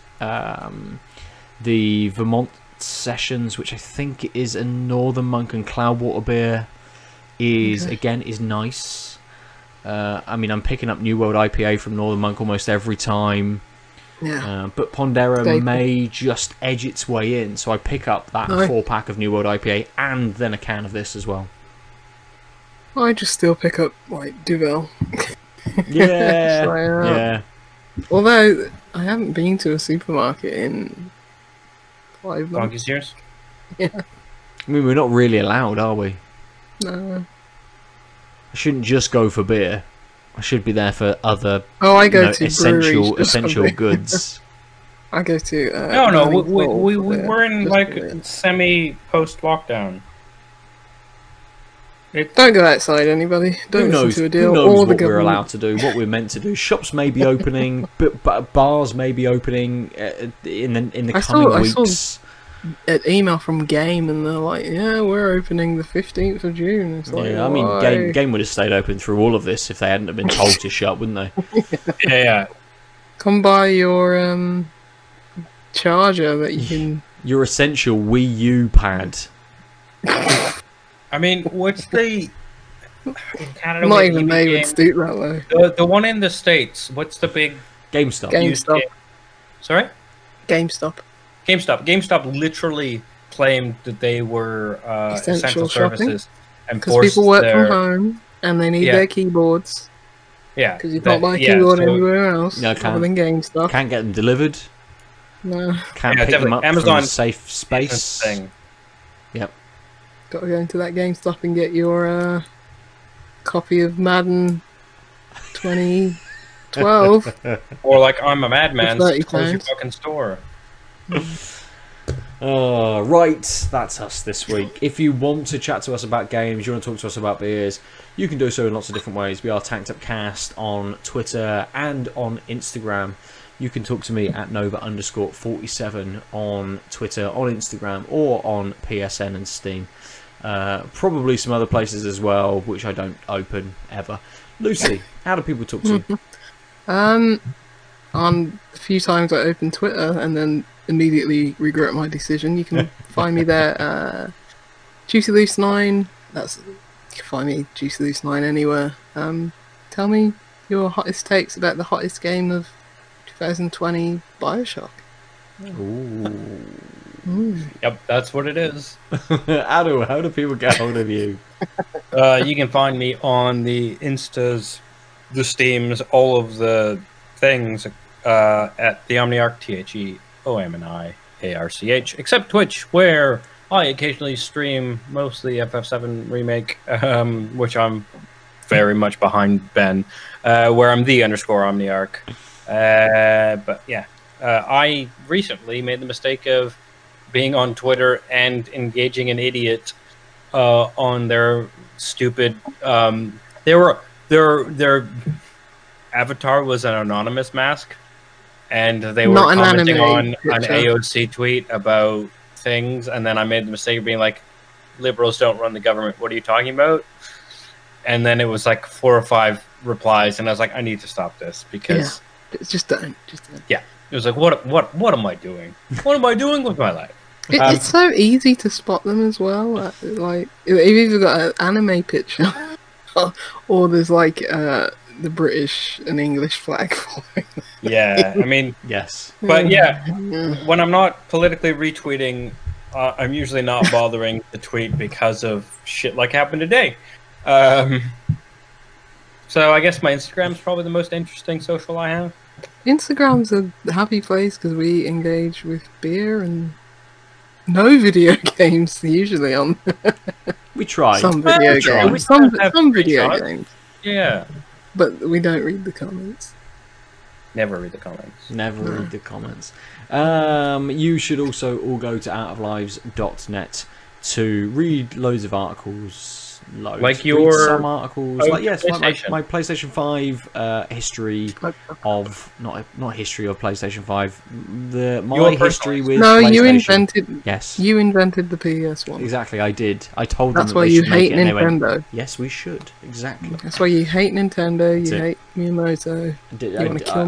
The Vermont Sessions, which I think is a Northern Monk and Cloudwater beer, is nice. I mean, I'm picking up New World IPA from Northern Monk almost every time. Yeah. But Pondera may just edge its way in, so I pick up that 4-pack of New World IPA and then a can of this as well. I just still pick up like Duvel. Yeah. Although I haven't been to a supermarket in 5 months. Donkey's years? Yeah. I mean, we're not really allowed, are we? No. I shouldn't just go for beer. I should be there for other I go to essential goods. I go to no, we were in like semi post lockdown. Don't go outside, anybody. Don't listen to a deal. Who knows what we're allowed to do, what we're meant to do. Shops may be opening, but bars may be opening in the coming weeks. I saw an email from Game, and they're like, "Yeah, we're opening the 15th of June." It's like, I mean, Game would have stayed open through all of this if they hadn't have been told to shut, wouldn't they? Yeah. Come buy your charger that you can. Your essential Wii U pad. I mean, what's the in Canada? Not even they would stoop that low. The one in the States. What's the big GameStop? Sorry. GameStop literally claimed that they were essential services, and because people work from home and they need their keyboards. Yeah, because you can't buy a keyboard anywhere else other than GameStop. Can't get them delivered. No. Can't pick them up Amazon from a safe space. Yep. Got to go into that GameStop and get your copy of Madden 2012. Or like, I'm a madman, so close your £30. fucking store. Right, that's us this week. If you want to chat to us about games, you want to talk to us about beers, you can do so in lots of different ways. We are Tanked Up Cast on Twitter and on Instagram. You can talk to me at Nova_47 on Twitter, on Instagram, or on PSN and Steam. Probably some other places as well, which I don't open ever. Lucy, how do people talk to you? On the few times I open Twitter and then immediately regret my decision, you can find me there. Juicy Loose 9. You can find me Juicy Loose 9 anywhere. Tell me your hottest takes about the hottest game of 2020, Bioshock. Ooh. Yep, that's what it is. Aadil, how do people get hold of you? You can find me on the Instas, the Steams, all of the things at the Omniarch, TheOmniArch, except Twitch, where I occasionally stream mostly FF7 Remake, which I'm very much behind Ben, where I'm the_Omniarch. But yeah, I recently made the mistake of being on Twitter and engaging an idiot on their stupid. Their avatar was an anonymous mask, and they were commenting on an AOC tweet about things, and then I made the mistake of being like, "Liberals don't run the government. What are you talking about?" And then it was like 4 or 5 replies, and I was like, "I need to stop this because." Yeah, just don't. Yeah, it was like, what am I doing? What am I doing with my life? It's so easy to spot them as well. Like, you've either got an anime picture, or there's like the British and English flag following. Yeah, I mean, yes, but yeah, when I'm not politically retweeting, I'm usually not bothering to tweet because of shit like happened today. So I guess my Instagram's probably the most interesting social I have. Instagram's a happy place because we engage with beer and no video games usually on. We try. Some video games. Some video games. Yeah. But we don't read the comments. Never read the comments. Never read the comments. You should also all go to outoflives.net to read loads of articles. Like your some articles, like my PlayStation 5 history of not history of PlayStation 5. My history with PlayStation. You invented the PS1. Exactly, I did. I told them that why you hate Nintendo. Went, yes, we should. Exactly. That's why you hate Nintendo. You hate Miyamoto.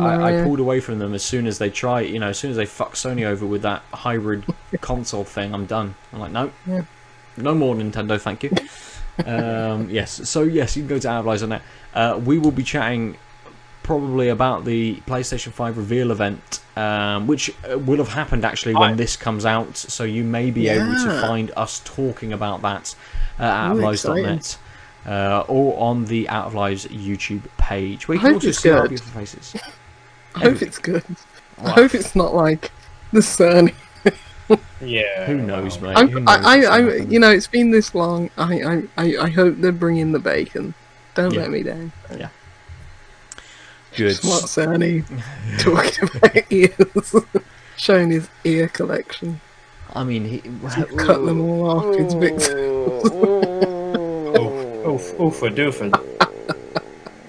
I pulled away from them as soon as they try. As soon as they fuck Sony over with that hybrid console thing. I'm done. I'm like, no, no more Nintendo, thank you. Yes, so yes, you can go to Outliers on that. We will be chatting probably about the PlayStation 5 reveal event, which will have happened actually when this comes out, so you may be able to find us talking about that at outoflives.net or on the Out of Lives YouTube page, where you can also see our beautiful faces. I hope it's good. Wow. I hope it's not like the Cerny. Yeah, who knows, mate? It's been this long. I hope they're bringing the bacon. Don't let me down. Yeah. Good. Smart Cerny talking about ears, showing his ear collection. I mean, he cut them all off. His victims. Oofa doofa.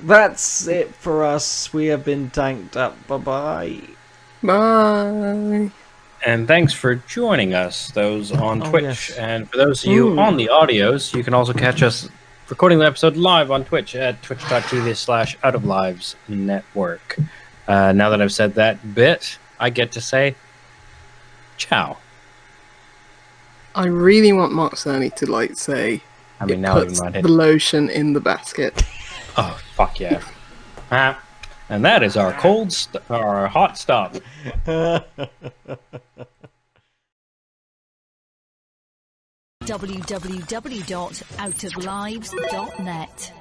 That's it for us. We have been tanked up. Bye-bye. Bye. And thanks for joining us, those on Twitch. Yes. And for those of you on the audios, you can also catch us recording the episode live on Twitch at twitch.tv/outoflivesnetwork. Now that I've said that bit, I get to say ciao. I really want Mark Cerny to say now puts the lotion in the basket. Oh, fuck yeah. And that is our our hot stop. www.outoflives.net